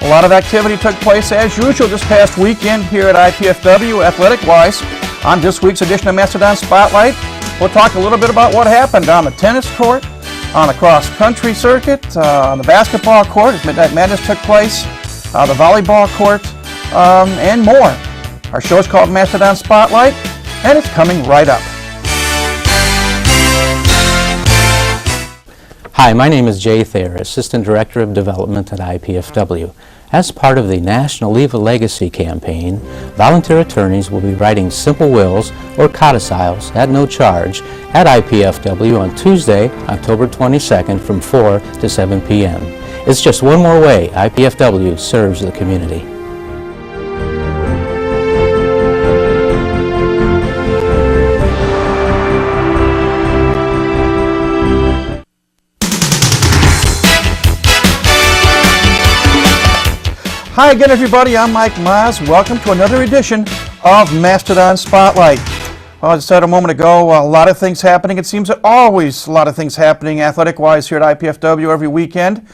lot of activity took place as usual this past weekend here at IPFW athletic-wise. On this week's edition of Mastodon Spotlight, we'll talk a little bit about what happened on the tennis court, on the cross-country circuit, on the basketball court as Midnight Madness took place, the volleyball court, and more. Our show is called Mastodon Spotlight, and it's coming right up. Hi, my name is Jay Thayer, Assistant Director of Development at IPFW. As part of the National Leave a Legacy campaign, volunteer attorneys will be writing simple wills or codicils at no charge at IPFW on Tuesday, October 22nd from 4 to 7 p.m. It's just one more way IPFW serves the community. Hi again, everybody. I'm Mike Maz. Welcome to another edition of Mastodon Spotlight. Well, as I said a moment ago, a lot of things happening. It seems that always a lot of things happening athletic-wise here at IPFW every weekend.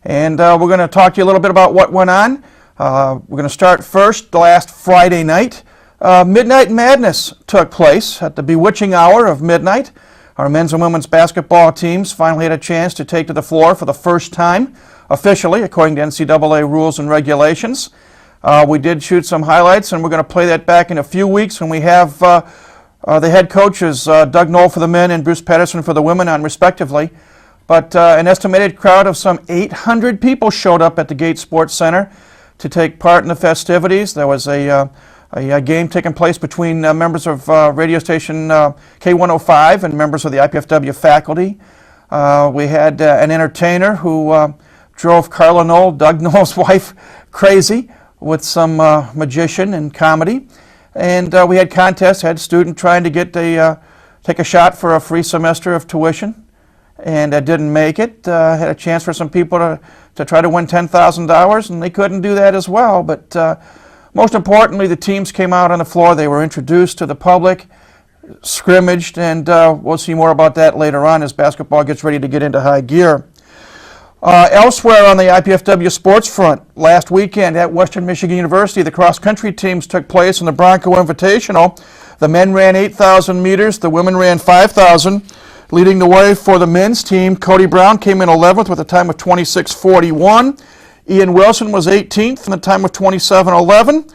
And we're going to talk to you a little bit about what went on. We're going to start first last Friday night. Midnight Madness took place at the bewitching hour of midnight. Our men's and women's basketball teams finally had a chance to take to the floor for the first time, officially, according to NCAA rules and regulations. We did shoot some highlights, and we're going to play that back in a few weeks when we have the head coaches, Doug Knoll for the men and Bruce Patterson for the women on, respectively. But an estimated crowd of some 800 people showed up at the Gate Sports Center to take part in the festivities. There was a game taking place between members of radio station K105 and members of the IPFW faculty. We had an entertainer who drove Carla Knoll, Doug Knoll's wife, crazy with some magician and comedy. And we had contests, had a student trying to get take a shot for a free semester of tuition, and didn't make it. Had a chance for some people to try to win $10,000, and they couldn't do that as well. But most importantly, the teams came out on the floor. They were introduced to the public, scrimmaged, and we'll see more about that later on as basketball gets ready to get into high gear. Elsewhere on the IPFW sports front, last weekend at Western Michigan University, the cross-country teams took place in the Bronco Invitational. The men ran 8,000 meters, the women ran 5,000. Leading the way for the men's team, Cody Brown came in 11th with a time of 26:41. Ian Wilson was 18th in a time of 27:11.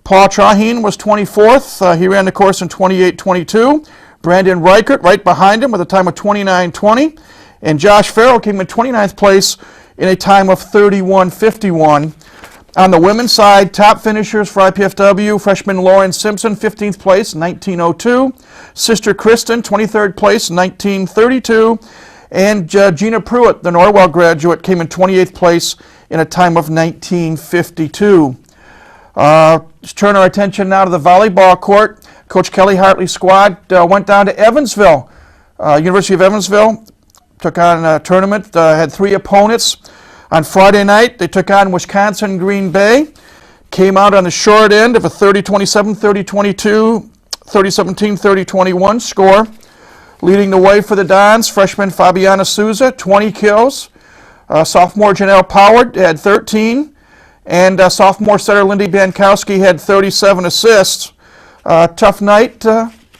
Paul Traheen was 24th. He ran the course in 28:22. Brandon Reichert right behind him with a time of 29:20. And Josh Farrell came in 29th place in a time of 31:51. On the women's side, top finishers for IPFW, freshman Lauren Simpson, 15th place, 19:02. Sister Kristen, 23rd place, 19:32. And Gina Pruitt, the Norwell graduate, came in 28th place in a time of 19:52. Let's turn our attention now to the volleyball court. Coach Kelly Hartley's squad went down to Evansville. University of Evansville took on a tournament, had three opponents. On Friday night, they took on Wisconsin Green Bay. Came out on the short end of a 30-27, 30-22, 30-17, 30-21 score. Leading the way for the Dons, freshman Fabiana Souza, 20 kills. Sophomore Janelle Poward had 13. And sophomore setter Lindy Bankowski had 37 assists. Tough night,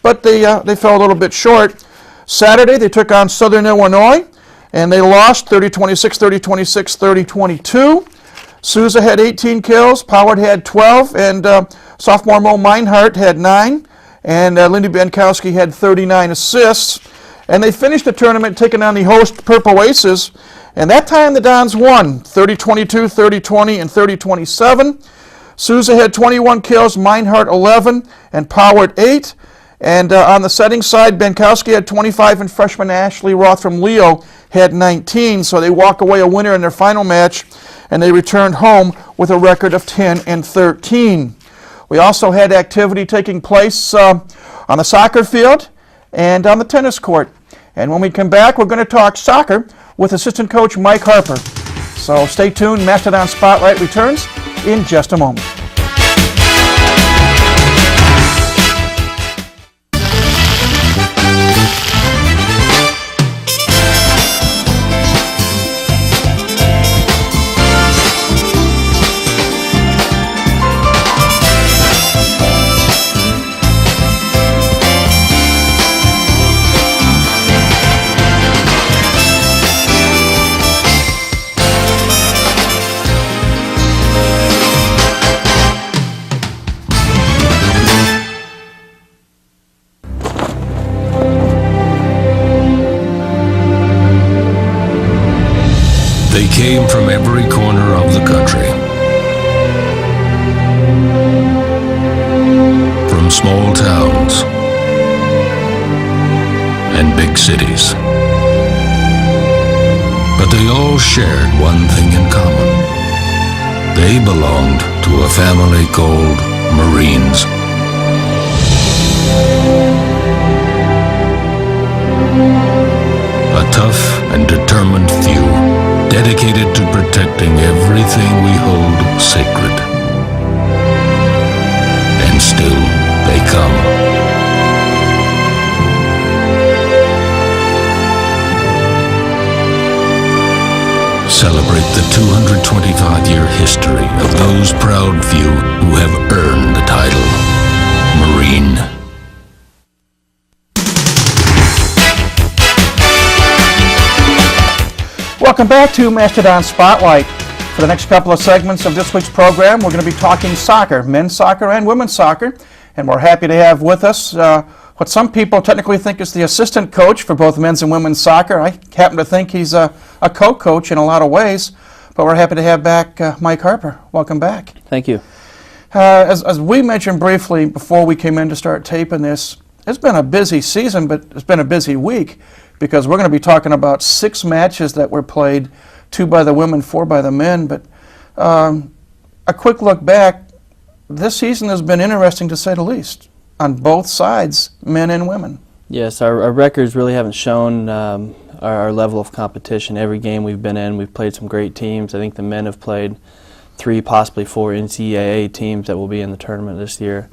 but they fell a little bit short. Saturday, they took on Southern Illinois, and they lost 30-26, 30-26, 30-22. Souza had 18 kills, Poward had 12, and sophomore Mo Meinhardt had 9, and Lindy Bankowski had 39 assists. And they finished the tournament taking on the host Purple Aces, and that time the Dons won 30-22, 30-20, and 30-27. Souza had 21 kills, Meinhardt 11, and Poward 8. And on the setting side, Bankowski had 25, and freshman Ashley Roth from Leo had 19. So they walk away a winner in their final match, and they returned home with a record of 10-13. We also had activity taking place on the soccer field and on the tennis court. And when we come back, we're going to talk soccer with assistant coach Mike Harper. So stay tuned. Mastodon Spotlight returns in just a moment. came from every corner of the country. From small towns and big cities. But they all shared one thing in common. They belonged to a family called Marines. A tough and determined few, dedicated to protecting everything we hold sacred. And still they come. Celebrate the 225-year history of those proud few who have earned the title Marine. Welcome back to Mastodon Spotlight. For the next couple of segments of this week's program, we're going to be talking soccer, men's soccer and women's soccer. And we're happy to have with us what some people technically think is the assistant coach for both men's and women's soccer. I happen to think he's a co-coach in a lot of ways. But we're happy to have back Mike Harper. Welcome back. Thank you. As we mentioned briefly before we came in to start taping this, it's been a busy season, but it's been a busy week, because we're going to be talking about 6 matches that were played, 2 by the women, 4 by the men. But a quick look back, this season has been interesting to say the least, on both sides, men and women. Yes, our records really haven't shown our level of competition. Every game we've been in, we've played some great teams. I think the men have played 3, possibly 4 NCAA teams that will be in the tournament this year.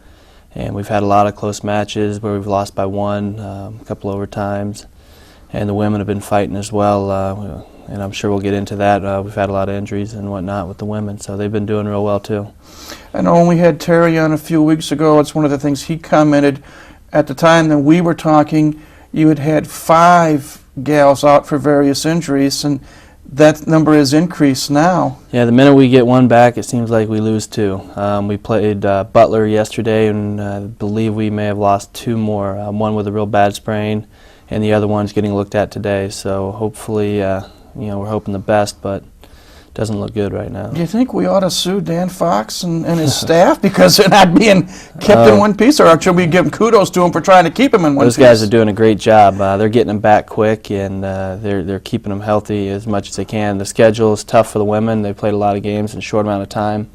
And we've had a lot of close matches where we've lost by 1, a couple overtimes. And the women have been fighting as well, and I'm sure we'll get into that. We've had a lot of injuries and whatnot with the women, so they've been doing real well too. I know when we had Terry on a few weeks ago, it's one of the things he commented at the time that we were talking. You had 5 gals out for various injuries, and that number has increased now. Yeah, the minute we get 1 back, it seems like we lose 2. We played Butler yesterday, and I believe we may have lost 2 more, one with a real bad sprain, and the other one's getting looked at today. So hopefully, we're hoping the best, but it doesn't look good right now. Do you think we ought to sue Dan Fox and his staff because they're not being kept in one piece, or should we give kudos to them for trying to keep them in one piece? Those guys are doing a great job. They're getting them back quick, and they're keeping them healthy as much as they can. The schedule is tough for the women. They played a lot of games in a short amount of time,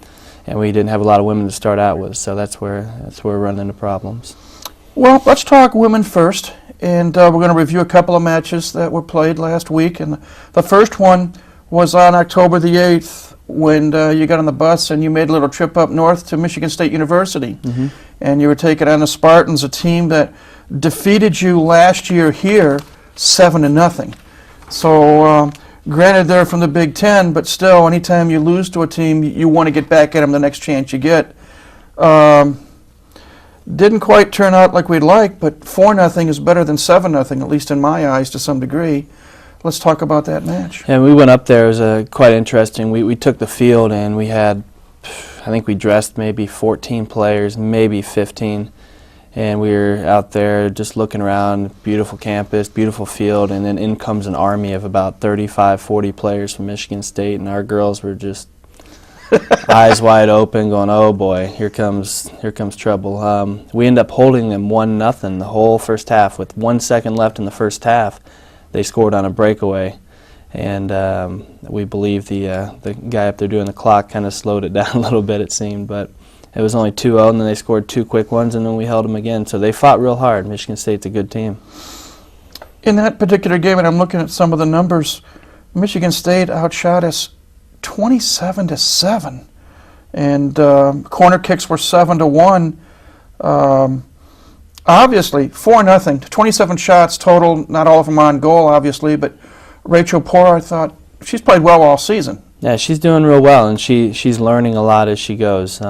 and we didn't have a lot of women to start out with, so that's where we're running into problems. Well, let's talk women first. And we're going to review a couple of matches that were played last week. And the first one was on October the 8th when you got on the bus and you made a little trip up north to Michigan State University. Mm-hmm. And you were taking on the Spartans, a team that defeated you last year here 7-0. So granted they're from the Big Ten, but still anytime you lose to a team, you want to get back at them the next chance you get. Didn't quite turn out like we'd like, but 4-0 is better than 7-0, at least in my eyes to some degree. Let's talk about that match. Yeah, we went up there. It was quite interesting. We took the field, and we had, I think we dressed maybe 14 players, maybe 15. And we were out there just looking around, beautiful campus, beautiful field, and then in comes an army of about 35, 40 players from Michigan State, and our girls were just eyes wide open, going, "Oh boy, here comes trouble." We end up holding them 1-0 the whole first half. With 1 second left in the first half, they scored on a breakaway, and we believe the guy up there doing the clock kind of slowed it down a little bit, it seemed, but it was only 2-0, and then they scored 2 quick ones, and then we held them again. So they fought real hard. Michigan State's a good team. In that particular game, and I'm looking at some of the numbers, Michigan State outshot us 27-7, and corner kicks were 7-1. Obviously, 4-0, 27 shots total, not all of them on goal, obviously, but Rachel Poor, I thought, she's played well all season. Yeah, she's doing real well, and she's learning a lot as she goes.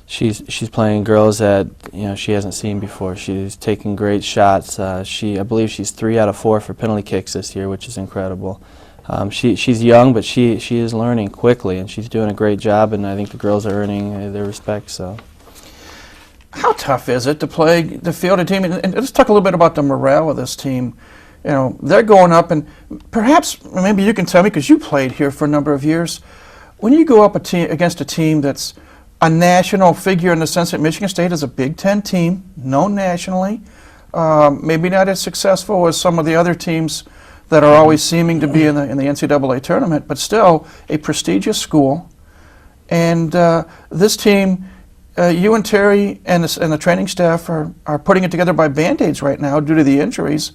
She's playing girls that she hasn't seen before. She's taking great shots. I believe she's 3 out of 4 for penalty kicks this year, which is incredible. She's young, but she is learning quickly, and she's doing a great job, and I think the girls are earning their respect. So, how tough is it to play the field a team? And let's talk a little bit about the morale of this team. they're going up, and perhaps maybe you can tell me, because you played here for a number of years, when you go up against a team that's a national figure in the sense that Michigan State is a Big Ten team, known nationally, maybe not as successful as some of the other teams that are always seeming to be in the NCAA tournament, but still a prestigious school. And this team, you and Terry and the training staff are putting it together by Band-Aids right now due to the injuries.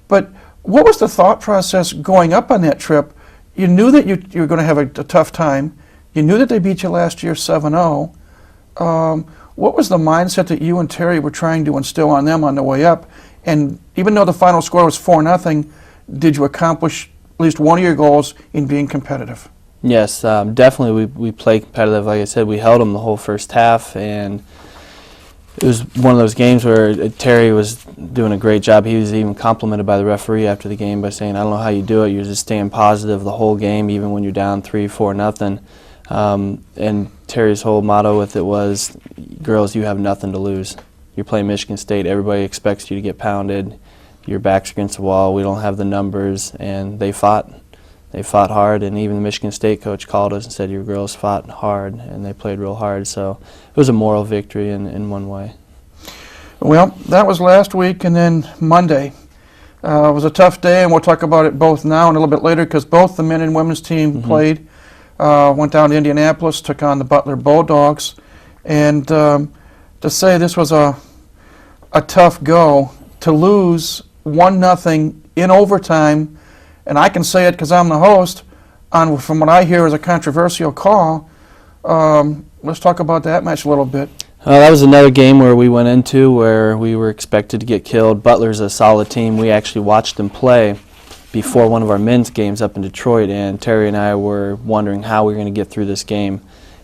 But what was the thought process going up on that trip? You knew that you were going to have a tough time. You knew that they beat you last year 7-0. What was the mindset that you and Terry were trying to instill on them on the way up? And even though the final score was 4-0, did you accomplish at least one of your goals in being competitive? Yes, definitely we played competitive. Like I said, we held them the whole first half, and it was one of those games where Terry was doing a great job. He was even complimented by the referee after the game by saying, "I don't know how you do it. You're just staying positive the whole game, even when you're down 3-4-0. And Terry's whole motto with it was, "Girls, you have nothing to lose. You're playing Michigan State. Everybody expects you to get pounded. Your back's against the wall. We don't have the numbers." And they fought. They fought hard, and even the Michigan State coach called us and said, "Your girls fought hard," and they played real hard. So it was a moral victory in one way. Well, that was last week, and then Monday. It was a tough day, and we'll talk about it both now and a little bit later, because both the men and women's team played. Went down to Indianapolis, took on the Butler Bulldogs. And to say this was a tough go, to lose 1-0 in overtime, and I can say it because I'm the host, from what I hear is a controversial call. Let's talk about that match a little bit. That was another game where we went into where we were expected to get killed. Butler's a solid team. We actually watched them play before one of our men's games up in Detroit, and Terry and I were wondering how we were going to get through this game,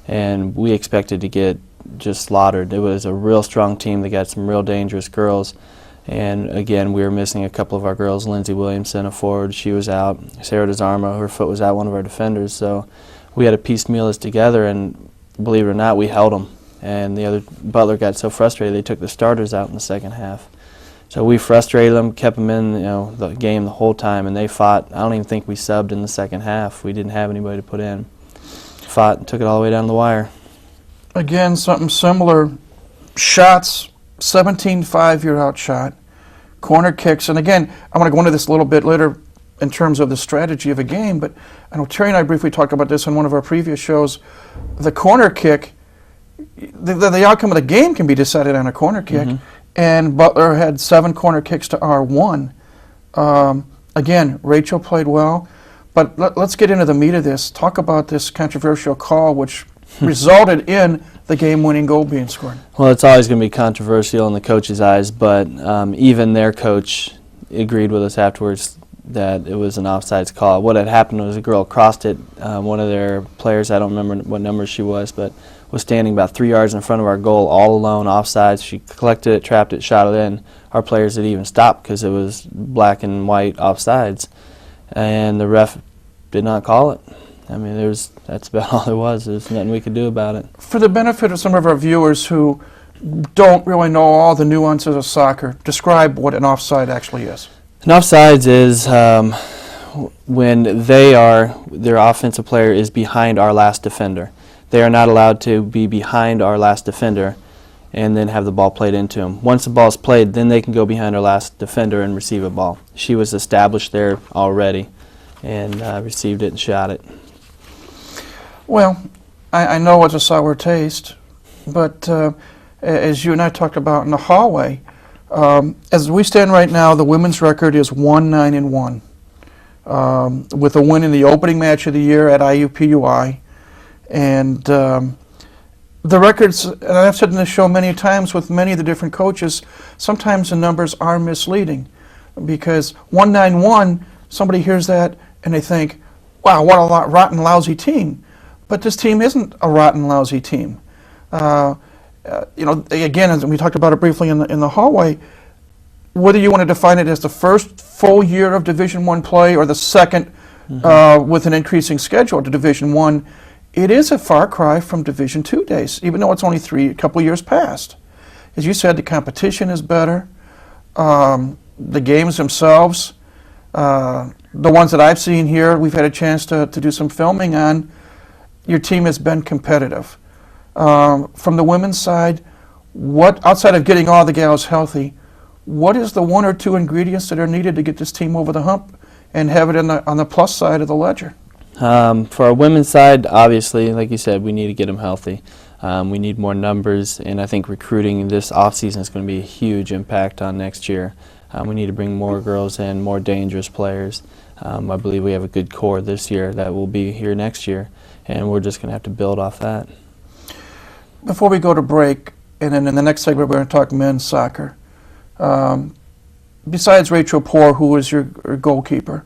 and we expected to get just slaughtered. It was a real strong team. They got some real dangerous girls, and again, we were missing a couple of our girls. Lindsey Williamson, a forward, she was out. Sarah DeZarma, her foot was out, one of our defenders, so we had to piecemeal this together, and believe it or not, we held them. And the other Butler got so frustrated they took the starters out in the second half. So we frustrated them, kept them in the game the whole time, and they fought. I don't even think we subbed in the second half. We didn't have anybody to put in. Fought and took it all the way down the wire. Again, something similar. Shots, 17-5 you're outshot. Corner kicks, and again, I want to go into this a little bit later in terms of the strategy of a game, but I know Terry and I briefly talked about this on one of our previous shows. The corner kick, the outcome of the game can be decided on a corner kick. And Butler had 7 corner kicks to our 1. Again, Rachel played well, but let's get into the meat of this. Talk about this controversial call, which resulted in the game-winning goal being scored. Well, it's always going to be controversial in the coach's eyes, but even their coach agreed with us afterwards that it was an offsides call. What had happened was a girl crossed it. One of their players, I don't remember what number she was, but was standing about 3 yards in front of our goal, all alone, offsides. She collected it, trapped it, shot it in. Our players had even stopped because it was black and white offsides, and the ref did not call it. I mean, that's about all there was. There's nothing we could do about it. For the benefit of some of our viewers who don't really know all the nuances of soccer, describe what an offside actually is. An offsides is when their offensive player is behind our last defender. They are not allowed to be behind our last defender and then have the ball played into them. Once the ball is played, then they can go behind our last defender and receive a ball. She was established there already and received it and shot it. Well, I know it's a sour taste, but as you and I talked about in the hallway, as we stand right now, the women's record is 1-9-1, with a win in the opening match of the year at IUPUI. And the records, and I've said in this show many times with many of the different coaches, sometimes the numbers are misleading, because 1-9-1, somebody hears that and they think, wow, what a rotten, lousy team. But this team isn't a rotten, lousy team. Again, as we talked about it briefly in the hallway, whether you want to define it as the first full year of Division I play or the second with an increasing schedule to Division I, it is a far cry from Division II days, even though it's only a couple years past. As you said, the competition is better. The games themselves, The ones that I've seen here, we've had a chance to do some filming on, your team has been competitive. From the women's side, what, outside of getting all the gals healthy, what is the one or two ingredients that are needed to get this team over the hump and have it on the plus side of the ledger? For our women's side, obviously, like you said, we need to get them healthy. We need more numbers, and I think recruiting this offseason is going to be a huge impact on next year. We need to bring more girls in, more dangerous players. I believe we have a good core this year that will be here next year, and we're just going to have to build off that. Before we go to break, and then in the next segment we're going to talk men's soccer. Besides Rachel Poore, who is your goalkeeper,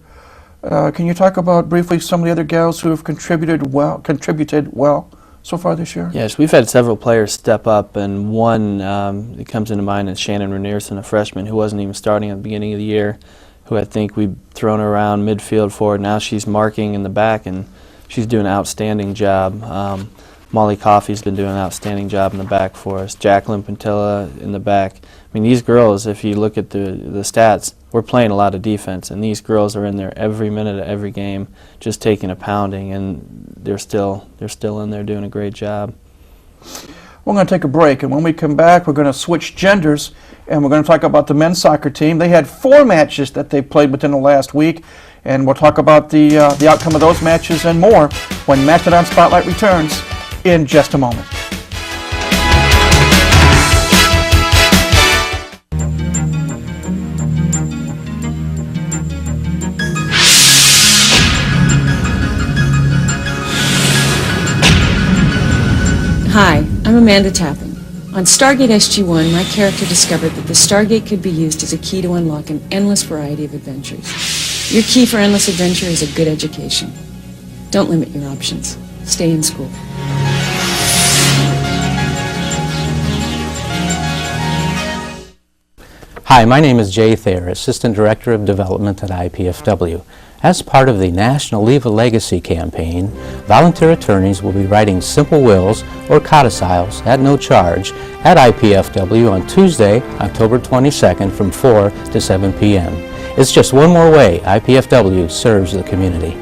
can you talk about briefly some of the other gals who have contributed well so far this year? Yes, we've had several players step up, and one that comes into mind is Shannon Renierson, a freshman who wasn't even starting at the beginning of the year, who I think we've thrown her around midfield for. Now she's marking in the back, and she's doing an outstanding job. Molly Coffey's been doing an outstanding job in the back for us. Jacqueline Pantilla in the back. I mean, these girls, if you look at the stats, we're playing a lot of defense, and these girls are in there every minute of every game, just taking a pounding, and they're still in there doing a great job. We're going to take a break, and when we come back, we're going to switch genders, and we're going to talk about the men's soccer team. They had 4 matches that they played within the last week, and we'll talk about the outcome of those matches and more when Mastodon Spotlight returns in just a moment. Hi, I'm Amanda Tapping. On Stargate SG-1, my character discovered that the Stargate could be used as a key to unlock an endless variety of adventures. Your key for endless adventure is a good education. Don't limit your options. Stay in school. Hi, my name is Jay Thayer, Assistant Director of Development at IPFW. As part of the National Leave a Legacy campaign, volunteer attorneys will be writing simple wills or codicils at no charge at IPFW on Tuesday, October 22nd from 4 to 7 p.m. It's just one more way IPFW serves the community.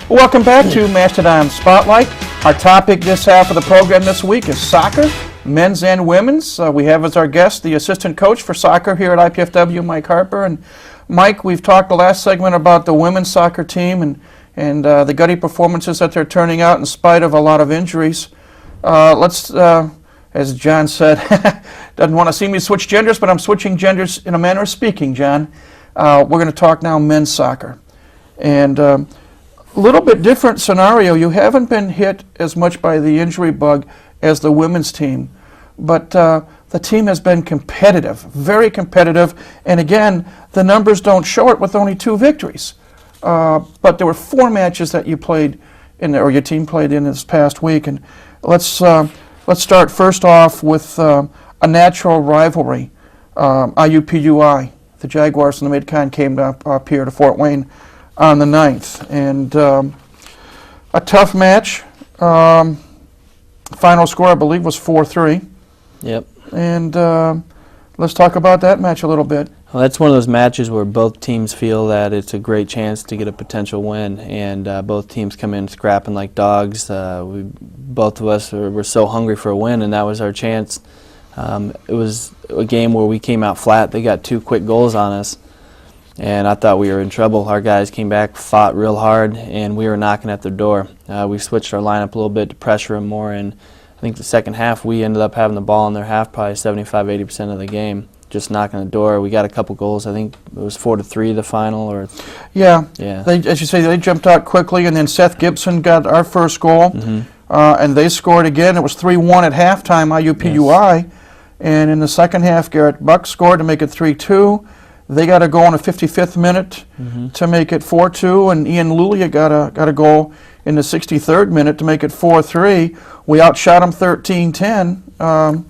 Welcome back to Mastodon Spotlight. Our topic this half of the program this week is soccer, men's and women's. We have as our guest the assistant coach for soccer here at IPFW, Mike Harper. And Mike, we've talked the last segment about the women's soccer team and the gutty performances that they're turning out in spite of a lot of injuries. Let's, as John said, doesn't want to see me switch genders, but I'm switching genders in a manner of speaking, John. We're going to talk now men's soccer. And a little bit different scenario. You haven't been hit as much by the injury bug as the women's team, but the team has been competitive, very competitive, and again, the numbers don't show it with only 2 victories. But there were 4 matches that you played in, or your team played in this past week, and let's start first off with a natural rivalry. IUPUI, the Jaguars and the Mid-Con came up here to Fort Wayne on the 9th, and a tough match. Final score, I believe, was 4-3. Yep. And let's talk about that match a little bit. Well, that's one of those matches where both teams feel that it's a great chance to get a potential win, and both teams come in scrapping like dogs. Both of us were so hungry for a win, and that was our chance. It was a game where we came out flat. They got 2 quick goals on us, and I thought we were in trouble. Our guys came back, fought real hard, and we were knocking at their door. We switched our lineup a little bit to pressure them more, and I think the second half we ended up having the ball in their half probably 75–80% of the game, just knocking the door. We got a couple goals. I think it was 4-3 the final. Or yeah. They, as you say, they jumped out quickly, and then Seth Gibson got our first goal, and they scored again. It was 3-1 at halftime, IUPUI, yes. And in the second half, Garrett Buck scored to make it 3-2. They got a goal in the 55th minute to make it 4-2, and Ian Lulia got a goal in the 63rd minute to make it 4-3. We outshot them 13-10.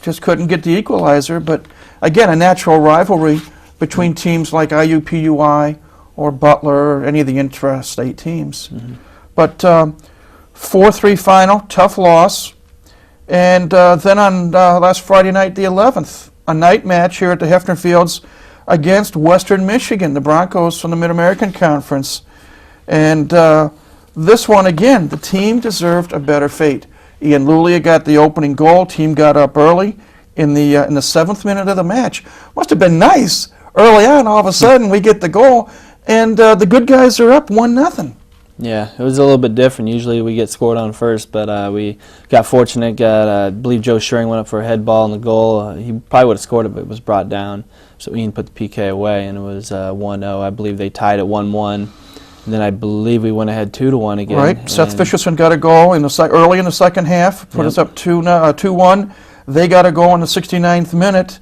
Just couldn't get the equalizer, but again, a natural rivalry between teams like IUPUI or Butler or any of the intra-state teams. But 4-3 final, tough loss. And then on last Friday night, the 11th, a night match here at the Hefner Fields against Western Michigan, the Broncos from the Mid-American Conference. And this one, again, the team deserved a better fate. Ian Lulia got the opening goal. Team got up early in the 7th minute of the match. Must have been nice. Early on, all of a sudden, we get the goal, and the good guys are up 1-0. Yeah, it was a little bit different. Usually we get scored on first, but we got fortunate. I believe Joe Schering went up for a head ball in the goal. He probably would have scored it, but it was brought down. So Ian put the PK away, and it was 1-0. I believe they tied at 1-1. And then I believe we went ahead 2-1 again. Right. Seth Fisherson got a goal early in the second half, put us up 2-1. They got a goal in the 69th minute.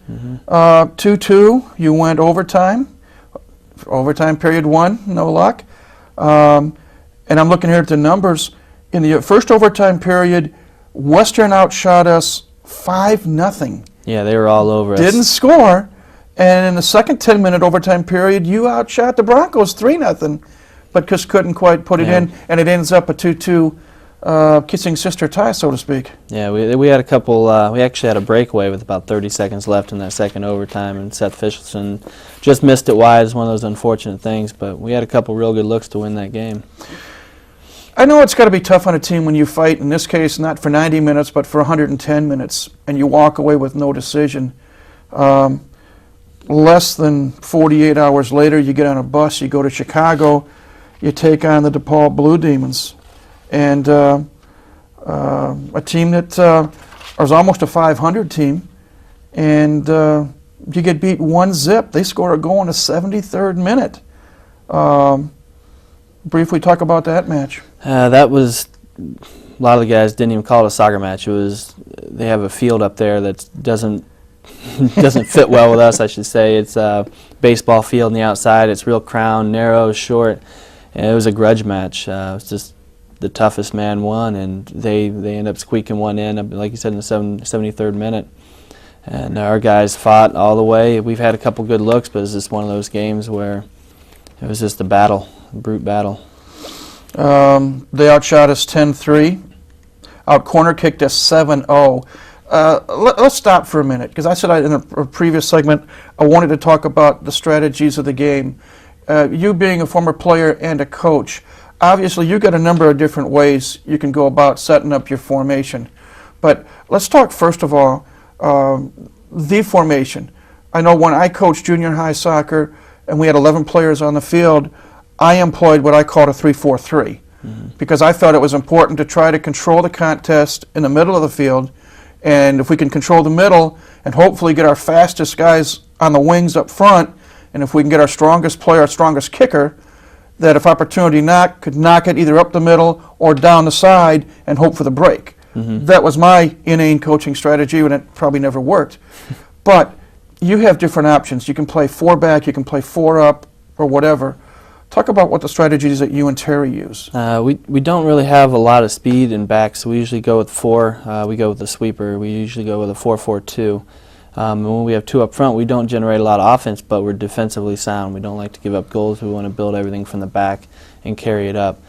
2-2. You went overtime. Overtime period 1. No luck. And I'm looking here at the numbers. In the first overtime period, Western outshot us 5-0. Yeah, they were all over us. Didn't score. And in the second 10-minute overtime period, you outshot the Broncos 3-0. But just couldn't quite put it in, and it ends up a 2-2 kissing sister tie, so to speak. Yeah, we had a couple. We actually had a breakaway with about 30 seconds left in that second overtime, and Seth Fisherson just missed it wide. It's one of those unfortunate things, but we had a couple real good looks to win that game. I know it's got to be tough on a team when you fight, in this case, not for 90 minutes, but for 110 minutes, and you walk away with no decision. Less than 48 hours later, you get on a bus, you go to Chicago, you take on the DePaul Blue Demons, and a team that was almost a 500 team, and you get beat 1-0. They score a goal in the 73rd minute. Briefly talk about that match. That was, a lot of the guys didn't even call it a soccer match. It was, they have a field up there that doesn't fit well with us, I should say. It's a baseball field on the outside. It's real crown, narrow, short. And it was a grudge match. It was just the toughest man won, and they end up squeaking one in, like you said, in the 73rd minute. And our guys fought all the way. We've had a couple good looks, but it was just one of those games where it was just a battle, a brute battle. They outshot us 10-3, out corner kicked us 7-0. Let's stop for a minute, because I said in a previous segment I wanted to talk about the strategies of the game. You being a former player and a coach, obviously you got a number of different ways you can go about setting up your formation. But let's talk first of all, the formation. I know when I coached junior high soccer and we had 11 players on the field, I employed what I called a 3-4-3 because I felt it was important to try to control the contest in the middle of the field, and if we can control the middle and hopefully get our fastest guys on the wings up front, and if we can get our strongest player, our strongest kicker, that if opportunity could knock it either up the middle or down the side and hope for the break. That was my inane coaching strategy, and it probably never worked. But you have different options. You can play 4-back, you can play 4-up, or whatever. Talk about what the strategies that you and Terry use. We don't really have a lot of speed in back, so we usually go with 4. We go with the sweeper. We usually go with a 4-4-2. And when we have 2 up front, we don't generate a lot of offense, but we're defensively sound. We don't like to give up goals. We want to build everything from the back and carry it up.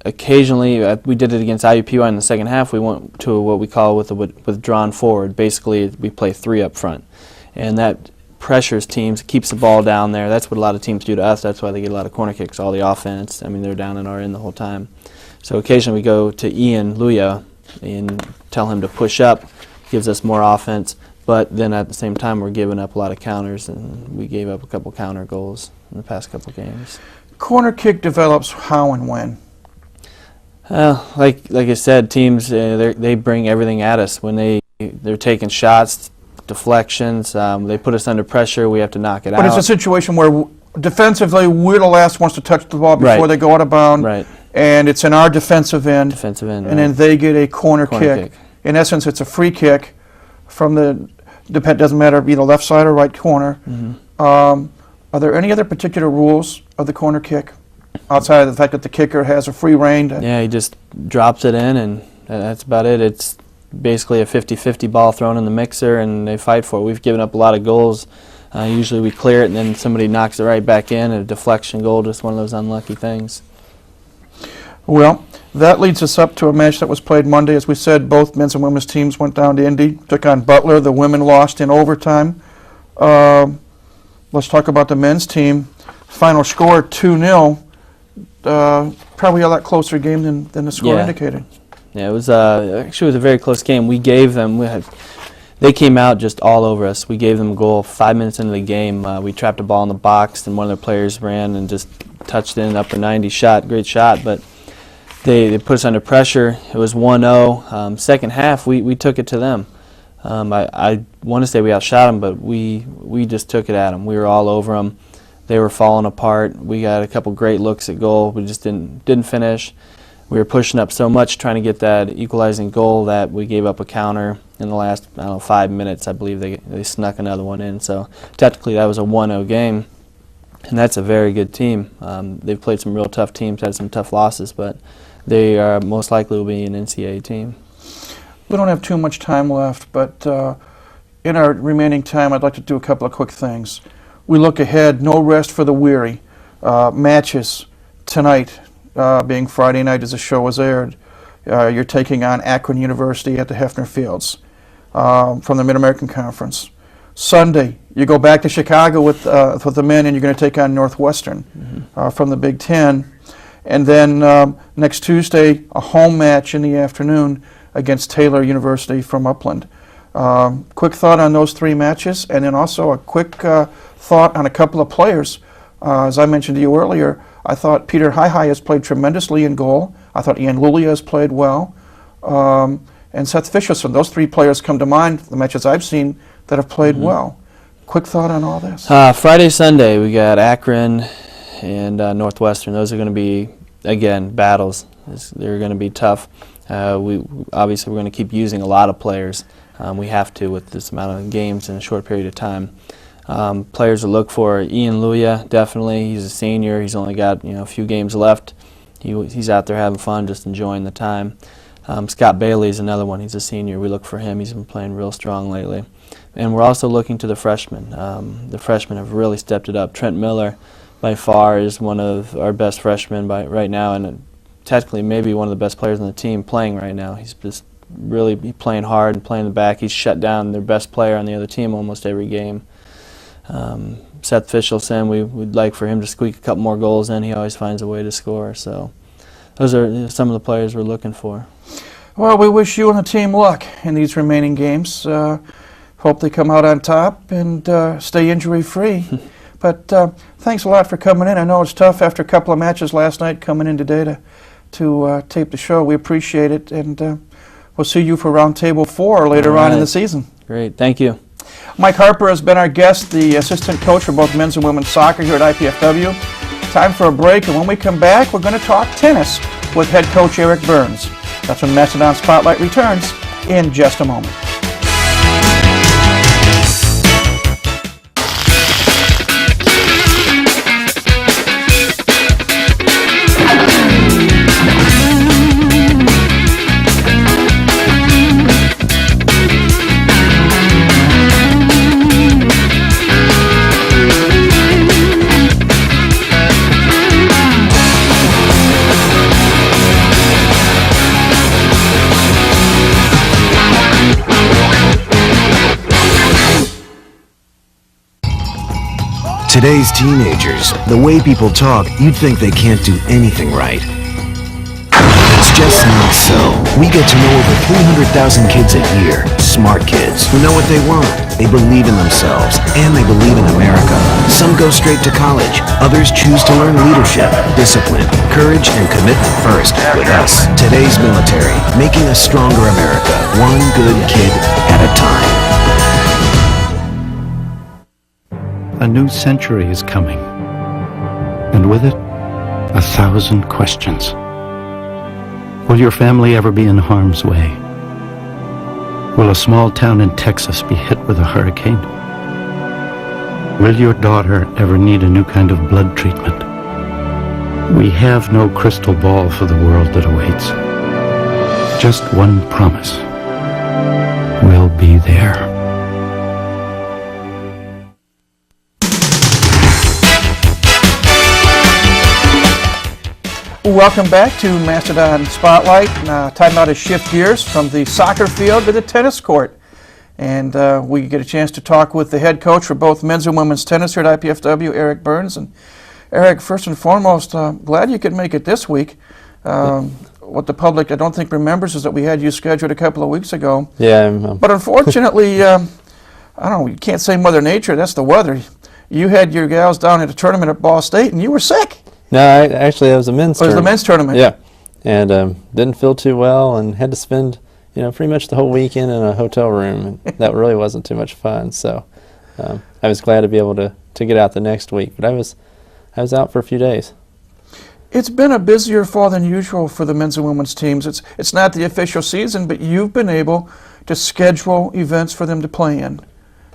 Occasionally, we did it against IUPUI in the second half. We went to what we call with a withdrawn forward. Basically, we play 3 up front, and that pressures teams, keeps the ball down there. That's what a lot of teams do to us. That's why they get a lot of corner kicks, all the offense. I mean, they're down in our end the whole time. So occasionally we go to Ian Luya and tell him to push up, gives us more offense. But then at the same time, we're giving up a lot of counters, and we gave up a couple counter goals in the past couple games. Corner kick develops how and when? Like I said, teams they bring everything at us when they're taking shots, deflections. They put us under pressure. We have to knock it out. But it's a situation where defensively we're the last ones to touch the ball before they go out of bounds, and it's in our defensive end. And then they get a corner kick. In essence, it's a free kick from the. Doesn't matter either left side or right corner. Are there any other particular rules of the corner kick outside of the fact that the kicker has a free rein? Yeah, he just drops it in, and that's about it. It's basically a 50-50 ball thrown in the mixer, and they fight for it. We've given up a lot of goals Usually we clear it and then somebody knocks it right back in, a deflection goal, just one of those unlucky things. Well, that leads us up to a match that was played Monday. As we said, both men's and women's teams went down to Indy, took on Butler. The women lost in overtime. Let's talk about the men's team. Final score 2-0. Probably a lot closer game than the score indicated. Yeah, it was actually it was a very close game. They came out just all over us. We gave them a goal 5 minutes into the game. We trapped a ball in the box, and one of their players ran and just touched in upper 90 shot. Great shot, but they put us under pressure. It was 1-0. Second half, we took it to them. I want to say we outshot them, but we just took it at them. We were all over them. They were falling apart. We got a couple great looks at goal. We just didn't finish. We were pushing up so much trying to get that equalizing goal that we gave up a counter in the last 5 minutes. I believe they snuck another one in. So technically that was a 1-0 game, and that's a very good team. They've played some real tough teams, had some tough losses, but they are most likely will be an NCAA team. We don't have too much time left, but in our remaining time, I'd like to do a couple of quick things. We look ahead, no rest for the weary. Matches tonight, being Friday night as the show was aired. You're taking on Akron University at the Hefner Fields from the Mid-American Conference. Sunday, you go back to Chicago with the men, and you're going to take on Northwestern from the Big Ten. And then next Tuesday, a home match in the afternoon against Taylor University from Upland. Quick thought on those three matches, and then also a quick thought on a couple of players. As I mentioned to you earlier, I thought Peter Hi-Hi has played tremendously in goal. I thought Ian Lulia has played well. And Seth Fisherson. Those three players come to mind, the matches I've seen, that have played well. Quick thought on all this. Friday, Sunday, we got Akron and Northwestern. Those are going to be, again, battles. They're going to be tough. Obviously, we're going to keep using a lot of players. We have to with this amount of games in a short period of time. Players to look for: Ian Lulia, definitely. He's a senior. He's only got a few games left. He's out there having fun, just enjoying the time. Scott Bailey is another one. He's a senior. We look for him. He's been playing real strong lately. And we're also looking to the freshmen. The freshmen have really stepped it up. Trent Miller, by far, is one of our best freshmen right now, and technically maybe one of the best players on the team playing right now. He's just really playing hard and playing the back. He's shut down their best player on the other team almost every game. Seth Fishelson, we'd like for him to squeak a couple more goals in. He always finds a way to score. So those are some of the players we're looking for. Well, we wish you and the team luck in these remaining games. Hope they come out on top and stay injury-free. But thanks a lot for coming in. I know it's tough after a couple of matches last night coming in today to tape the show. We appreciate it, and we'll see you for Roundtable 4 later on in the season. Great. Thank you. Mike Harper has been our guest, the assistant coach for both men's and women's soccer here at IPFW. Time for a break, and when we come back, we're going to talk tennis with head coach Eric Burns. That's when Mastodon Spotlight returns in just a moment. Today's teenagers, the way people talk, you'd think they can't do anything right. It's just not so. We get to know over 300,000 kids a year, smart kids who know what they want. They believe in themselves, and they believe in America. Some go straight to college. Others choose to learn leadership, discipline, courage, and commitment first with us. Today's military, making a stronger America, one good kid at a time. A new century is coming, and with it, 1,000 questions. Will your family ever be in harm's way? Will a small town in Texas be hit with a hurricane? Will your daughter ever need a new kind of blood treatment? We have no crystal ball for the world that awaits. Just one promise. We'll be there. Welcome back to Mastodon Spotlight. Time now to shift gears from the soccer field to the tennis court. And we get a chance to talk with the head coach for both men's and women's tennis here at IPFW, Eric Burns. And Eric, first and foremost, glad you could make it this week. What the public, I don't think, remembers is that we had you scheduled a couple of weeks ago. Yeah. But unfortunately, I don't know, you can't say Mother Nature, that's the weather. You had your gals down at a tournament at Ball State, and you were sick. No, actually, it was a men's It was tournament. the men's tournament. Yeah, and didn't feel too well, and had to spend pretty much the whole weekend in a hotel room. And that really wasn't too much fun. So I was glad to be able to get out the next week. But I was out for a few days. It's been a busier fall than usual for the men's and women's teams. It's not the official season, but you've been able to schedule events for them to play in.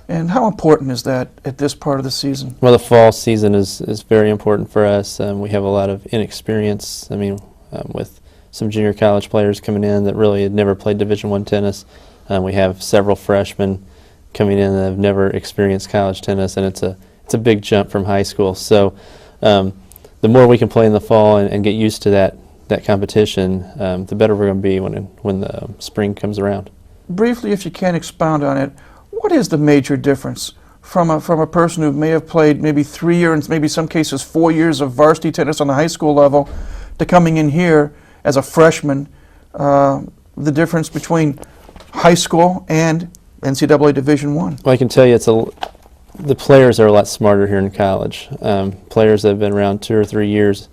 And how important is that at this part of the season? Well, the fall season is very important for us. We have a lot of inexperience. I mean, with some junior college players coming in that really had never played Division I tennis. We have several freshmen coming in that have never experienced college tennis, and it's a big jump from high school. So the more we can play in the fall and get used to that competition, the better we're going to be when the spring comes around. Briefly, if you can expound on it, what is the major difference from a person who may have played maybe 3 years, maybe some cases 4 years of varsity tennis on the high school level, to coming in here as a freshman? The difference between high school and NCAA Division I. Well, I can tell you the players are a lot smarter here in college. Players that have been around 2 or 3 years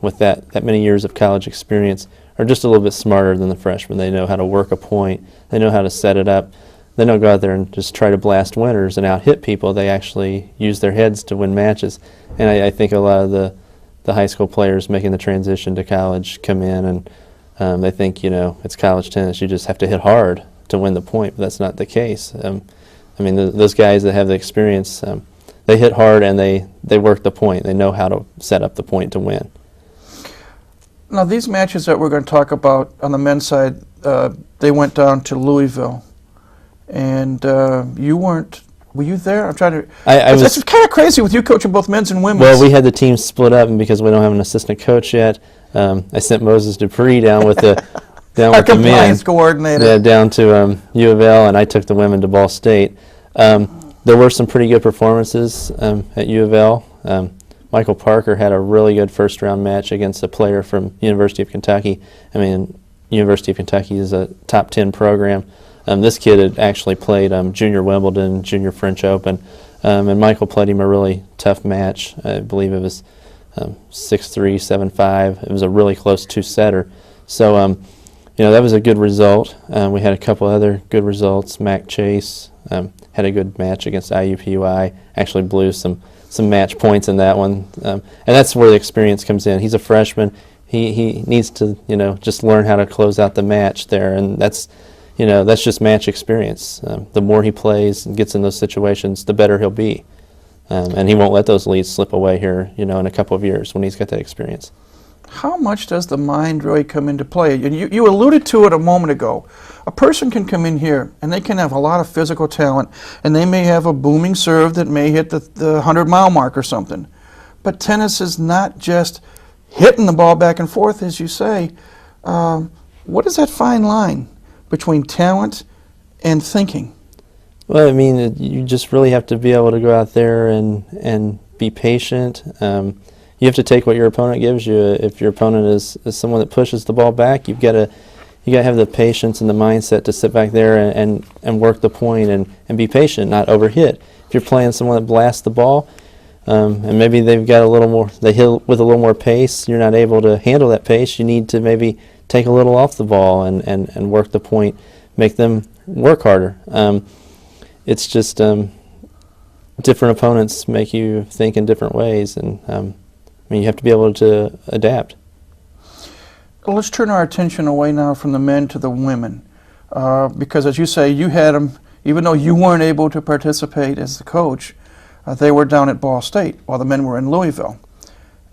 with that many years of college experience are just a little bit smarter than the freshmen. They know how to work a point. They know how to set it up. They don't go out there and just try to blast winners and out-hit people. They actually use their heads to win matches. And I think a lot of the high school players making the transition to college come in and they think, it's college tennis. You just have to hit hard to win the point, but that's not the case. I mean, those guys that have the experience, they hit hard and they work the point. They know how to set up the point to win. Now, these matches that we're going to talk about on the men's side, they went down to Louisville. And were you there? I'm trying to. It's kind of crazy with you coaching both men's and women's. Well, we had the teams split up, and because we don't have an assistant coach yet, I sent Moses Dupree down with the Our compliance coordinator. Yeah, down to U of L, and I took the women to Ball State. There were some pretty good performances at U of L. Michael Parker had a really good first-round match against a player from University of Kentucky. I mean, University of Kentucky is a top 10 program. This kid had actually played Junior Wimbledon, Junior French Open, and Michael played him a really tough match. I believe it was 6-3, 7-5. It was a really close two-setter. So, that was a good result. We had a couple other good results. Mac Chase had a good match against IUPUI, actually blew some match points in that one. And that's where the experience comes in. He's a freshman. He needs to, just learn how to close out the match there, and that's just match experience. The more he plays and gets in those situations, the better he'll be. And he won't let those leads slip away here, in a couple of years when he's got that experience. How much does the mind really come into play? And you alluded to it a moment ago. A person can come in here and they can have a lot of physical talent, and they may have a booming serve that may hit the 100-mile mark or something. But tennis is not just hitting the ball back and forth, as you say. What is that fine line between talent and thinking? Well, I mean, you just really have to be able to go out there and be patient. You have to take what your opponent gives you. If your opponent is someone that pushes the ball back, you got to have the patience and the mindset to sit back there and work the point and be patient, not overhit. If you're playing someone that blasts the ball, and maybe they've got they hit with a little more pace, you're not able to handle that pace. You need to maybe take a little off the ball and work the point, make them work harder. It's just different opponents make you think in different ways, and you have to be able to adapt. Well, let's turn our attention away now from the men to the women, because as you say, you had them, even though you weren't able to participate as the coach, they were down at Ball State while the men were in Louisville.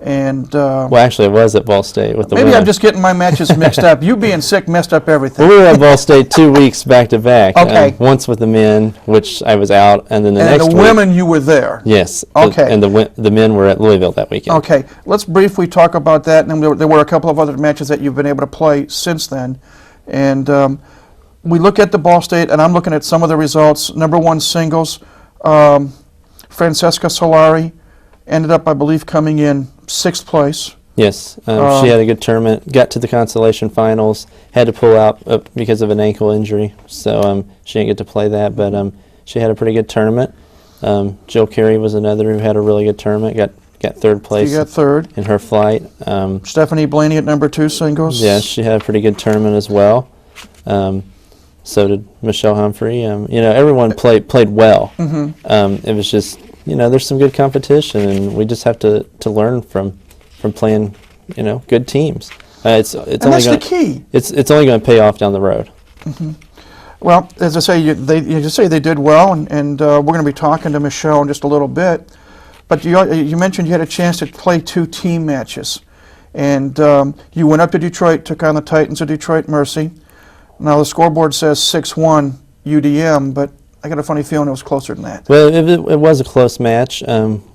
And Well, actually, I was at Ball State with the maybe women. I'm just getting my matches mixed up. You being sick messed up everything. Well, we were at Ball State 2 weeks back to back. Okay. Once with the men, which I was out, and then the And next the week. women, you were there. Yes. Okay. And the men were at Louisville that weekend. Okay, let's briefly talk about that. And then there were a couple of other matches that you've been able to play since then. And we look at the Ball State, and I'm looking at some of the results. Number one singles, Francesca Solari ended up, I believe, coming in 6th place. Yes, she had a good tournament, got to the consolation finals, had to pull out because of an ankle injury, so she didn't get to play that, but she had a pretty good tournament. Jill Carey was another who had a really good tournament, got 3rd place You got 3rd. in her flight. Stephanie Blaney at number 2 singles. Yeah, she had a pretty good tournament as well. So did Michelle Humphrey. Everyone played well. It was just, there's some good competition, and we just have to learn from playing, good teams. It's And only that's the going key. it's only going to pay off down the road. Well, as I say, you just say they did well, and we're going to be talking to Michelle in just a little bit. But you mentioned you had a chance to play 2 team matches, and you went up to Detroit, took on the Titans of Detroit Mercy. Now the scoreboard says 6-1 UDM, but I got a funny feeling it was closer than that. Well, it was a close match.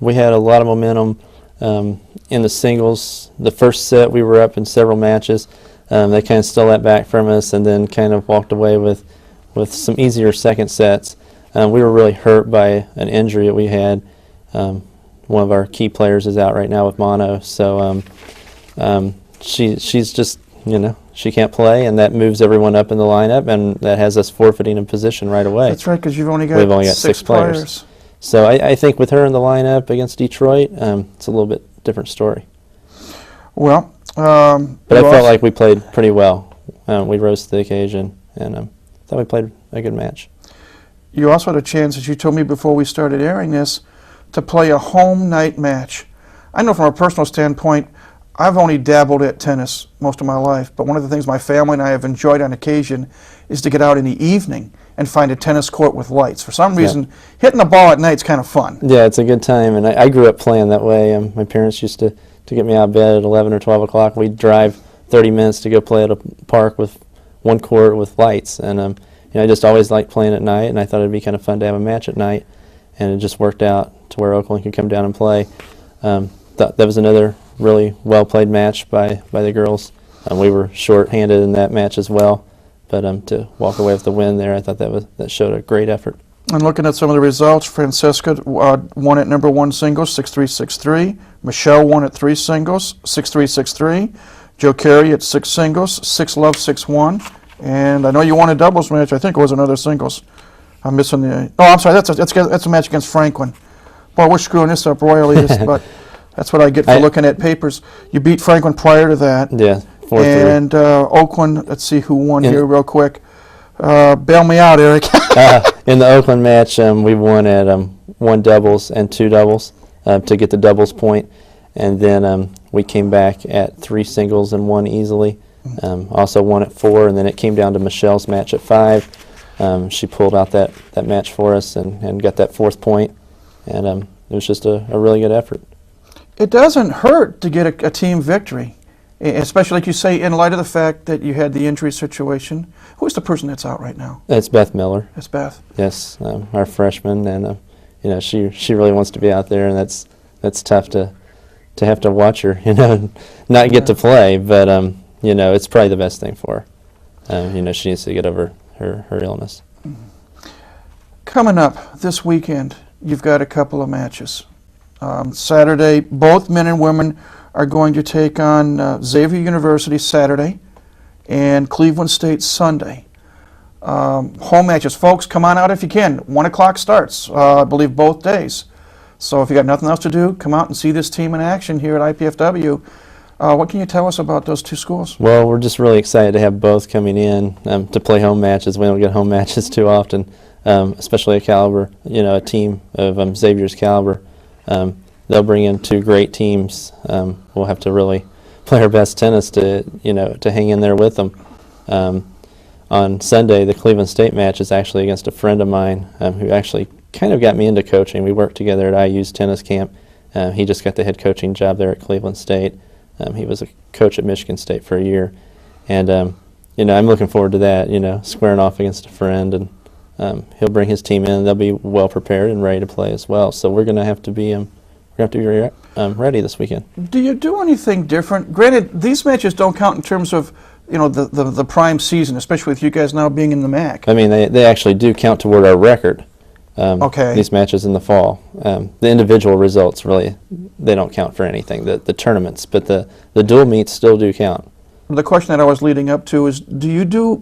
We had a lot of momentum in the singles. The first set we were up in several matches. They kind of stole that back from us, and then kind of walked away with some easier second sets. We were really hurt by an injury that we had. One of our key players is out right now with mono, so she's just, she can't play, and that moves everyone up in the lineup, and that has us forfeiting a position right away. That's right, because we've only got, We've only got 6 6 players. players. So I think with her in the lineup against Detroit, it's a little bit different story. Well, But I felt like we played pretty well. We rose to the occasion, and thought we played a good match. you also had a chance, as you told me before we started airing this, to play a home night match. I know from a personal standpoint, I've only dabbled at tennis most of my life, but one of the things my family and I have enjoyed on occasion is to get out in the evening and find a tennis court with lights. For some reason, hitting the ball at night is kind of fun. Yeah, it's a good time, and I grew up playing that way. My parents used to get me out of bed at 11 or 12 o'clock. We'd drive 30 minutes to go play at a park with one court with lights, and I just always liked playing at night, and I thought it'd be kind of fun to have a match at night, and it just worked out to where Oakland could come down and play. That was another really well-played match by the girls. We were short-handed in that match as well, but to walk away with the win there, I thought that showed a great effort. And looking at some of the results, Francesca won at number 1 singles, 6-3, 6-3. Michelle won at 3 singles, 6-3, 6-3. Joe Carey at 6 singles, 6-love, 6-1. And I know you won a doubles match. I think it was another singles. I'm missing the... Oh, I'm sorry. That's a match against Franklin. Boy, we're screwing this up royally, but that's what I get for looking at papers. You beat Franklin prior to that. Yeah, 4-3. And Oakland, let's see who won here real quick. Bail me out, Eric. In the Oakland match, we won at 1 doubles and 2 doubles to get the doubles point, and then we came back at 3 singles and 1 easily. Also won at 4, and then it came down to Michelle's match at 5. She pulled out that match for us and got that 4th point, and it was just a really good effort. It doesn't hurt to get a team victory, especially like you say, in light of the fact that you had the injury situation. Who's the person that's out right now? It's Beth Miller. That's Beth. Yes, our freshman, and she really wants to be out there, and that's tough to have to watch her, not get to play, but it's probably the best thing for her. She needs to get over her illness. Coming up this weekend, you've got a couple of matches. Saturday, both men and women are going to take on Xavier University Saturday and Cleveland State Sunday. Home matches. Folks, come on out if you can. 1 o'clock starts, I believe, both days. So if you got nothing else to do, come out and see this team in action here at IPFW. What can you tell us about those 2 schools? Well, we're just really excited to have both coming in to play home matches. We don't get home matches too often, especially a team of Xavier's caliber. They'll bring in 2 great teams. We'll have to really play our best tennis to hang in there with them. On Sunday, the Cleveland State match is actually against a friend of mine who actually kind of got me into coaching. We worked together at IU's tennis camp, He just got the head coaching job there at Cleveland State. He was a coach at Michigan State for a year. And, I'm looking forward to that, squaring off against a friend. And he'll bring his team in. They'll be well prepared and ready to play as well. So we're going to have to be ready this weekend. Do you do anything different? Granted, these matches don't count in terms of the prime season, especially with you guys now being in the MAC. I mean, they actually do count toward our record. Okay. These matches in the fall. The individual results really, they don't count for anything. The tournaments, but the dual meets still do count. The question that I was leading up to is,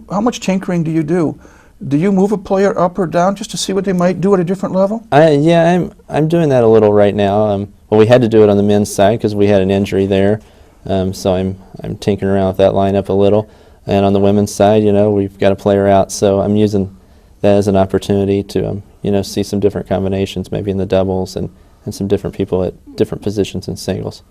how much tinkering do you do? Do you move a player up or down just to see what they might do at a different level? Yeah, I'm doing that a little right now. Well, we had to do it on the men's side because we had an injury there. So I'm tinkering around with that lineup a little. And on the women's side, we've got a player out, so I'm using that as an opportunity to see some different combinations, maybe in the doubles and some different people at different positions in singles.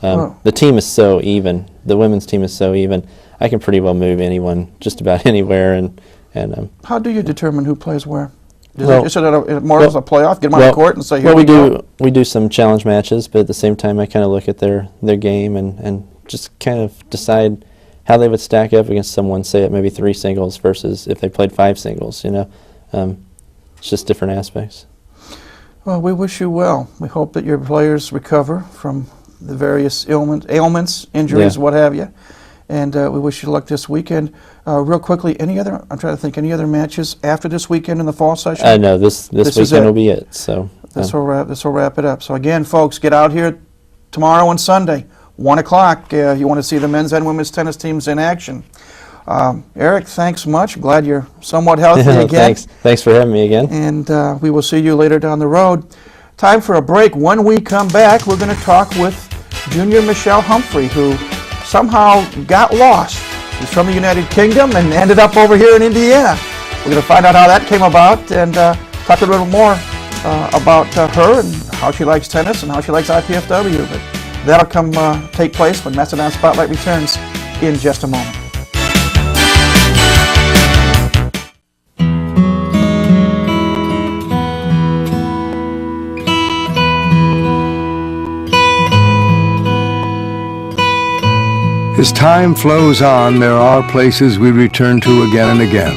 The team is so even. The women's team is so even. I can pretty well move anyone just about anywhere. And how do you determine who plays where? Is well, it more as a playoff? Get them on the court and say, here we go? We do some challenge matches, but at the same time, I kind of look at their game and just kind of decide how they would stack up against someone, say at maybe 3 singles versus if they played 5 singles. It's just different aspects. Well, we wish you well. We hope that your players recover from the various ailments, injuries, what have you. And we wish you luck this weekend. Real quickly, any other matches after this weekend in the fall session? No, this weekend will be it. So this will wrap it up. So again, folks, get out here tomorrow and Sunday, 1 o'clock. You want to see the men's and women's tennis teams in action. Eric, thanks much. Glad you're somewhat healthy again. Thanks for having me again. And we will see you later down the road. Time for a break. When we come back, we're going to talk with junior Michelle Humphrey, who somehow got lost. She's from the United Kingdom and ended up over here in Indiana. We're going to find out how that came about and talk a little more about her and how she likes tennis and how she likes IPFW. But that'll take place when Mastodon Spotlight returns in just a moment. As time flows on, there are places we return to again and again.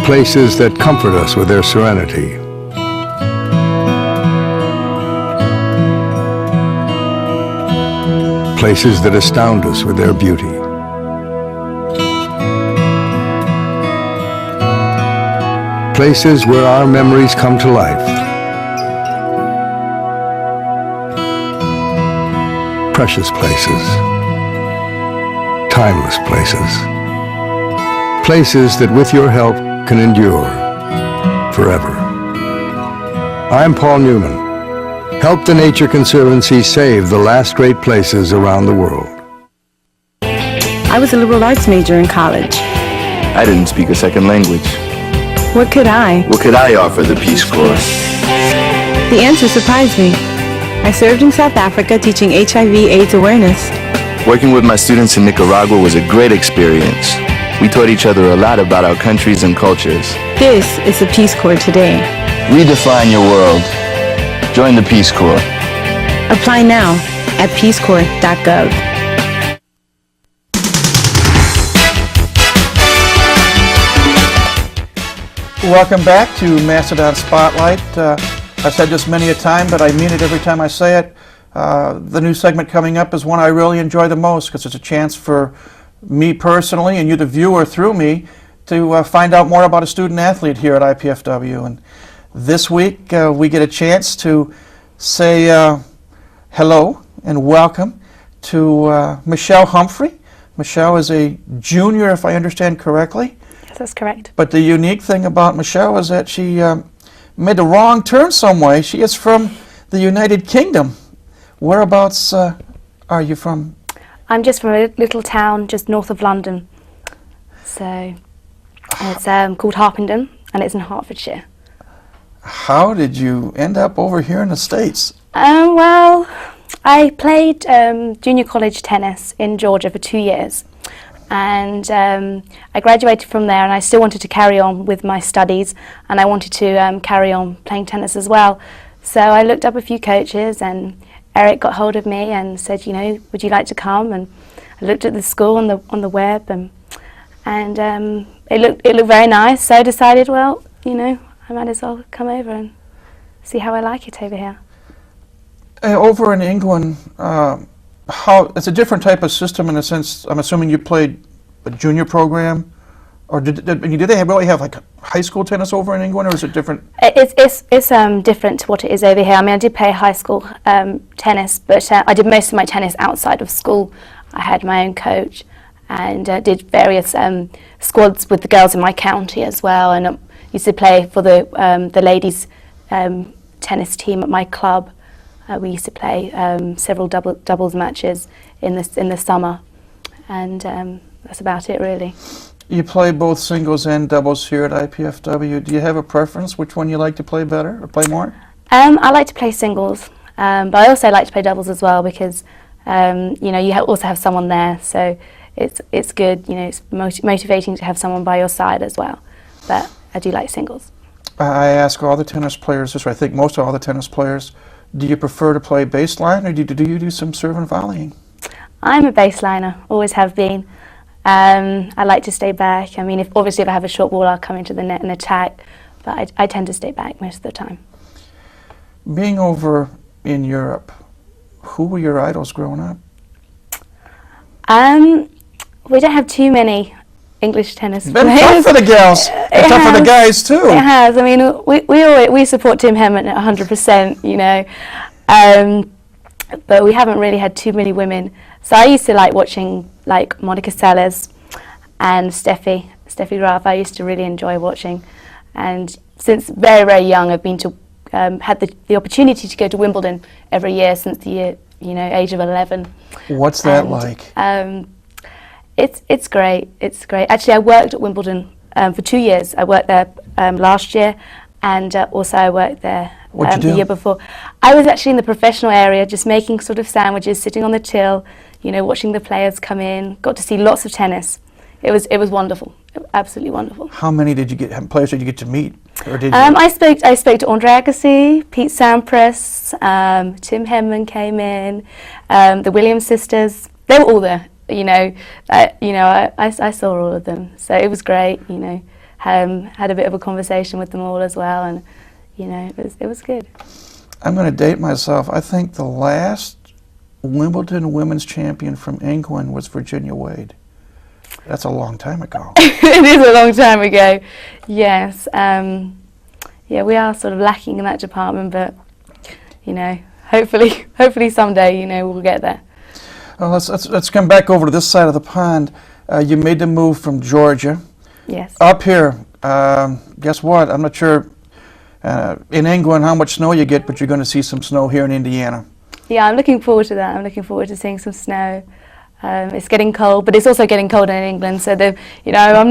Places that comfort us with their serenity. Places that astound us with their beauty. Places where our memories come to life. Precious places, timeless places, places that with your help can endure forever. I'm Paul Newman. Help the Nature Conservancy save the last great places around the world. I was a liberal arts major in college. I didn't speak a second language. What could I? What could I offer the Peace Corps? The answer surprised me. I served in South Africa teaching HIV/AIDS awareness. Working with my students in Nicaragua was a great experience. We taught each other a lot about our countries and cultures. This is the Peace Corps today. Redefine your world. Join the Peace Corps. Apply now at peacecorps.gov. Welcome back to Mastodon Spotlight. I've said this many a time, but I mean it every time I say it. The new segment coming up is one I really enjoy the most because it's a chance for me personally and you, the viewer, through me, to find out more about a student athlete here at IPFW. And this week we get a chance to say hello and welcome to Michelle Humphrey. Michelle is a junior, if I understand correctly. Yes, that's correct. But the unique thing about Michelle is that she made a wrong turn some way. She is from the United Kingdom. Whereabouts are you from? I'm just from a little town just north of London. So it's called Harpenden, and it's in Hertfordshire. How did you end up over here in the States? Well, I played junior college tennis in Georgia for 2 years. and I graduated from there, and I still wanted to carry on with my studies, and I wanted to carry on playing tennis as well. So I looked up a few coaches, and Eric got hold of me and said, you know, would you like to come? And I looked at the school on the web, and it looked very nice. So I decided, well, you know, I might as well come over and see how I like it over here. Over in England, it's a different type of system in a sense. I'm assuming you played a junior program, or did they really have like high school tennis over in England, or is it different? It's different to what it is over here. I mean, I did play high school tennis, but I did most of my tennis outside of school. I had my own coach, and did various squads with the girls in my county as well, and used to play for the ladies tennis team at my club. We used to play several doubles matches in the summer, and that's about it really. You play both singles and doubles here at IPFW. Do you have a preference which one you like to play better or play more? I like to play singles, but I also like to play doubles as well because you know, you also have someone there, so it's good. You know, it's motivating to have someone by your side as well. But I do like singles. I ask all the tennis players this, or I think most of all the tennis players, do you prefer to play baseline, or do you do some serve and volleying? I'm a baseliner, always have been. I like to stay back. I mean, obviously if I have a short ball, I'll come into the net and attack, but I tend to stay back most of the time. Being over in Europe, who were your idols growing up? We don't have too many English tennis It's been players. tough for the girls. It's tough for the guys too. It has. I mean, we support Tim Hemmett at 100%, you know, but we haven't really had too many women. So I used to like watching like Monica Seles and Steffi Graf. I used to really enjoy watching, and since very, very young, I've been to had the opportunity to go to Wimbledon every year since the age of 11. What's that like? It's great. It's great. Actually, I worked at Wimbledon for 2 years. I worked there last year, and also I worked there the year before. I was actually in the professional area, just making sort of sandwiches, sitting on the till, you know, watching the players come in. Got to see lots of tennis. It was wonderful, absolutely wonderful. How many players did you get to meet, or did you? I spoke to Andre Agassi, Pete Sampras, Tim Henman came in, the Williams sisters. They were all there. You know, I saw all of them, so it was great. You know, had a bit of a conversation with them all as well, and you know, it was good. I'm going to date myself. I think the last Wimbledon women's champion from England was Virginia Wade. That's a long time ago. It is a long time ago. Yes. Yeah, we are sort of lacking in that department, but you know, hopefully someday, you know, we'll get there. Well, let's come back over to this side of the pond. You made the move from Georgia. Yes. Up here. Guess what? I'm not sure in England how much snow you get, but you're going to see some snow here in Indiana. Yeah, I'm looking forward to that. I'm looking forward to seeing some snow. It's getting cold, but it's also getting colder in England. So, you know, I'm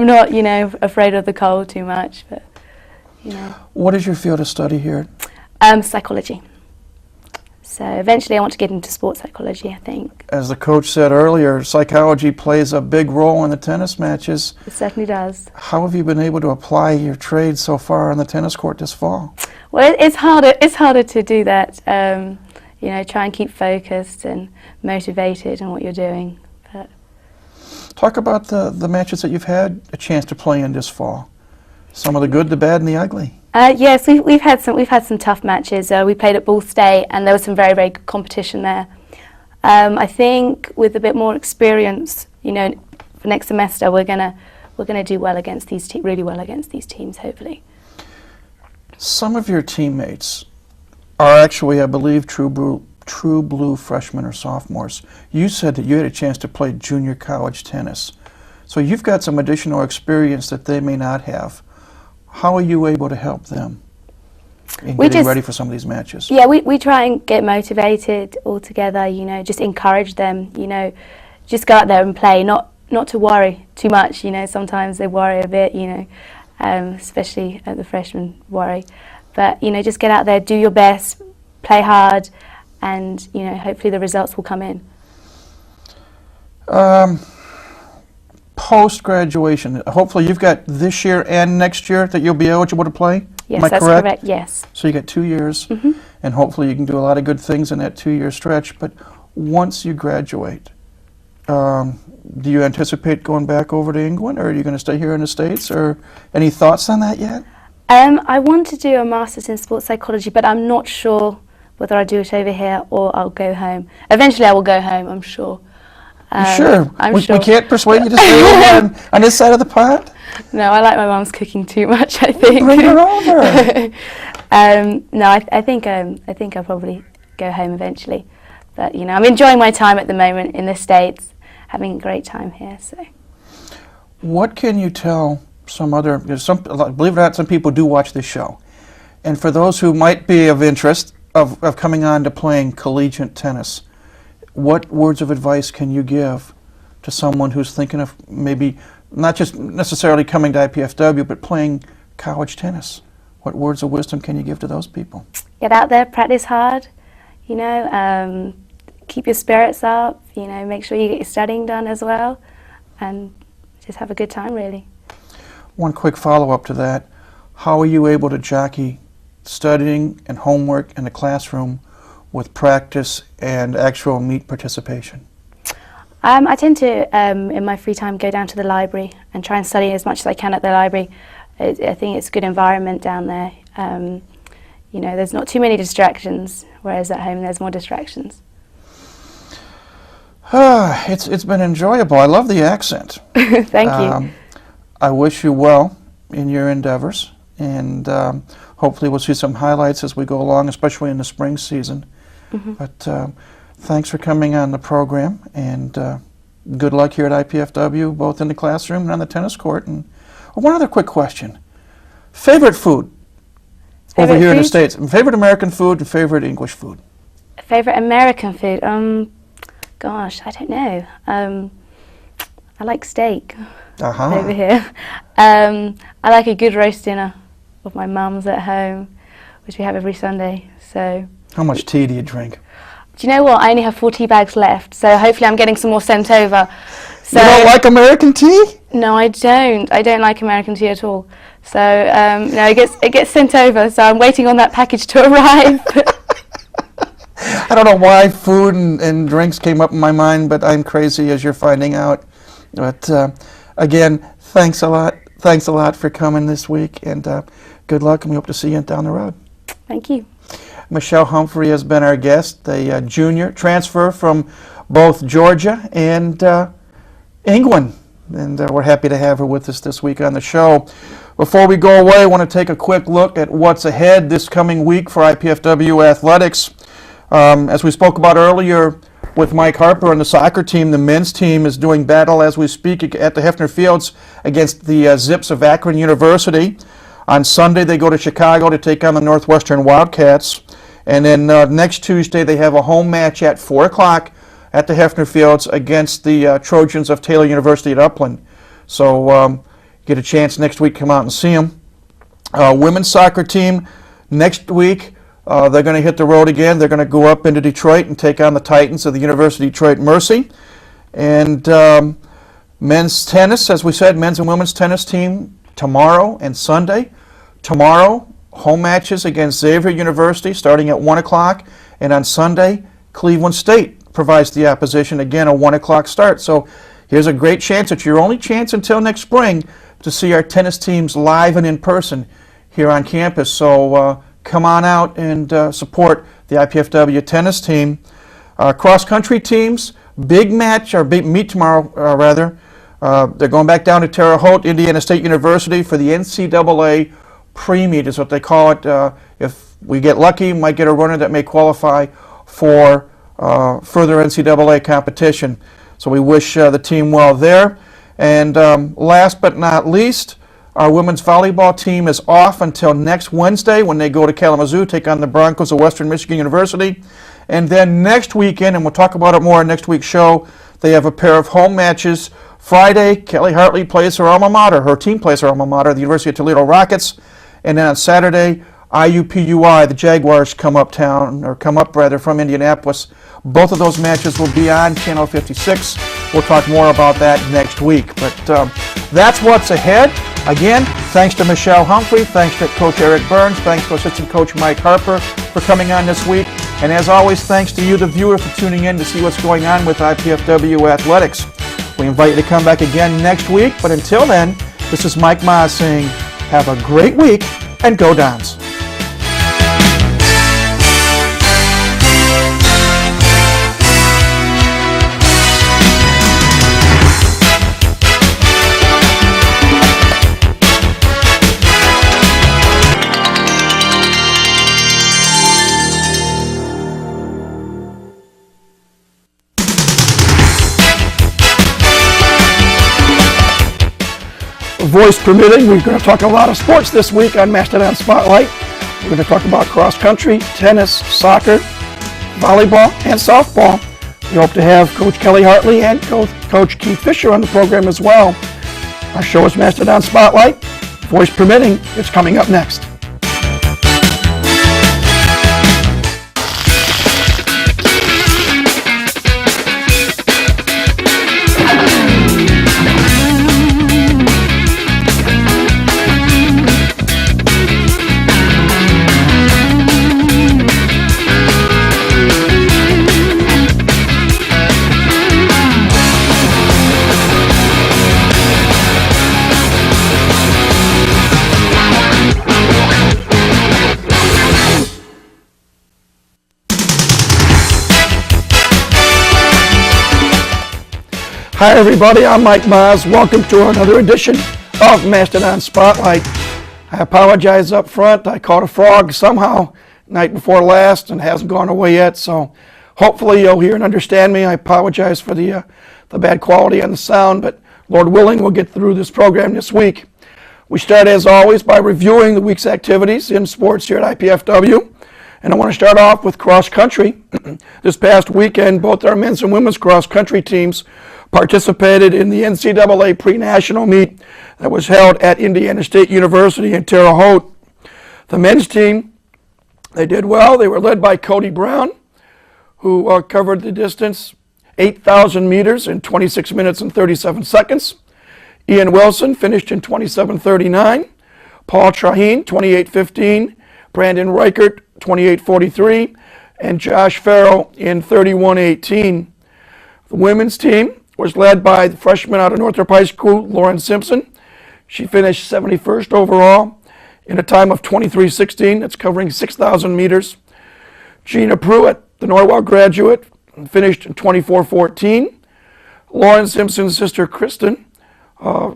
not, you know, afraid of the cold too much. But, you know. What is your field of study here? Psychology. So eventually, I want to get into sports psychology, I think. As the coach said earlier, psychology plays a big role in the tennis matches. It certainly does. How have you been able to apply your trade so far on the tennis court this fall? Well, it's harder to do that. You know, try and keep focused and motivated in what you're doing. But talk about the matches that you've had a chance to play in this fall. Some of the good, the bad, and the ugly. Yes, we've had some tough matches. We played at Ball State, and there was some very, very good competition there. I think with a bit more experience, you know, for next semester we're gonna do well against these really well against these teams, hopefully. Some of your teammates are actually, I believe, true blue freshmen or sophomores. You said that you had a chance to play junior college tennis, so you've got some additional experience that they may not have. How are you able to help them in getting ready for some of these matches? Yeah, we try and get motivated all together, you know, just encourage them, you know, just go out there and play, not to worry too much, you know, sometimes they worry a bit, you know, especially the freshmen worry. But, you know, just get out there, do your best, play hard, and, you know, hopefully the results will come in. post-graduation, hopefully you've got this year and next year that you'll be eligible to play? Yes, Am I that's correct? Yes. So you got 2 years, and hopefully you can do a lot of good things in that 2-year stretch. But once you graduate, do you anticipate going back over to England, or are you going to stay here in the States, or any thoughts on that yet? I want to do a master's in sports psychology, but I'm not sure whether I do it over here or I'll go home. Eventually I will go home, I'm sure. Sure. I'm sure. We can't persuade you to stay over on this side of the pond? No, I like my mum's cooking too much, I think. Bring her over. No, I think I'll probably go home eventually. But, you know, I'm enjoying my time at the moment in the States, having a great time here, so. What can you tell some other, believe it or not, some people do watch this show. And for those who might be of interest of coming on to playing collegiate tennis, what words of advice can you give to someone who's thinking of maybe not just necessarily coming to IPFW, but playing college tennis? What words of wisdom can you give to those people? Get out there, practice hard, you know, keep your spirits up, you know, make sure you get your studying done as well, and just have a good time, really. One quick follow-up to that. How are you able to jockey studying and homework in the classroom with practice and actual meet participation? I tend to, in my free time, go down to the library and try and study as much as I can at the library. I think it's a good environment down there. You know, there's not too many distractions, whereas at home there's more distractions. It's been enjoyable. I love the accent. Thank you. I wish you well in your endeavors, and hopefully we'll see some highlights as we go along, especially in the spring season. But thanks for coming on the program, and good luck here at IPFW, both in the classroom and on the tennis court. And one other quick question. Favorite food over here in the States? Favorite American food and favorite English food? Favorite American food? Gosh, I don't know. I like steak over here. I like a good roast dinner of my mum's at home, which we have every Sunday. So. How much tea do you drink? Do you know what? I only have 4 tea bags left, so hopefully I'm getting some more sent over. So you don't like American tea? No, I don't. I don't like American tea at all. So no, it gets sent over. So I'm waiting on that package to arrive. I don't know why food and drinks came up in my mind, but I'm crazy, as you're finding out. But again, thanks a lot. Thanks a lot for coming this week, and good luck, and we hope to see you down the road. Thank you. Michelle Humphrey has been our guest, a junior transfer from both Georgia and England. And we're happy to have her with us this week on the show. Before we go away, I want to take a quick look at what's ahead this coming week for IPFW athletics. As we spoke about earlier with Mike Harper and the soccer team, the men's team is doing battle as we speak at the Hefner Fields against the Zips of Akron University. On Sunday, they go to Chicago to take on the Northwestern Wildcats. And then next Tuesday, they have a home match at 4 o'clock at the Hefner Fields against the Trojans of Taylor University at Upland. So get a chance next week, come out and see them. Women's soccer team, next week, they're going to hit the road again. They're going to go up into Detroit and take on the Titans of the University of Detroit Mercy. And men's tennis, as we said, men's and women's tennis team tomorrow and Sunday. Tomorrow, home matches against Xavier University starting at 1 o'clock. And on Sunday, Cleveland State provides the opposition, again, a 1 o'clock start. So here's a great chance. It's your only chance until next spring to see our tennis teams live and in person here on campus. So come on out and support the IPFW tennis team. Cross-country teams, big match, or big meet tomorrow, rather. They're going back down to Terre Haute, Indiana State University for the NCAA pre-meet is what they call it. If we get lucky, we might get a runner that may qualify for further NCAA competition. So we wish the team well there. And last but not least, our women's volleyball team is off until next Wednesday when they go to Kalamazoo, take on the Broncos of Western Michigan University. And then next weekend, and we'll talk about it more in next week's show, they have a pair of home matches. Friday, Kelly Hartley plays her alma mater. Her team plays her alma mater, the University of Toledo Rockets. And then on Saturday, IUPUI, the Jaguars come up from Indianapolis. Both of those matches will be on Channel 56. We'll talk more about that next week. But that's what's ahead. Again, thanks to Michelle Humphrey, thanks to Coach Eric Burns, thanks to Assistant Coach Mike Harper for coming on this week. And as always, thanks to you, the viewer, for tuning in to see what's going on with IPFW Athletics. We invite you to come back again next week. But until then, this is Mike Maas saying, have a great week and go Dons. Voice permitting, we're going to talk a lot of sports this week on Mastodon Spotlight. We're going to talk about cross country, tennis, soccer, volleyball, and softball. We hope to have Coach Kelly Hartley and Coach Keith Fisher on the program as well. Our show is Mastodon Spotlight. Voice permitting, it's coming up next. Hi everybody, I'm Mike Maas. Welcome to another edition of Mastodon Spotlight. I apologize up front. I caught a frog somehow night before last and hasn't gone away yet, so hopefully you'll hear and understand me. I apologize for the bad quality on the sound, but Lord willing, we'll get through this program this week. We start as always by reviewing the week's activities in sports here at IPFW. And I want to start off with cross country. This past weekend, both our men's and women's cross country teams participated in the NCAA pre-national meet that was held at Indiana State University in Terre Haute. The men's team, they did well. They were led by Cody Brown, who covered the distance 8,000 meters in 26 minutes and 37 seconds. Ian Wilson finished in 27:39. Paul Traheen, 28:15. Brandon Reichert, 28:43. And Josh Farrell in 31:18. The women's team was led by the freshman out of Northrop High School, Lauren Simpson. She finished 71st overall in a time of 23:16. That's covering 6,000 meters. Gina Pruitt, the Norwell graduate, finished in 24:14. Lauren Simpson's sister, Kristen,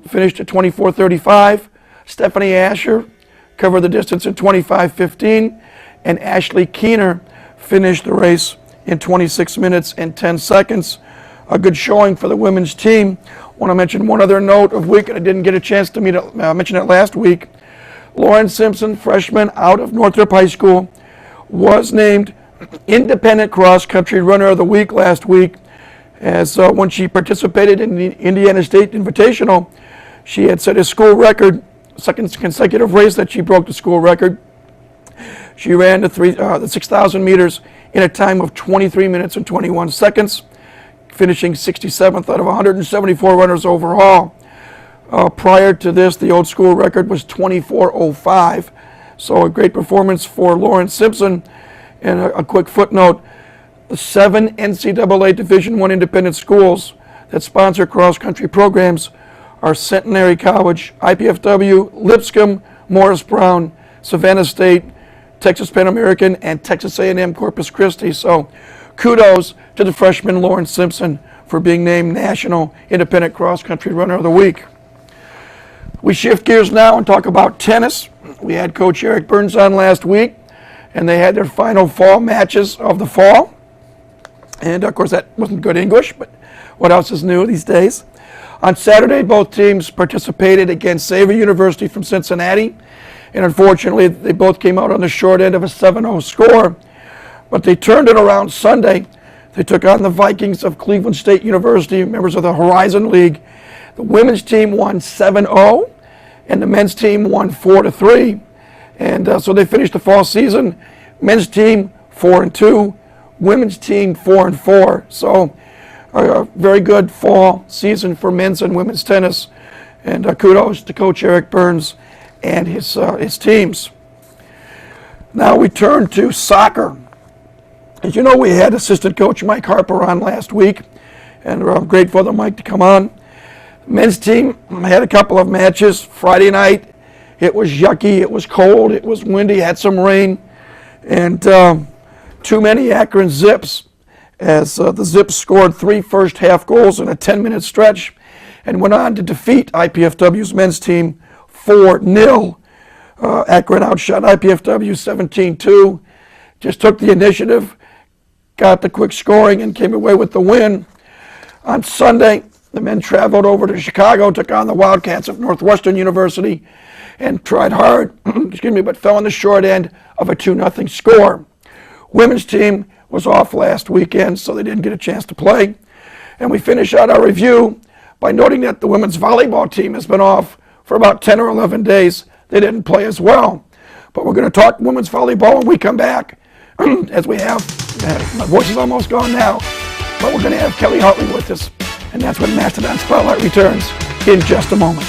finished at 24:35. Stephanie Asher covered the distance in 25:15. And Ashley Keener finished the race in 26 minutes and 10 seconds. A good showing for the women's team. I want to mention one other note of week, and I didn't get a chance to mention it last week. Lauren Simpson, freshman out of Northrop High School, was named Independent Cross Country Runner of the Week last week, as when she participated in the Indiana State Invitational, she had set a school record, second consecutive race that she broke the school record. She ran the 6,000 meters in a time of 23 minutes and 21 seconds. Finishing 67th out of 174 runners overall. Prior to this, the old school record was 24:05. So a great performance for Lauren Simpson. And a quick footnote, the 7 NCAA Division I independent schools that sponsor cross-country programs are Centenary College, IPFW, Lipscomb, Morris Brown, Savannah State, Texas Pan American, and Texas A&M Corpus Christi. So kudos to the freshman Lauren Simpson for being named National Independent Cross Country Runner of the Week. We shift gears now and talk about tennis. We had Coach Eric Burns on last week, and they had their final fall matches of the fall. And of course that wasn't good English, but what else is new these days? On Saturday, both teams participated against Xavier University from Cincinnati, and unfortunately they both came out on the short end of a 7-0 score. But they turned it around Sunday. They took on the Vikings of Cleveland State University, members of the Horizon League. The women's team won 7-0, and the men's team won 4-3. And so they finished the fall season. Men's team 4-2, women's team 4-4. So a very good fall season for men's and women's tennis. And kudos to Coach Eric Burns and his teams. Now we turn to soccer. As you know, we had assistant coach Mike Harper on last week, and we're grateful for Mike to come on. Men's team had a couple of matches. Friday night, it was yucky, it was cold, it was windy, had some rain, and too many Akron Zips, as the Zips scored 3 first-half goals in a 10-minute stretch and went on to defeat IPFW's men's team 4-0. Akron outshot IPFW 17-2, just took the initiative, got the quick scoring, and came away with the win. On Sunday, the men traveled over to Chicago, took on the Wildcats of Northwestern University, and tried hard, but fell on the short end of a 2-0 score. Women's team was off last weekend, so they didn't get a chance to play. And we finish out our review by noting that the women's volleyball team has been off for about 10 or 11 days. They didn't play as well. But we're going to talk women's volleyball when we come back, as we have, my voice is almost gone now, but we're going to have Kelly Hartley with us. And that's when Mastodon Spotlight returns in just a moment.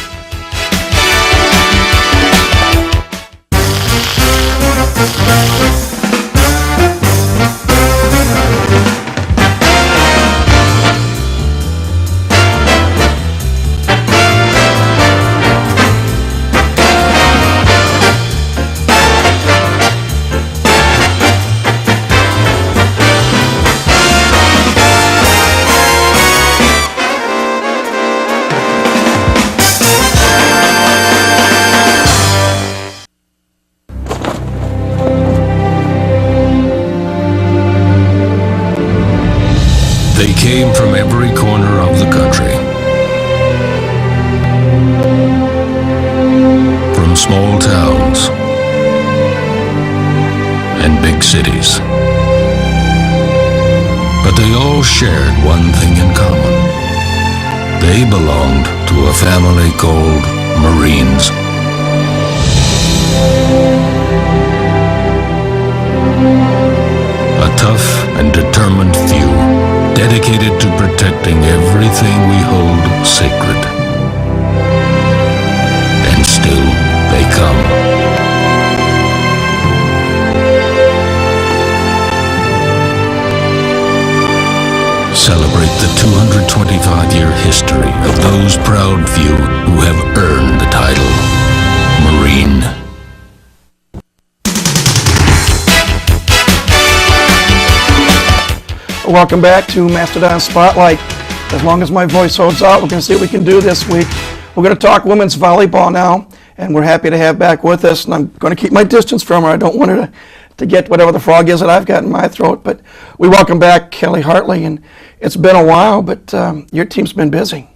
They came from every corner of the country. From small towns and big cities. But they all shared one thing in common. They belonged to a family called Marines. A tough and determined few, dedicated to protecting everything we hold sacred. And still they come. Celebrate the 225-year history of those proud few who have earned the title Marine. Welcome back to Mastodon Spotlight. As long as my voice holds out, we're going to see what we can do this week. We're going to talk women's volleyball now, and we're happy to have back with us. And I'm going to keep my distance from her. I don't want her to get whatever the frog is that I've got in my throat. But we welcome back Kelly Hartley, and it's been a while, but your team's been busy.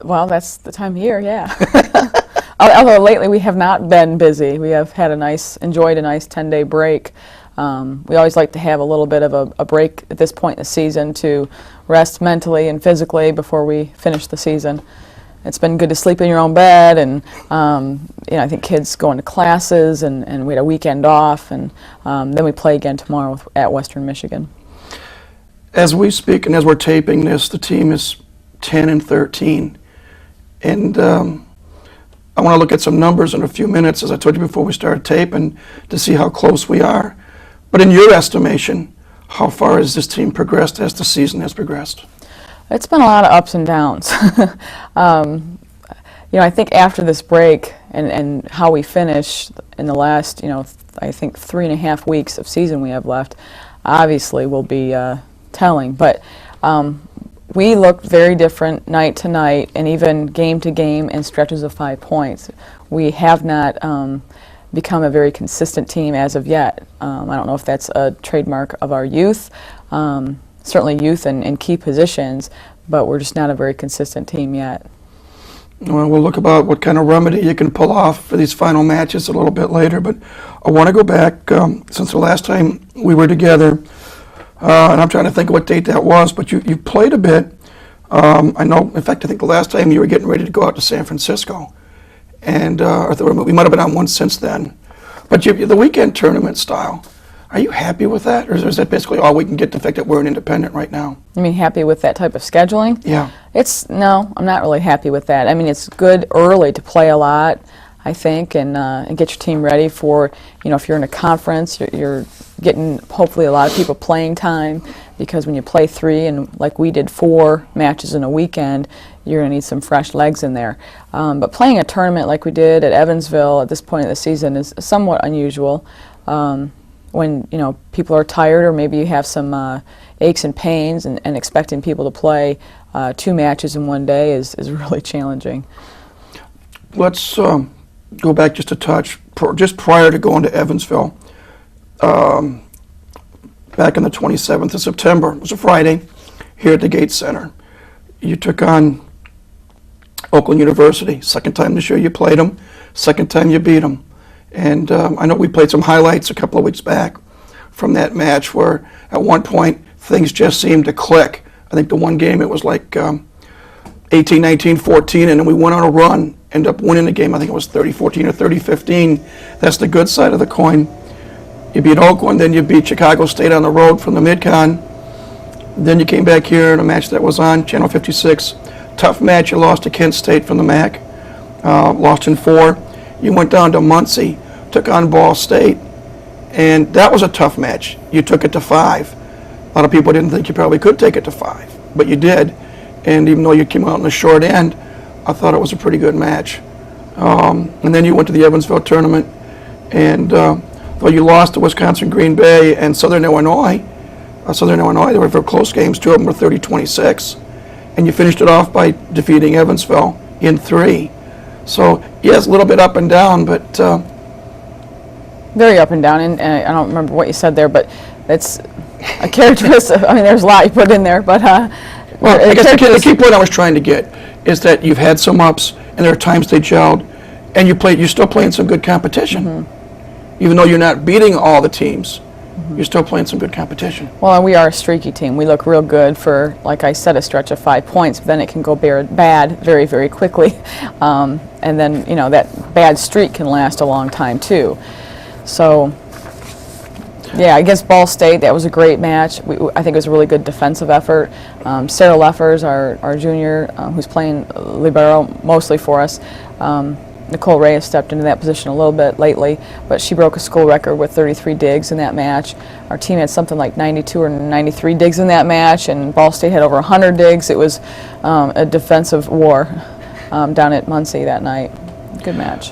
Well, that's the time of year, yeah. Although lately we have not been busy. We have had enjoyed a nice 10-day break. We always like to have a little bit of a break at this point in the season to rest mentally and physically before we finish the season. It's been good to sleep in your own bed, and I think kids going to classes, and we had a weekend off, and then we play again tomorrow at Western Michigan. As we speak and as we're taping this, the team is 10-13, and I want to look at some numbers in a few minutes, as I told you before we started taping, to see how close we are. But in your estimation, how far has this team progressed as the season has progressed? It's been a lot of ups and downs. I think after this break and how we finish in the last, I think 3.5 weeks of season we have left, obviously will be telling. But we looked very different night to night and even game to game in stretches of 5 points. We have not become a very consistent team as of yet. I don't know if that's a trademark of our youth, certainly youth in key positions, but we're just not a very consistent team yet. Well, we'll look about what kind of remedy you can pull off for these final matches a little bit later, but I want to go back since the last time we were together, and I'm trying to think of what date that was, but you played a bit. I know, in fact, I think the last time you were getting ready to go out to San Francisco, and we might have been on one since then. But the weekend tournament style, are you happy with that? Or is that basically all we can get, the fact that we're an independent right now? You mean happy with that type of scheduling? Yeah. No, I'm not really happy with that. I mean, it's good early to play a lot, I think, and get your team ready for, if you're in a conference, you're getting hopefully a lot of people playing time, because when you play 3 and like we did 4 matches in a weekend, you're going to need some fresh legs in there. But playing a tournament like we did at Evansville at this point of the season is somewhat unusual. When people are tired, or maybe you have some aches and pains, and expecting people to play 2 matches in one day is really challenging. Let's go back just a touch. Just prior to going to Evansville, back on the 27th of September, it was a Friday, here at the Gates Center. You took on Oakland University. Second time this year you played them. Second time you beat them. And I know we played some highlights a couple of weeks back from that match where at one point things just seemed to click. I think the one game it was like 18, 19, 14, and then we went on a run, ended up winning the game. I think it was 30-14 or 30-15. That's the good side of the coin. You beat Oakland, then you beat Chicago State on the road from the Mid-Con. Then you came back here in a match that was on Channel 56. Tough match. You lost to Kent State from the MAC. Lost in 4. You went down to Muncie, took on Ball State, and that was a tough match. You took it to 5. A lot of people didn't think you probably could take it to 5, but you did. And even though you came out in the short end, I thought it was a pretty good match. And then you went to the Evansville tournament, and though you lost to Wisconsin, Green Bay, and Southern Illinois, they were very close games. 2 of them were 30-26, and you finished it off by defeating Evansville in 3. So, yes, a little bit up and down, but... Very up and down, and I don't remember what you said there, but it's a characteristic. I mean, there's a lot you put in there, but... well, I guess the key point I was trying to get is that you've had some ups, and there are times they gelled, and you're still playing some good competition. Mm-hmm. Even though you're not beating all the teams, you're still playing some good competition. Well, and we are a streaky team. We look real good for, like I said, a stretch of 5 points, but then it can go bad very, very quickly. And then, that bad streak can last a long time, too. So, yeah, against Ball State, that was a great match. I think it was a really good defensive effort. Sarah Leffers, our junior, who's playing libero mostly for us, Nicole Reyes stepped into that position a little bit lately, but she broke a school record with 33 digs in that match. Our team had something like 92 or 93 digs in that match, and Ball State had over 100 digs. It was a defensive war down at Muncie that night. Good match.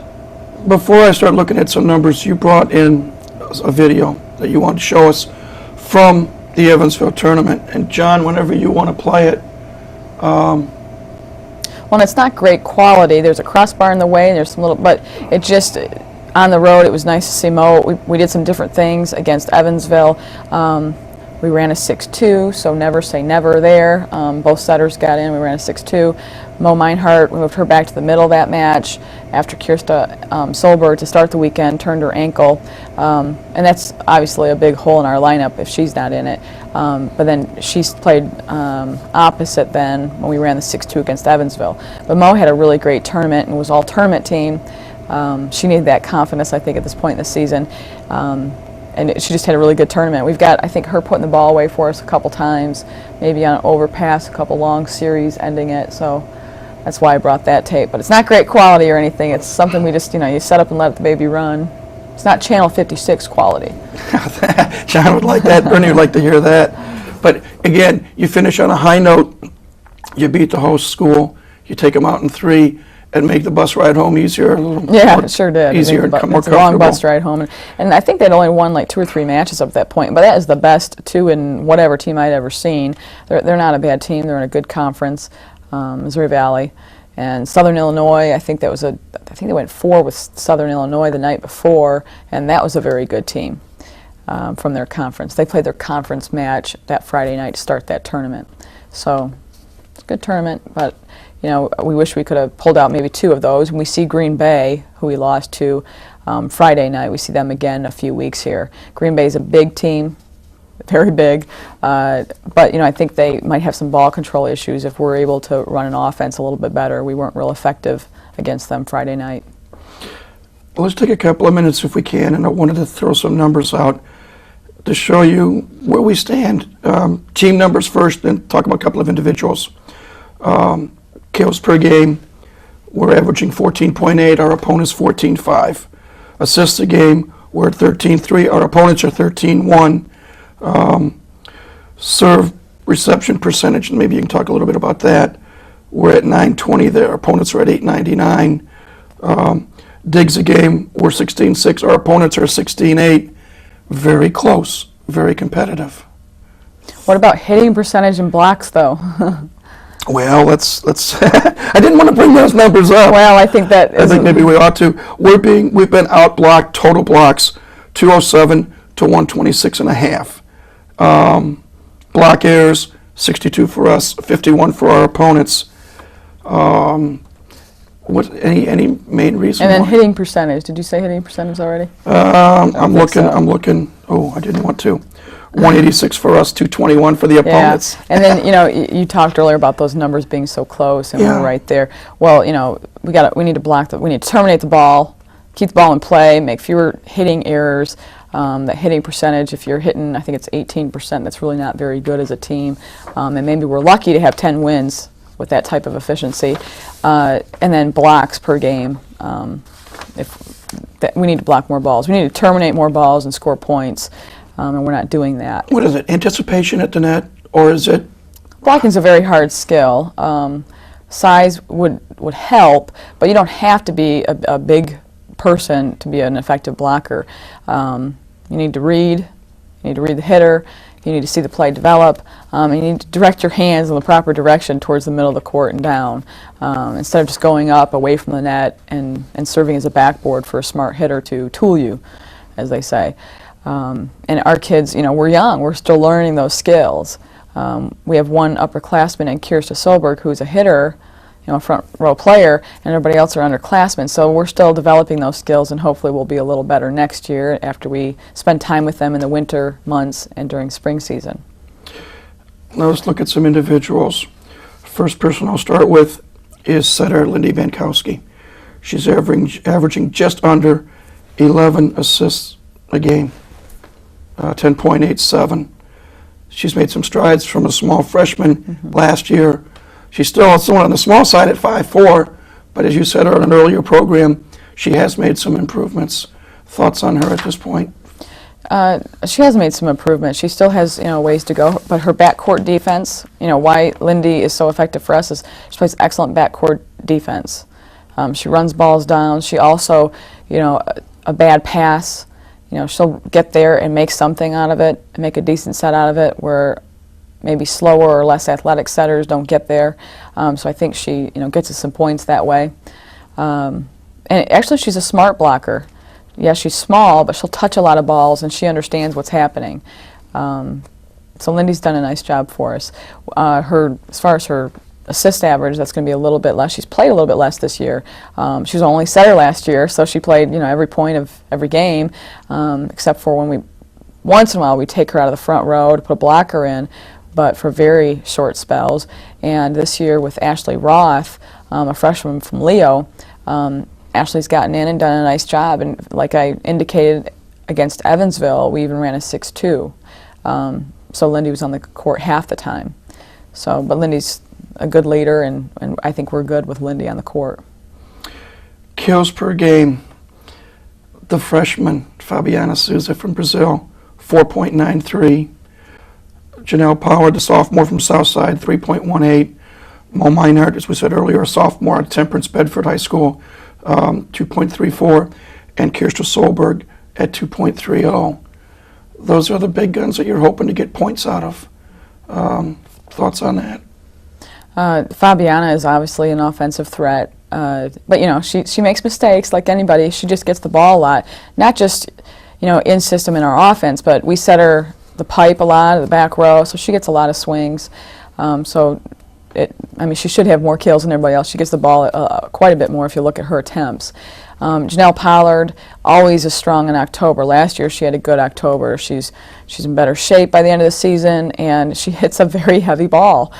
Before I start looking at some numbers, you brought in a video that you want to show us from the Evansville tournament. And John, whenever you want to play it. Well, it's not great quality. There's a crossbar in the way, and there's some little, but it just, on the road, it was nice to see Mo. We did some different things against Evansville. We ran a 6-2, so never say never there. Both setters got in. We ran a 6-2. Mo Meinhardt, we moved her back to the middle of that match after Kirsta Solberg to start the weekend turned her ankle. And that's obviously a big hole in our lineup if she's not in it. But then she's played opposite then when we ran the 6-2 against Evansville. But Mo had a really great tournament and was all tournament team. She needed that confidence, I think, at this point in the season. And she just had a really good tournament. We've got, I think, her putting the ball away for us a couple times, maybe on an overpass, a couple long series ending it. So that's why I brought that tape. But it's not great quality or anything. It's something we just, you set up and let the baby run. It's not Channel 56 quality. John would like that. Bernie would like to hear that. But again, you finish on a high note. You beat the host school. You take them out in 3. And make the bus ride home easier. Yeah, it sure did. Easier and more comfortable. It's a long bus ride home, and I think they'd only won like 2 or 3 matches up at that point. But that is the best 2 in whatever team I'd ever seen. They're not a bad team. They're in a good conference, Missouri Valley, and Southern Illinois. I think they went 4 with Southern Illinois the night before, and that was a very good team from their conference. They played their conference match that Friday night to start that tournament. So it's a good tournament, but. We wish we could have pulled out maybe 2 of those. And we see Green Bay, who we lost to Friday night. We see them again in a few weeks here. Green Bay is a big team, very big. But, I think they might have some ball control issues if we're able to run an offense a little bit better. We weren't real effective against them Friday night. let's take a couple of minutes if we can, and I wanted to throw some numbers out to show you where we stand. Team numbers first, then talk about a couple of individuals. Kills per game, we're averaging 14.8, our opponents 14.5. Assists a game, we're at 13.3, our opponents are 13.1. Serve reception percentage, and maybe you can talk a little bit about that. We're at 920 there, our opponents are at 899. Digs a game, we're 16.6, our opponents are 16.8. Very close, very competitive. What about hitting percentage and blocks, though? Well, let's. I didn't want to bring those numbers up. Well, I think that I think maybe we ought to. We've been outblocked total blocks 207 to 126.5. Block errors 62 for us, 51 for our opponents. What any main reason? And then why? hitting percentage. Did you say hitting percentage already? I'm looking. Oh, I didn't want to. 186 for us, 221 for the opponents. Yeah. And then you talked earlier about those numbers being so close, and we're right there. Well, we need to block we need to terminate the ball, keep the ball in play, make fewer hitting errors. That hitting percentage, if you're hitting, I think it's 18%. That's really not very good as a team. And maybe we're lucky to have 10 wins with that type of efficiency. And then blocks per game. We need to block more balls. We need to terminate more balls and score points. And we're not doing that. What is it, anticipation at the net, or is it? Blocking's a very hard skill. Size would help, but you don't have to be a big person to be an effective blocker. You need to read the hitter, you need to see the play develop, and you need to direct your hands in the proper direction towards the middle of the court and down, instead of just going up away from the net and serving as a backboard for a smart hitter to tool you, as they say. And our kids, we're young, we're still learning those skills. We have one upperclassman named Kirsta Solberg who's a hitter, a front row player, and everybody else are underclassmen. So we're still developing those skills, and hopefully we'll be a little better next year after we spend time with them in the winter months and during spring season. Now let's look at some individuals. First person I'll start with is setter Lindy Bankowski. She's averaging just under 11 assists a game. 10.87. She's made some strides from a small freshman last year. She's still somewhat on the small side at 5'4", but as you said in an earlier program, she has made some improvements. Thoughts on her at this point? She has made some improvements. She still has ways to go, but her backcourt defense, why Lindy is so effective for us is she plays excellent backcourt defense. She runs balls down. She also, a bad pass, she'll get there and make something out of it, and make a decent set out of it, where maybe slower or less athletic setters don't get there. So I think she, gets us some points that way. And actually, she's a smart blocker. Yeah, she's small, but she'll touch a lot of balls, and she understands what's happening. So Lindy's done a nice job for us. As far as her assist average, that's going to be a little bit less. She's played a little bit less this year. She was only setter last year, so she played every point of every game, except for when once in a while we take her out of the front row to put a blocker in, but for very short spells. And this year with Ashley Roth, a freshman from Leo, Ashley's gotten in and done a nice job. And like I indicated against Evansville, we even ran a 6-2. So Lindy was on the court half the time. But Lindy's a good leader, and I think we're good with Lindy on the court. Kills per game. The freshman, Fabiana Souza from Brazil, 4.93. Janelle Pollard, the sophomore from Southside, 3.18. Mo Meinhardt, as we said earlier, a sophomore at Temperance Bedford High School, 2.34. And Kirsta Solberg at 2.30. Those are the big guns that you're hoping to get points out of. Thoughts on that? Fabiana is obviously an offensive threat, but she makes mistakes like anybody. She just gets the ball a lot, not just in system in our offense, but we set her the pipe a lot, the back row, so she gets a lot of swings. She should have more kills than everybody else. She gets the ball quite a bit more if you look at her attempts. Janelle Pollard always is strong in October. Last year she had a good October. She's in better shape by the end of the season, and she hits a very heavy ball.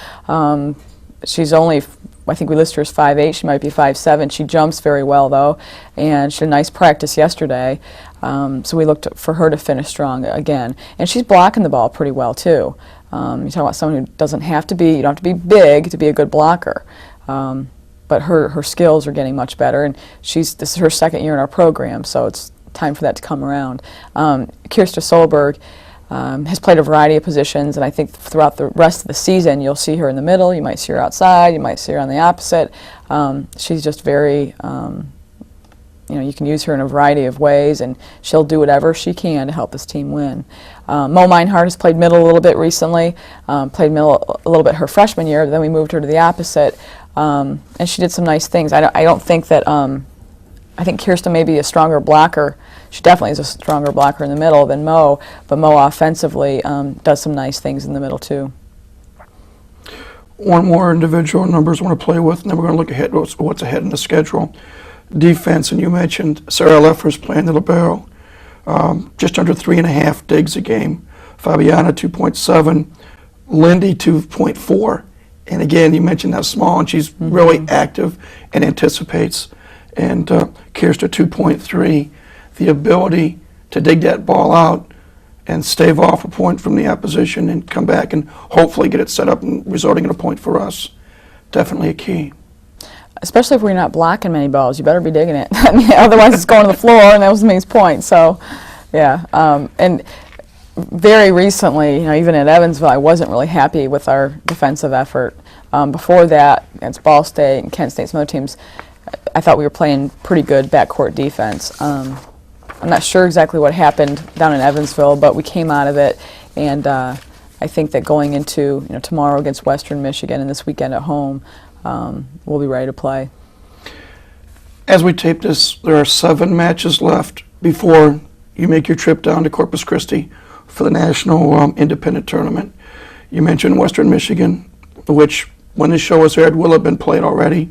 She's only I think we list her as 5'8". She might be 5'7". She jumps very well, though, and she had a nice practice yesterday. So we looked for her to finish strong again. And she's blocking the ball pretty well, too. You talk about someone who doesn't have to be, you don't have to be big to be a good blocker. But her skills are getting much better, and this is her second year in our program, so it's time for that to come around. Kirsta Solberg has played a variety of positions, and I think throughout the rest of the season you'll see her in the middle, you might see her outside, you might see her on the opposite. She's just very, you can use her in a variety of ways, and she'll do whatever she can to help this team win. Mo Meinhardt has played middle a little bit recently, played middle a little bit her freshman year, then we moved her to the opposite, and she did some nice things. I don't think that, I think Kirsten may be a stronger blocker. She definitely is a stronger blocker in the middle than Mo, but Mo offensively does some nice things in the middle too. One more individual numbers I want to play with, and then we're going to look ahead what's ahead in the schedule. Defense, and you mentioned Sarah Leffer's playing the libero, just under 3.5 digs a game. Fabiana 2.7, Lindy 2.4, and again you mentioned how small, and she's really active and anticipates. And Kirsta 2.3, the ability to dig that ball out and stave off a point from the opposition and come back and hopefully get it set up and resulting in a point for us. Definitely a key. Especially if we're not blocking many balls, you better be digging it. Otherwise it's going to the floor, and that was the main point. So, yeah. And very recently, even at Evansville, I wasn't really happy with our defensive effort. Before that, against Ball State and Kent State, some other teams, I thought we were playing pretty good backcourt defense. I'm not sure exactly what happened down in Evansville, but we came out of it, and I think that going into tomorrow against Western Michigan and this weekend at home, we'll be ready to play. As we tape this, there are 7 matches left before you make your trip down to Corpus Christi for the National Independent Tournament. You mentioned Western Michigan, which, when this show was aired, will have been played already.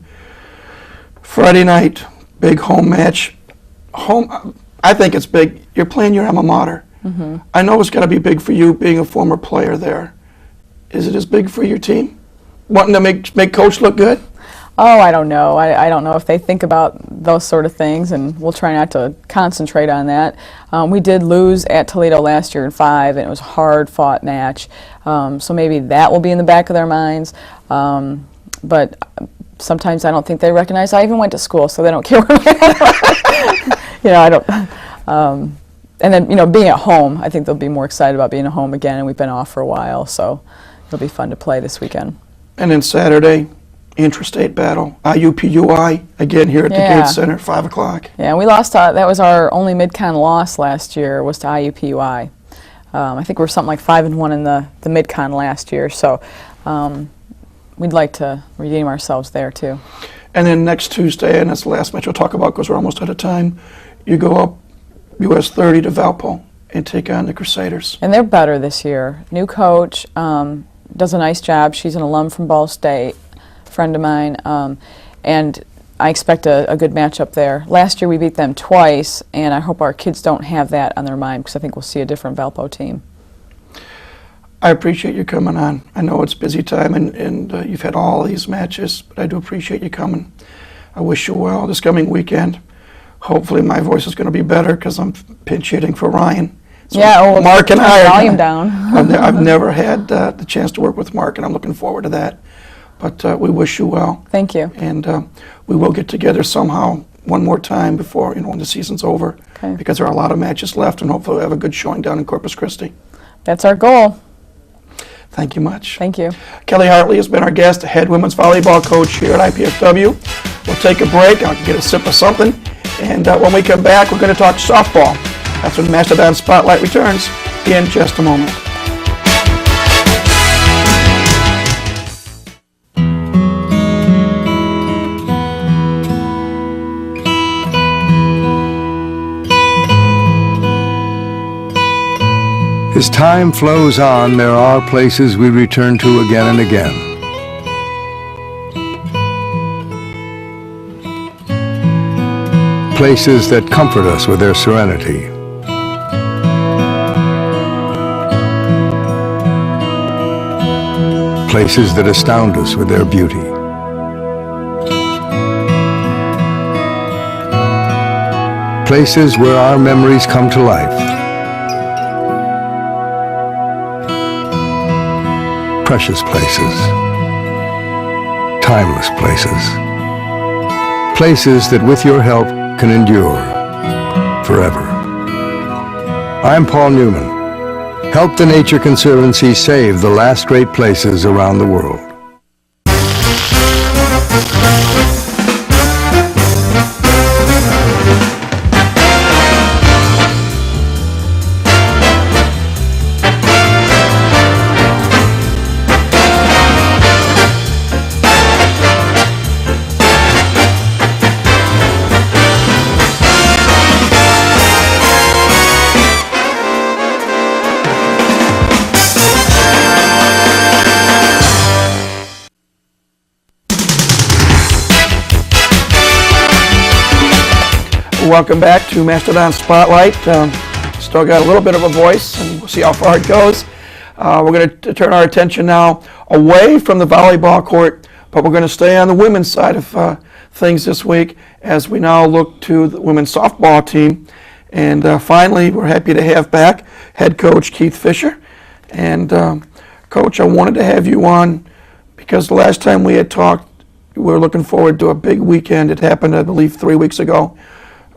Friday night, big home match. I think it's big. You're playing your alma mater. I know it's got to be big for you, being a former player there. Is it as big for your team? Wanting to make Coach look good? Oh, I don't know. I don't know if they think about those sort of things, and we'll try not to concentrate on that. We did lose at Toledo last year in 5, and it was a hard-fought match. So maybe that will be in the back of their minds. But sometimes I don't think they recognize I even went to school, so they don't care where I don't. And then, being at home, I think they'll be more excited about being at home again, and we've been off for a while, so it'll be fun to play this weekend. And then Saturday, intrastate battle, IUPUI, again here at the Gates Center, 5 o'clock. Yeah, we lost, that was our only mid-con loss last year, was to IUPUI. I think we were something like 5-1 in the mid-con last year, so we'd like to redeem ourselves there too. And then next Tuesday, and that's the last match we'll talk about because we're almost out of time, you go up US 30 to Valpo and take on the Crusaders. And they're better this year. New coach, does a nice job. She's an alum from Ball State, a friend of mine, and I expect a good matchup there. Last year we beat them twice, and I hope our kids don't have that on their mind because I think we'll see a different Valpo team. I appreciate you coming on. I know it's busy time, and you've had all these matches, but I do appreciate you coming. I wish you well this coming weekend. Hopefully my voice is going to be better because I'm pinch hitting for Ryan. So Mark and I volume down. I've never had the chance to work with Mark, and I'm looking forward to that. But we wish you well. Thank you. And we will get together somehow one more time before when the season's over, because there are a lot of matches left, and hopefully we'll have a good showing down in Corpus Christi. That's our goal. Thank you much. Thank you. Kelly Hartley has been our guest, head women's volleyball coach here at IPFW. We'll take a break. I'll get a sip of something. And when we come back, we're going to talk softball. That's when Mastodon Spotlight returns in just a moment. As time flows on, there are places we return to again and again. Places that comfort us with their serenity. Places that astound us with their beauty. places where our memories come to life. Precious places. Timeless places. Places that with your help can endure forever. I'm Paul Newman. Help the Nature Conservancy save the last great places around the world. Welcome back to Mastodon Spotlight. Still got a little bit of a voice, and we'll see how far it goes. We're going to turn our attention now away from the volleyball court, but we're going to stay on the women's side of things this week as we now look to the women's softball team. And finally, we're happy to have back head coach Keith Fisher. And Coach, I wanted to have you on because the last time we had talked, we were looking forward to a big weekend. It happened, I believe, 3 weeks ago.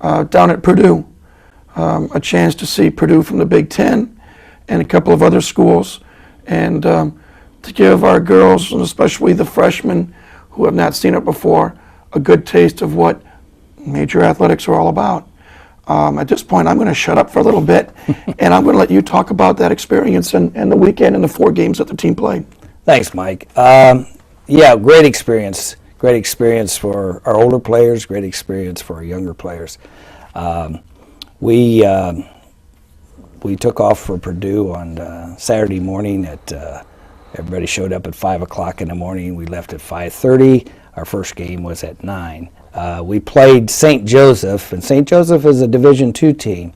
Down at Purdue, a chance to see Purdue from the Big Ten and a couple of other schools, and to give our girls, and especially the freshmen who have not seen it before, a good taste of what major athletics are all about. At this point, I'm going to shut up for a little bit, and I'm going to let you talk about that experience and the weekend and the 4 games that the team played. Thanks, Mike. Yeah, great experience. Great experience for our older players, great experience for our younger players. We took off for Purdue on Saturday morning. Everybody showed up at 5 o'clock in the morning. We left at 5:30. Our first game was at 9. We played St. Joseph, and St. Joseph is a Division II team.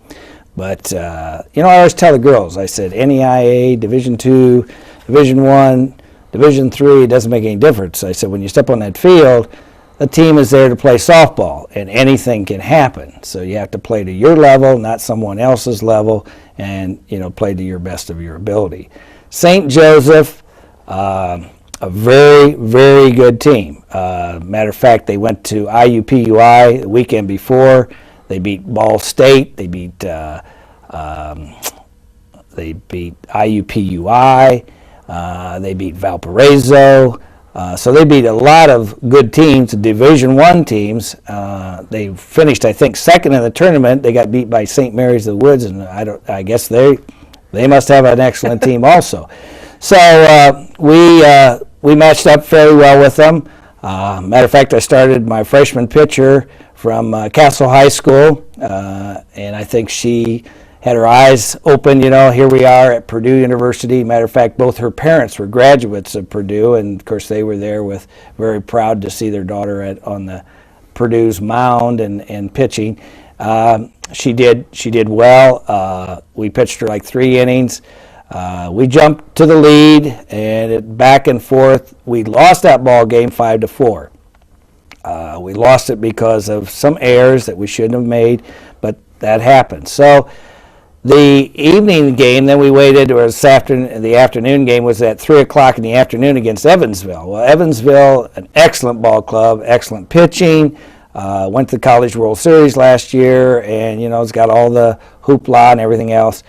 But, I always tell the girls, I said, NEIA, Division II, Division I, Division III, it doesn't make any difference. I said, when you step on that field, the team is there to play softball, and anything can happen. So you have to play to your level, not someone else's level, and, play to your best of your ability. St. Joseph, a very, very good team. Matter of fact, they went to IUPUI the weekend before. They beat Ball State. They beat IUPUI. They beat Valparaiso. So they beat a lot of good teams, Division I teams. They finished, I think, second in the tournament. They got beat by St. Mary's of the Woods, and I guess they must have an excellent team also. So we matched up fairly well with them. Matter of fact, I started my freshman pitcher from Castle High School, and I think she had her eyes open. Here we are at Purdue University. Matter of fact, both her parents were graduates of Purdue, and of course they were there very proud to see their daughter on the Purdue's mound and pitching. She did well. We pitched her like 3 innings. We jumped to the lead, and back and forth. We lost that ball game 5-4. We lost it because of some errors that we shouldn't have made, but that happened. So the evening game, then we waited, or the afternoon game was at 3 o'clock in the afternoon against Evansville. Well, Evansville, an excellent ball club, excellent pitching, went to the College World Series last year, and, it's got all the hoopla and everything else.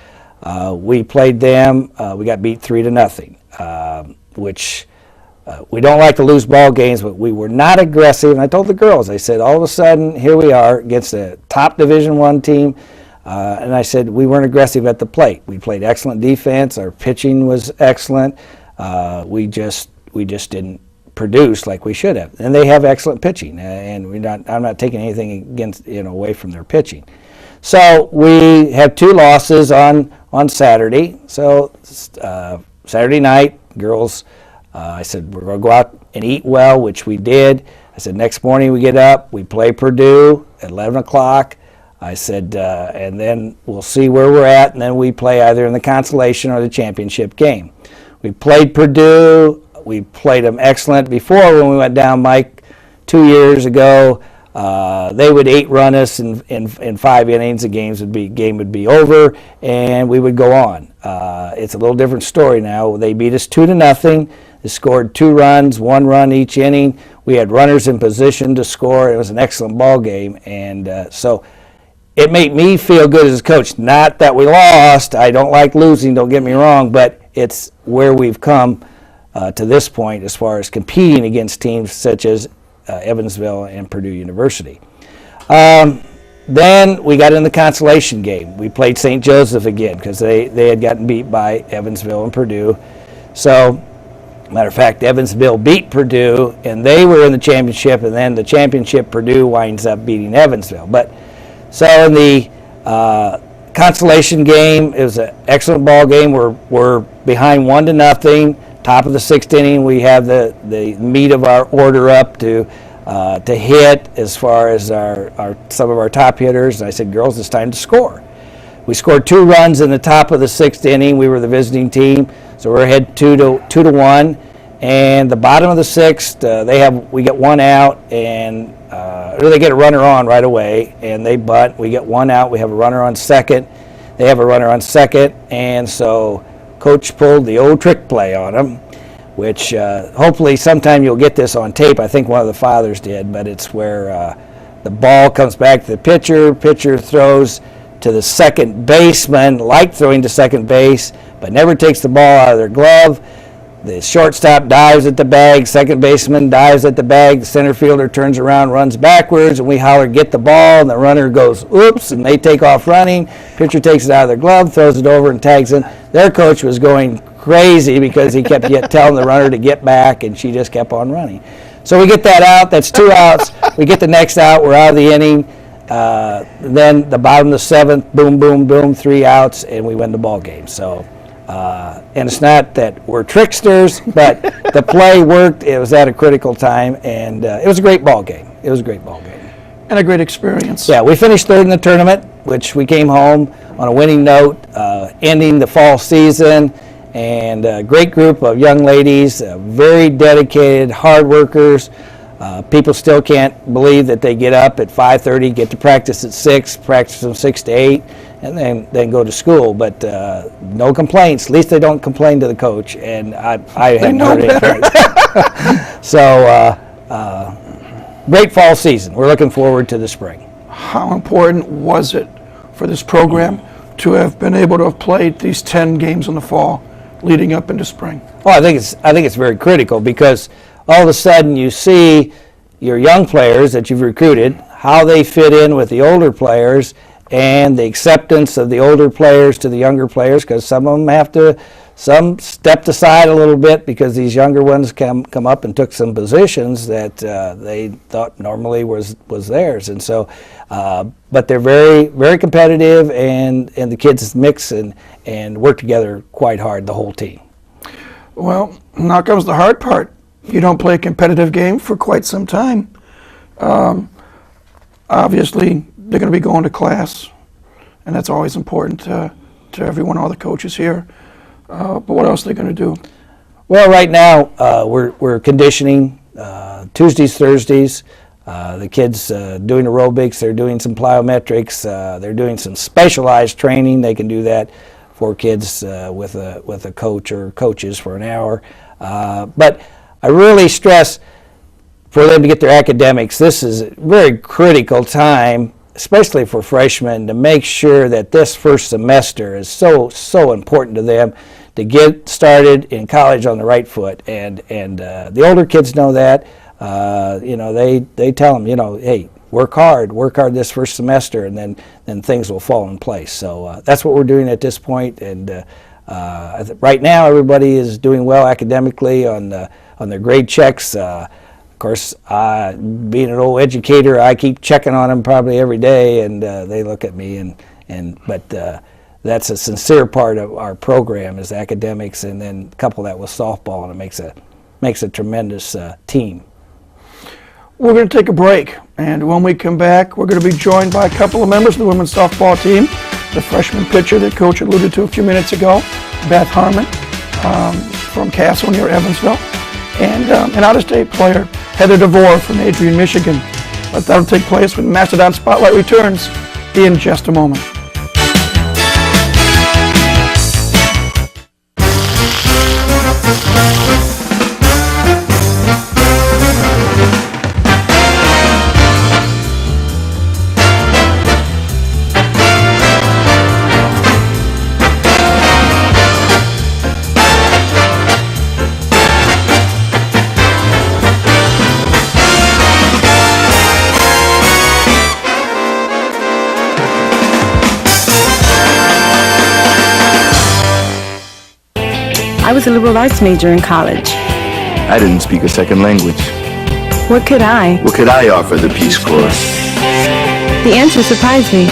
We played them. We got beat 3-0, which we don't like to lose ball games, but we were not aggressive. And I told the girls, I said, all of a sudden, here we are against a top Division I team. And I said, we weren't aggressive at the plate. We played excellent defense. Our pitching was excellent. We just didn't produce like we should have. And they have excellent pitching, and I'm not taking anything away from their pitching. So we have 2 losses on Saturday. So Saturday night, girls, I said, we're going to go out and eat well, which we did. I said, next morning we get up, we play Purdue at 11 o'clock. I said, and then we'll see where we're at, and then we play either in the consolation or the championship game. We played Purdue. We played them excellent before when we went down, Mike, 2 years ago. They would 8-run us in 5 innings. The game would be over, and we would go on. It's a little different story now. They beat us 2-0. They scored 2 runs, 1 run each inning. We had runners in position to score. It was an excellent ball game, and so it made me feel good as a coach. Not that we lost. I don't like losing, don't get me wrong, but it's where we've come to this point as far as competing against teams such as Evansville and Purdue University. Then we got in the consolation game. We played St. Joseph again because they had gotten beat by Evansville and Purdue. So, matter of fact, Evansville beat Purdue, and they were in the championship, and then the championship Purdue winds up beating Evansville. But so in the consolation game, it was an excellent ball game. We're behind 1-0. Top of the 6th inning, we have the meat of our order up to hit as far as some of our top hitters. And I said, girls, it's time to score. We scored 2 runs in the top of the 6th inning. We were the visiting team, so we're ahead 2-1. And the bottom of the 6th, we get 1 out, and they get a runner on right away, and they bunt. We get 1 out. We have a runner on second. They have a runner on second, and so Coach pulled the old trick play on them, which hopefully sometime you'll get this on tape. I think one of the fathers did, but it's where the ball comes back to the pitcher throws to the second baseman, like throwing to second base, but never takes the ball out of their glove. The shortstop dives at the bag, second baseman dives at the bag, the center fielder turns around, runs backwards, and we holler, get the ball, and the runner goes, oops, and they take off running. Pitcher takes it out of their glove, throws it over, and tags in. Their coach was going crazy because he kept telling the runner to get back, and she just kept on running. So we get that out. That's 2 outs. We get the next out. We're out of the inning. Then the bottom of the 7th, boom, boom, boom, 3 outs, and we win the ball game. So. And it's not that we're tricksters, but the play worked. It was at a critical time, and it was a great ball game. It was a great ball game. And a great experience. Yeah, we finished 3rd in the tournament, which we came home on a winning note, ending the fall season, and a great group of young ladies, very dedicated, hard workers. People still can't believe that they get up at 5:30, get to practice at 6, practice from 6 to 8, and then go to school. But no complaints. At least they don't complain to the coach, and I hadn't heard anything. So great fall season. We're looking forward to the spring. How important was it for this program to have been able to have played these 10 games in the fall leading up into spring? Well, I think it's very critical because all of a sudden you see your young players that you've recruited, how they fit in with the older players, and the acceptance of the older players to the younger players, because some of them some stepped aside a little bit because these younger ones come up and took some positions that they thought normally was theirs. And so, but they're very, very competitive, and the kids mix and work together quite hard, the whole team. Well, now comes the hard part. You don't play a competitive game for quite some time. Obviously, they're going to be going to class, and that's always important to everyone, all the coaches here. But what else are they going to do? Well, right now we're conditioning Tuesdays, Thursdays. The kids doing aerobics. They're doing some plyometrics. They're doing some specialized training. They can do that for kids with a coach or coaches for an hour. But I really stress for them to get their academics. This is a very critical time, especially for freshmen, to make sure that this first semester is so important to them to get started in college on the right foot. And the older kids know that. They tell them, hey, work hard this first semester, and then things will fall in place. So that's what we're doing at this point. And right now, everybody is doing well academically on their grade checks. Of course, being an old educator, I keep checking on them probably every day, and they look at me. But that's a sincere part of our program is academics, and then couple that with softball, and it makes a tremendous team. We're going to take a break, and when we come back, we're going to be joined by a couple of members of the women's softball team. The freshman pitcher that Coach alluded to a few minutes ago, Beth Harmon from Castle near Evansville, and an out-of-state player, Heather DeVore from Adrian, Michigan. But that'll take place when Mastodon Spotlight returns in just a moment. I was a liberal arts major in college. I didn't speak a second language. What could I? What could I offer the Peace Corps? The answer surprised me.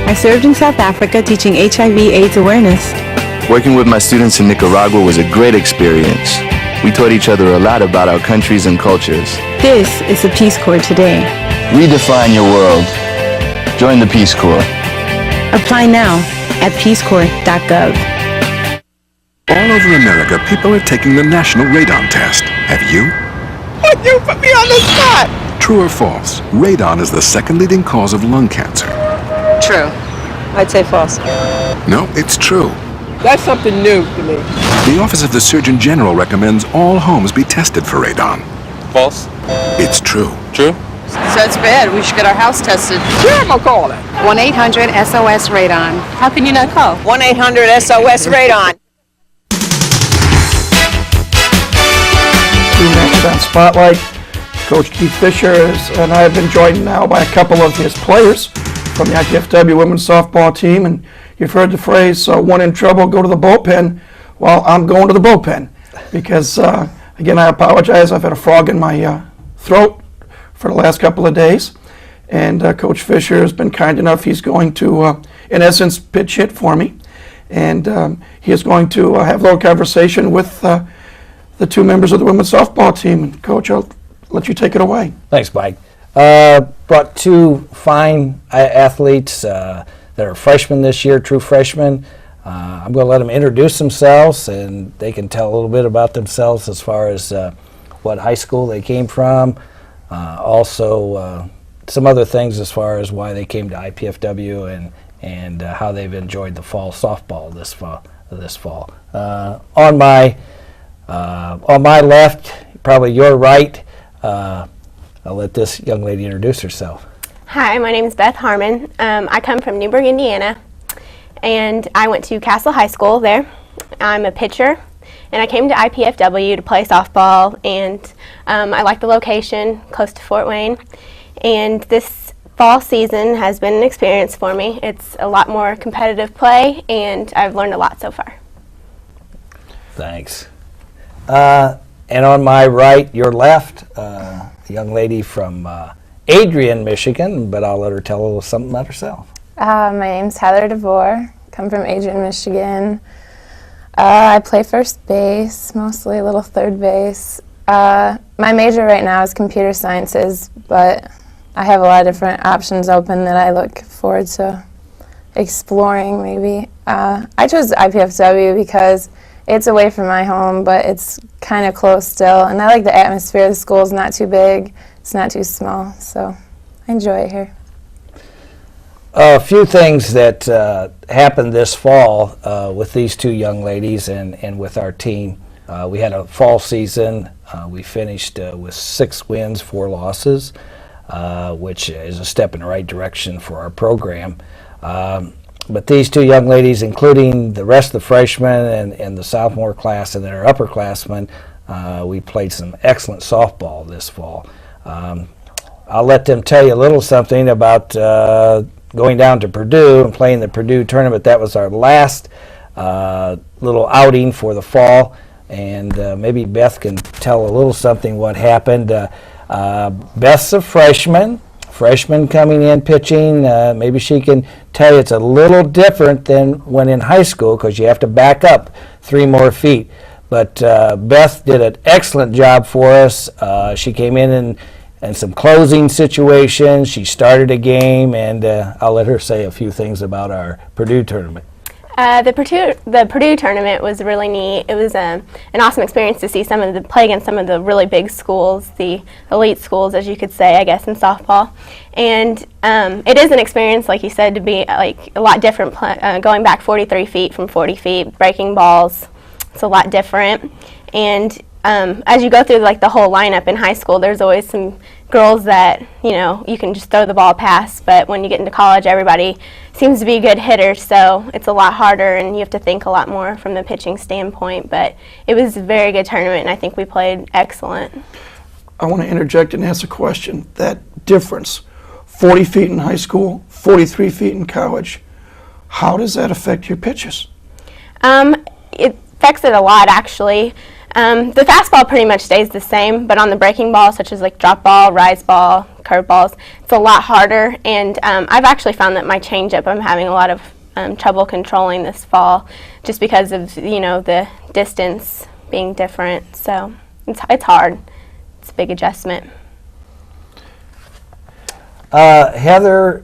I served in South Africa teaching HIV/AIDS awareness. Working with my students in Nicaragua was a great experience. We taught each other a lot about our countries and cultures. This is the Peace Corps today. Redefine your world. Join the Peace Corps. Apply now at peacecorps.gov. All over America, people are taking the National Radon Test. Have you? You put me on the spot! True or false? Radon is the second leading cause of lung cancer. True. I'd say false. No, it's true. That's something new to me. The Office of the Surgeon General recommends all homes be tested for radon. False. It's true. True. So it's bad. We should get our house tested. Where am I calling? 1-800-SOS-RADON. How can you not call? 1-800-SOS-RADON. Mastodon Spotlight. Coach Keith Fisher and I have been joined now by a couple of his players from the IPFW women's softball team, and you've heard the phrase, one in trouble, go to the bullpen. Well, I'm going to the bullpen because, again, I apologize. I've had a frog in my throat for the last couple of days, and Coach Fisher has been kind enough. He's going to, in essence, pitch hit for me, and he is going to have a little conversation with the two members of the women's softball team. And Coach, I'll let you take it away. Thanks, Mike. Brought two fine athletes that are freshmen this year, true freshmen. I'm going to let them introduce themselves, and they can tell a little bit about themselves as far as what high school they came from. Also, some other things as far as why they came to IPFW and how they've enjoyed the fall softball this fall. On my left, probably your right, I'll let this young lady introduce herself. Hi, my name is Beth Harmon. I come from Newburgh, Indiana, and I went to Castle High School there. I'm a pitcher, and I came to IPFW to play softball, and I like the location, close to Fort Wayne, and this fall season has been an experience for me. It's a lot more competitive play, and I've learned a lot so far. Thanks. And on my right, your left, a young lady from Adrian, Michigan, but I'll let her tell a little something about herself. My name's Heather DeVore, come from Adrian, Michigan. I play first base, mostly a little third base. My major right now is computer sciences, but I have a lot of different options open that I look forward to exploring maybe. I chose IPFW because it's away from my home, but it's kind of close still, and I like the atmosphere. The school's not too big, it's not too small, so I enjoy it here. A few things that happened this fall with these two young ladies and with our team. We had a fall season. We finished with 6 wins, 4 losses, which is a step in the right direction for our program. But these two young ladies, including the rest of the freshmen and the sophomore class and their upperclassmen, we played some excellent softball this fall. I'll let them tell you a little something about going down to Purdue and playing the Purdue tournament. That was our last little outing for the fall, and maybe Beth can tell a little something what happened. Beth's a freshman coming in pitching. Maybe she can tell you it's a little different than when in high school because you have to back up 3 more feet. But Beth did an excellent job for us. She came in some closing situations. She started a game, and I'll let her say a few things about our Purdue tournament. The Purdue tournament was really neat. It was an awesome experience to see play against some of the really big schools, the elite schools, as you could say, I guess, in softball. And it is an experience, like you said, to be like a lot different, going back 43 feet from 40 feet, breaking balls. It's a lot different. And as you go through like the whole lineup in high school, there's always some girls that you can just throw the ball past, but when you get into college, everybody seems to be good hitters, so it's a lot harder and you have to think a lot more from the pitching standpoint. But it was a very good tournament and I think we played excellent. I want to interject and ask a question. That difference, 40 feet in high school, 43 feet in college, how does that affect your pitches? It affects it a lot, actually. The fastball pretty much stays the same, but on the breaking ball, such as like drop ball, rise ball, curve balls, it's a lot harder. And I've actually found that my changeup, I'm having a lot of trouble controlling this fall, just because of the distance being different. So it's hard. It's a big adjustment. Heather,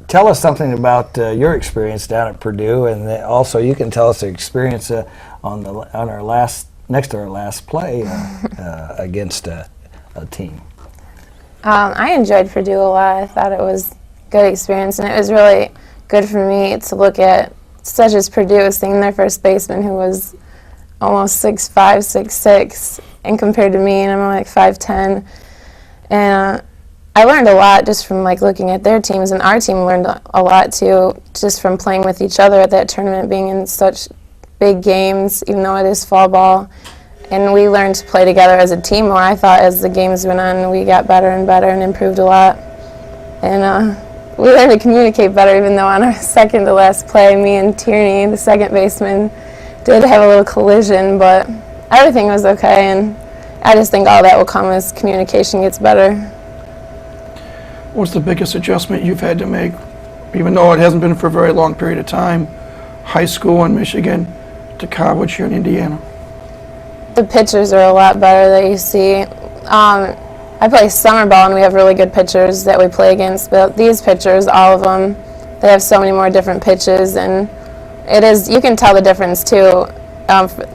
tell us something about your experience down at Purdue, and also you can tell us the experience next to our last play against a team. I enjoyed Purdue a lot. I thought it was a good experience, and it was really good for me to look at, such as Purdue, seeing their first baseman who was almost 6'5", 6'6", and compared to me, and I'm like 5'10", and I learned a lot just from like looking at their teams, and our team learned a lot too, just from playing with each other at that tournament, being in such big games, even though it is fall ball. And we learned to play together as a team more. I thought as the games went on, we got better and better and improved a lot. And we learned to communicate better, even though on our second to last play, me and Tierney, the second baseman, did have a little collision, but everything was okay. And I just think all that will come as communication gets better. What's the biggest adjustment you've had to make, even though it hasn't been for a very long period of time, high school in Michigan to college here in Indiana? The pitchers are a lot better that you see. I play summer ball and we have really good pitchers that we play against, but these pitchers, all of them, they have so many more different pitches, and you can tell the difference too,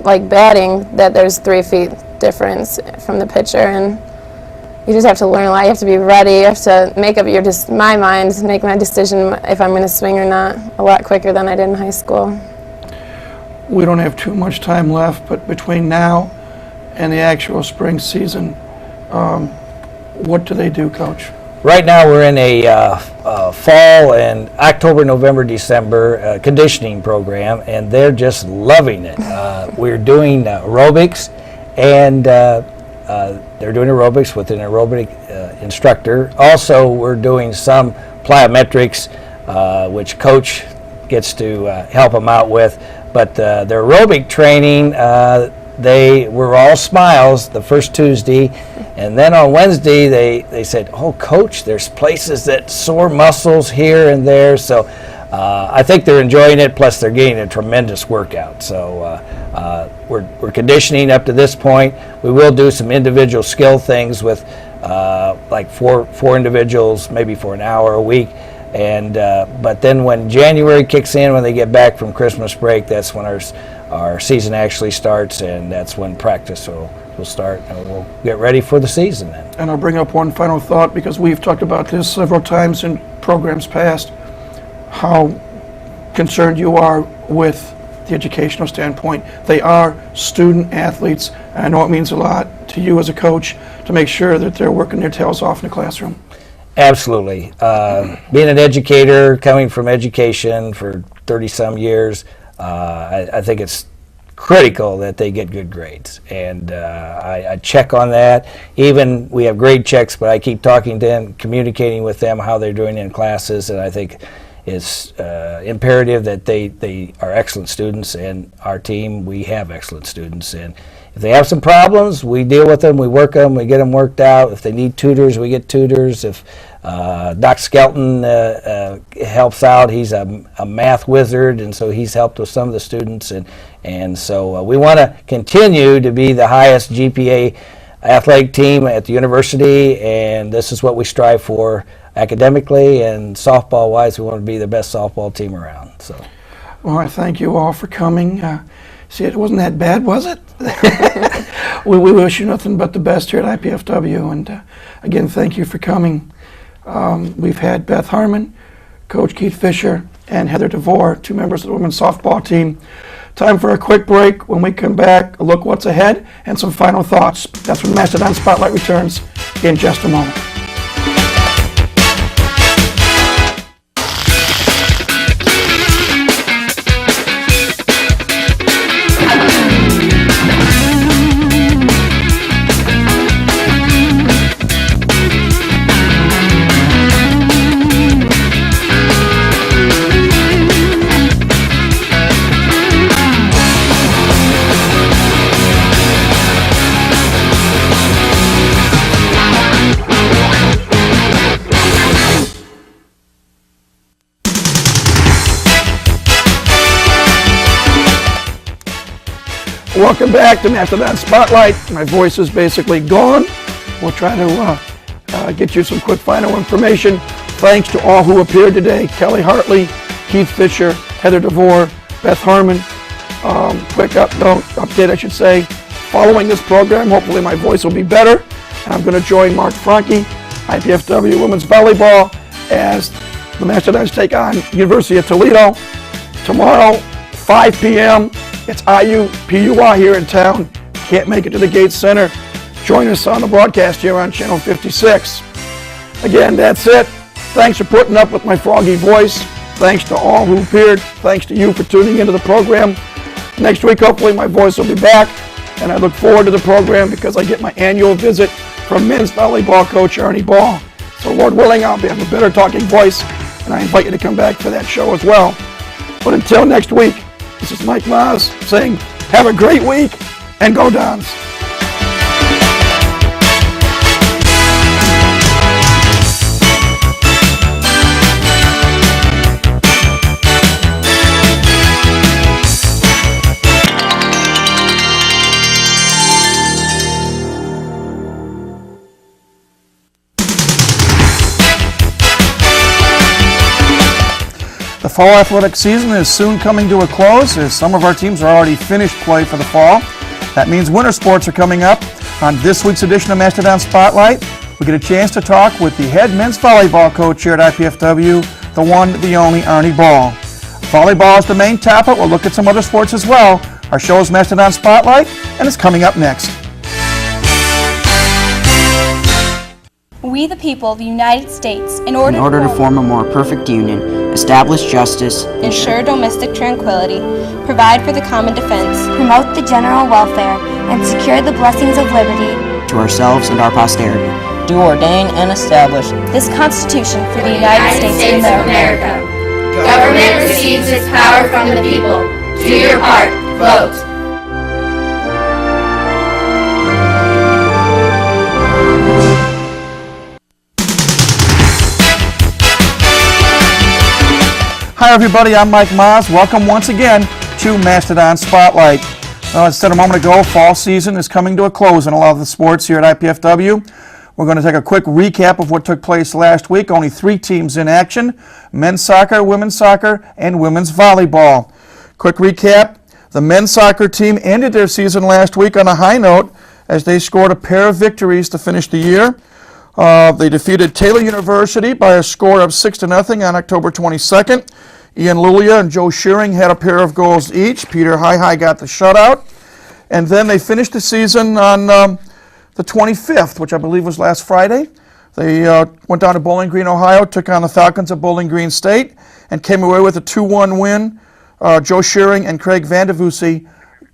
like batting, that there's 3 feet difference from the pitcher, and you just have to learn a lot. You have to be ready. You have to make up my mind, make my decision if I'm going to swing or not a lot quicker than I did in high school. We don't have too much time left, but between now and the actual spring season, what do they do, Coach? Right now we're in a fall and October, November, December conditioning program, and they're just loving it. We're doing aerobics, and they're doing aerobics with an aerobic instructor. Also, we're doing some plyometrics, which Coach gets to help them out with. But their aerobic training, they were all smiles the first Tuesday, and then on Wednesday they said, "Oh, Coach, there's places that sore muscles here and there." So I think they're enjoying it. Plus, they're getting a tremendous workout. So we're conditioning up to this point. We will do some individual skill things with like four individuals, maybe for an hour a week. And but then when January kicks in, when they get back from Christmas break, that's when our season actually starts, and that's when practice will start, and we'll get ready for the season then. And I'll bring up one final thought, because we've talked about this several times in programs past, how concerned you are with the educational standpoint. They are student athletes, and I know it means a lot to you as a coach to make sure that they're working their tails off in the classroom. Absolutely. Being an educator, coming from education for 30-some years, I think it's critical that they get good grades. And I check on that. Even we have grade checks, but I keep talking to them, communicating with them how they're doing in classes, and I think it's imperative that they are excellent students, and our team, we have excellent students. And if they have some problems, we deal with them, we work them, we get them worked out. If they need tutors, we get tutors. If Doc Skelton helps out, he's a math wizard, and so he's helped with some of the students. And so we want to continue to be the highest GPA athletic team at the university, and this is what we strive for academically, and softball-wise, we want to be the best softball team around. So. Well, I thank you all for coming. See, it wasn't that bad, was it? we wish you nothing but the best here at IPFW, and again, thank you for coming. We've had Beth Harmon, Coach Keith Fisher, and Heather DeVore, 2 members of the women's softball team. Time for a quick break. When we come back, a look what's ahead and some final thoughts. That's when Mastodon Spotlight returns in just a moment. Welcome back to Mastodon Spotlight. My voice is basically gone. We'll try to get you some quick final information. Thanks to all who appeared today. Kelly Hartley, Keith Fisher, Heather DeVore, Beth Harmon. Quick update, I should say. Following this program, hopefully my voice will be better. And I'm going to join Mark Franke, IPFW Women's Volleyball, as the Mastodons take on University of Toledo. Tomorrow, 5 p.m., it's IU-PUI here in town. Can't make it to the Gates Center. Join us on the broadcast here on Channel 56. Again, that's it. Thanks for putting up with my froggy voice. Thanks to all who appeared. Thanks to you for tuning into the program. Next week, hopefully, my voice will be back. And I look forward to the program because I get my annual visit from men's volleyball coach Ernie Ball. So Lord willing, I'll have a better talking voice. And I invite you to come back for that show as well. But until next week, this is Mike Maas saying, have a great week and go Dons. The fall athletic season is soon coming to a close as some of our teams are already finished play for the fall. That means winter sports are coming up. On this week's edition of Mastodon Spotlight, we get a chance to talk with the head men's volleyball coach here at IPFW, the one, the only Ernie Ball. Volleyball is the main topic. We'll look at some other sports as well. Our show is Mastodon Spotlight, and it's coming up next. We the people of the United States, in order to form a more perfect union, establish justice, ensure domestic tranquility, provide for the common defense, promote the general welfare, and secure the blessings of liberty to ourselves and our posterity, do ordain and establish this Constitution for the United States of America. Government receives its power from the people. Do your part. Vote. Hi everybody, I'm Mike Maas. Welcome once again to Mastodon Spotlight. As I said a moment ago, fall season is coming to a close in a lot of the sports here at IPFW. We're going to take a quick recap of what took place last week. Only 3 teams in action: men's soccer, women's soccer, and women's volleyball. Quick recap, the men's soccer team ended their season last week on a high note as they scored a pair of victories to finish the year. They defeated Taylor University by a score of 6-0 on October 22nd. Ian Lulia and Joe Shearing had a pair of goals each. Peter Hi got the shutout. And then they finished the season on the 25th, which I believe was last Friday. They went down to Bowling Green, Ohio, took on the Falcons of Bowling Green State, and came away with a 2-1 win. Joe Shearing and Craig Vandevusi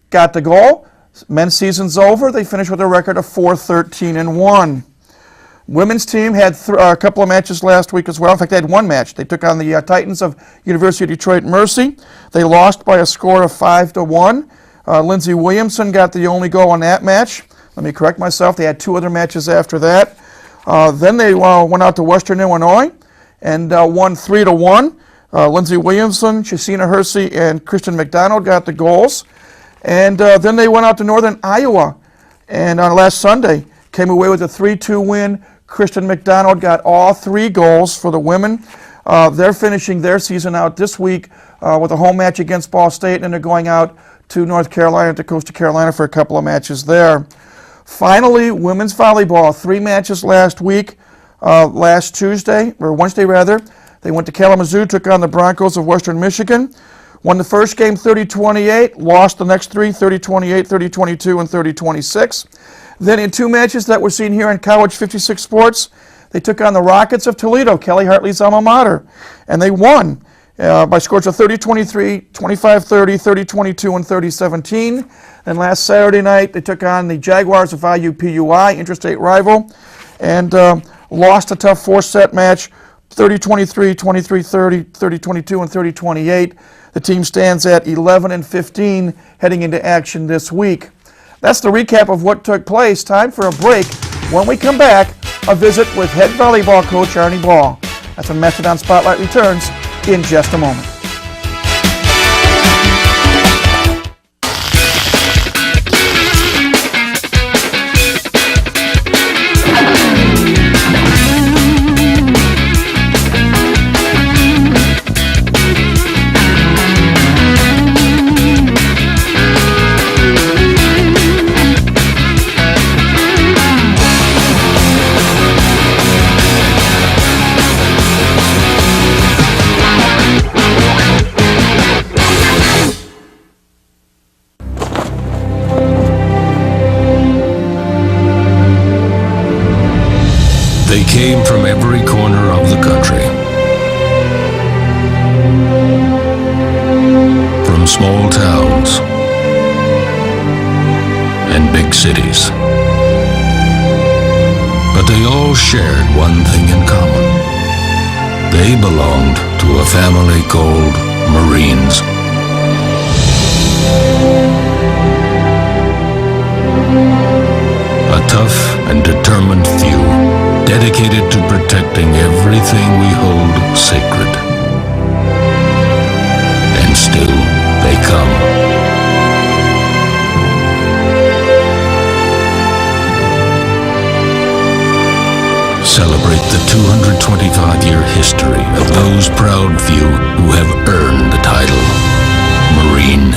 got the goal. Men's season's over. They finished with a record of 4-13-1. Women's team had a couple of matches last week as well. In fact, they had one match. They took on the Titans of University of Detroit Mercy. They lost by a score of 5-1. Lindsey Williamson got the only goal on that match. Let me correct myself. They had 2 other matches after that. Then they went out to Western Illinois and won 3-1. Lindsey Williamson, Chasina Hersey, and Kristen McDonald got the goals. And then they went out to Northern Iowa and on last Sunday came away with a 3-2 win. Kristen McDonald got all 3 goals for the women. They're finishing their season out this week with a home match against Ball State, and they're going out to North Carolina, to Coastal Carolina for a couple of matches there. Finally, women's volleyball, 3 matches last week. Last Tuesday, or Wednesday rather, they went to Kalamazoo, took on the Broncos of Western Michigan, won the first game 30-28, lost the next 3, 30-28, 30-22, and 30-26. Then in 2 matches that were seen here in College 56 Sports, they took on the Rockets of Toledo, Kelly Hartley's alma mater, and they won by scores of 30-23, 25-30, 30-22, and 30-17. Then last Saturday night, they took on the Jaguars of IUPUI, interstate rival, and lost a tough 4-set match, 30-23, 23-30, 30-22, and 30-28. The team stands at 11-15 heading into action this week. That's the recap of what took place. Time for a break. When we come back, a visit with head volleyball coach Arnie Ball. That's when Mastodon Spotlight returns in just a moment. They came from every corner of the country. From small towns and big cities. But they all shared one thing in common. They belonged to a family called Marines. A tough and determined few, dedicated to protecting everything we hold sacred. And still they come. Celebrate the 225-year history of those proud few who have earned the title Marine.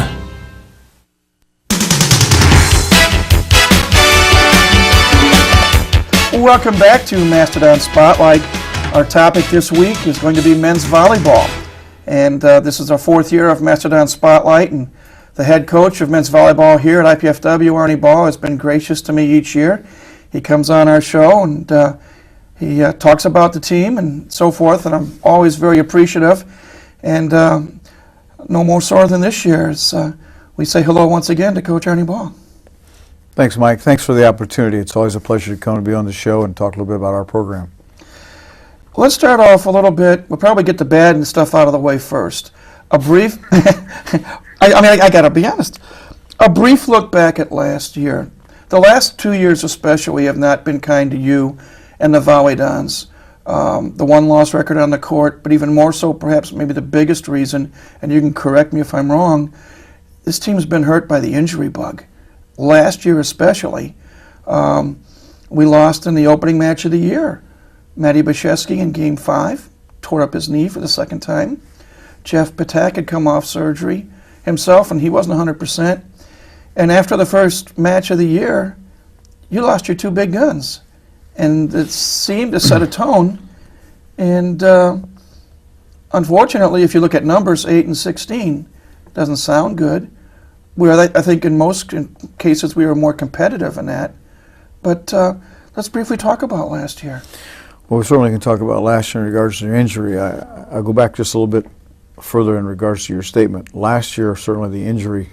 Welcome back to Mastodon Spotlight. Our topic this week is going to be men's volleyball. And this is our 4th year of Mastodon Spotlight. And the head coach of men's volleyball here at IPFW, Arnie Ball, has been gracious to me each year. He comes on our show and he talks about the team and so forth. And I'm always very appreciative. And no more so than this year. We say hello once again to Coach Arnie Ball. Thanks, Mike. Thanks for the opportunity. It's always a pleasure to come and be on the show and talk a little bit about our program. Let's start off a little bit. We'll probably get the bad and stuff out of the way first. A brief, I got to be honest, a brief look back at last year. The last 2 years especially have not been kind to you and the Volleydons. The 1-loss record on the court, but even more so perhaps maybe the biggest reason, and you can correct me if I'm wrong, this team's been hurt by the injury bug. Last year especially, we lost in the opening match of the year. Matty Bashevsky in Game 5 tore up his knee for the second time. Jeff Patak had come off surgery himself, and he wasn't 100%. And after the first match of the year, you lost your 2 big guns. And it seemed to set a tone. And unfortunately, if you look at numbers, 8 and 16, doesn't sound good. I think in most cases we were more competitive in that. But let's briefly talk about last year. Well, we certainly can talk about last year in regards to your injury. I'll go back just a little bit further in regards to your statement. Last year, certainly the injury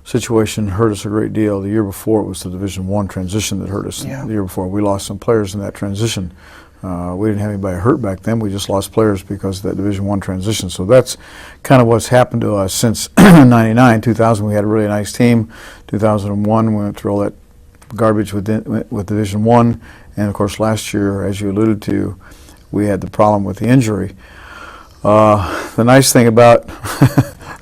situation hurt us a great deal. The year before, it was the Division I transition that hurt us. Yeah. The year before, we lost some players in that transition. We didn't have anybody hurt back then. We just lost players because of that Division I transition. So that's kind of what's happened to us since 99. 2000, we had a really nice team. 2001, we went through all that garbage with Division I. And, of course, last year, as you alluded to, we had the problem with the injury. The nice thing about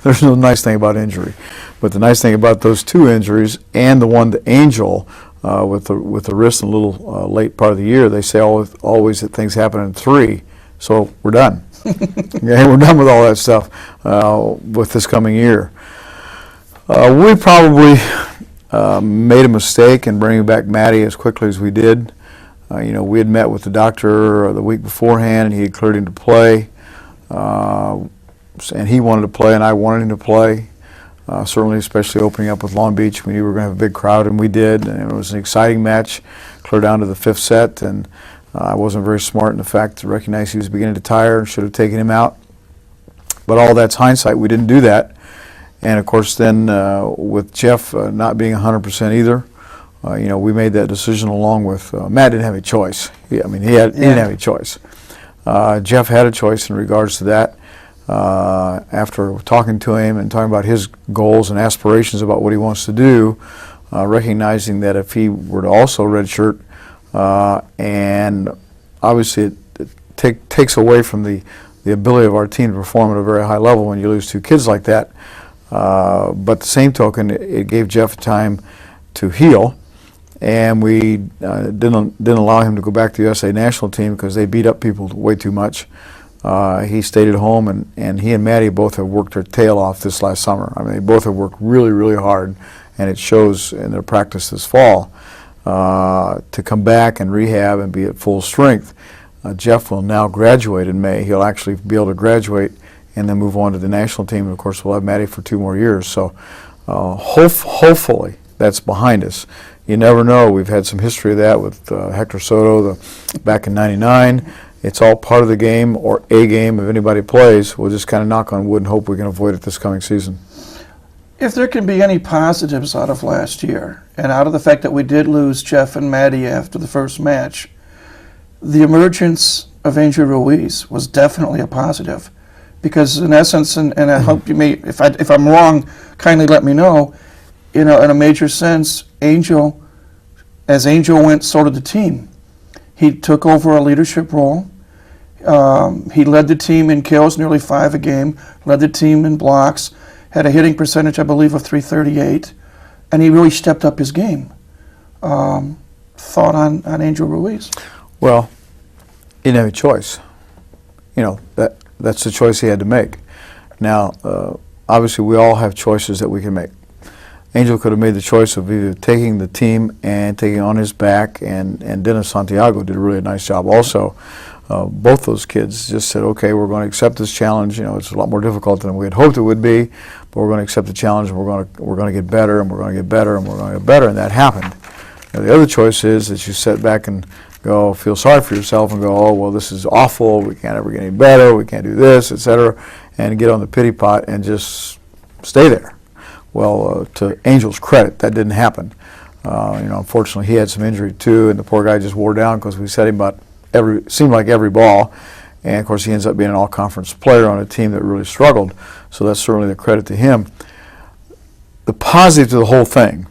there's no nice thing about injury, but the nice thing about those 2 injuries and the one to Angel with the wrist in a little late part of the year, they say always that things happen in 3, so we're done. Yeah, we're done with all that stuff with this coming year. We probably made a mistake in bringing back Matty as quickly as we did. We had met with the doctor the week beforehand, and he had cleared him to play. And he wanted to play, and I wanted him to play. Certainly, especially opening up with Long Beach, we knew we were going to have a big crowd, and we did. And it was an exciting match, clear down to the 5th set, and I wasn't very smart in the fact to recognize he was beginning to tire and should have taken him out. But all that's hindsight. We didn't do that. And of course, then with Jeff not being 100% either, we made that decision along with Matt. Didn't have a choice. He didn't have a choice. Jeff had a choice in regards to that. After talking to him and talking about his goals and aspirations about what he wants to do, recognizing that if he were to also redshirt, and obviously it takes away from the ability of our team to perform at a very high level when you lose 2 kids like that. But the same token, it gave Jeff time to heal, and we didn't allow him to go back to the USA national team because they beat up people way too much. He stayed at home, and he and Maddie both have worked their tail off this last summer. I mean, they both have worked really, really hard, and it shows in their practice this fall to come back and rehab and be at full strength. Jeff will now graduate in May. He'll actually be able to graduate and then move on to the national team. And of course, we'll have Maddie for 2 more years. So hopefully that's behind us. You never know. We've had some history of that with Hector Soto back in '99. It's all part of the game, or a game. If anybody plays, we'll just kind of knock on wood and hope we can avoid it this coming season. If there can be any positives out of last year, and out of the fact that we did lose Jeff and Maddie after the first match, the emergence of Angel Ruiz was definitely a positive. Because in essence, and I hope you may, if I'm wrong, kindly let me know, in a major sense, as Angel went, so did the team. He took over a leadership role. He led the team in kills, nearly 5 a game, led the team in blocks, had a hitting percentage, I believe, of .338, and he really stepped up his game. Thought on Angel Ruiz? Well, he didn't have a choice. That's the choice he had to make. Now, obviously, we all have choices that we can make. Angel could have made the choice of either taking the team and taking on his back, and Dennis Santiago did a really nice job also. Both those kids just said, okay, we're going to accept this challenge. It's a lot more difficult than we had hoped it would be, but we're going to accept the challenge, and we're going to get better, and we're going to get better, and we're going to get better, and that happened. Now, the other choice is that you sit back and go, feel sorry for yourself and go, oh, well, this is awful, we can't ever get any better, we can't do this, etc., and get on the pity pot and just stay there. Well, to Angel's credit, that didn't happen. Unfortunately, he had some injury too, and the poor guy just wore down because we set him about seemed like every ball, and of course he ends up being an all-conference player on a team that really struggled. So that's certainly the credit to him. The positive to the whole thing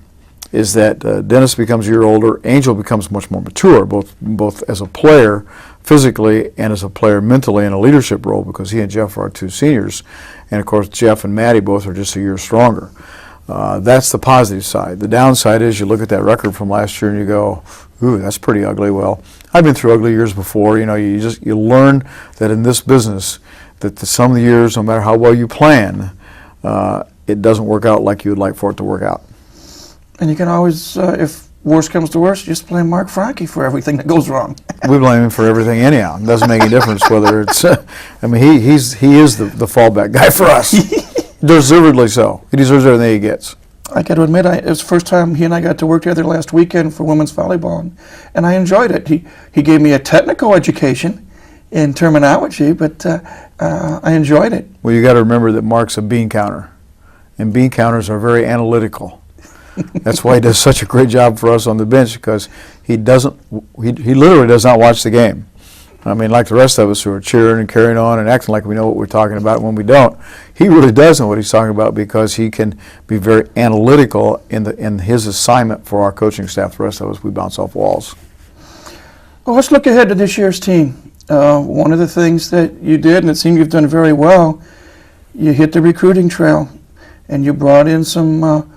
is that Dennis becomes a year older, Angel becomes much more mature, both as a player physically and as a player mentally in a leadership role, because he and Jeff are our 2 seniors, and of course Jeff and Maddie both are just a year stronger. That's the positive side. The downside is you look at that record from last year and you go, ooh, that's pretty ugly. Well, I've been through ugly years before. You learn that in this business that some of the years, no matter how well you plan, it doesn't work out like you would like for it to work out. And you can always, if worse comes to worse, just blame Mark Franke for everything that goes wrong. We blame him for everything anyhow. It doesn't make any difference whether it's, he is the fallback guy for us. Deservedly so. He deserves everything he gets. I got to admit, it was the first time he and I got to work together last weekend for women's volleyball, and I enjoyed it. He gave me a technical education in terminology, but I enjoyed it. Well, you got to remember that Mark's a bean counter, and bean counters are very analytical. That's why he does such a great job for us on the bench, because he literally does not watch the game. I mean, like the rest of us who are cheering and carrying on and acting like we know what we're talking about when we don't. He really does know what he's talking about, because he can be very analytical in his assignment for our coaching staff. The rest of us, we bounce off walls. Well, let's look ahead to this year's team. One of the things that you did, and it seems you've done very well, you hit the recruiting trail, and you brought in some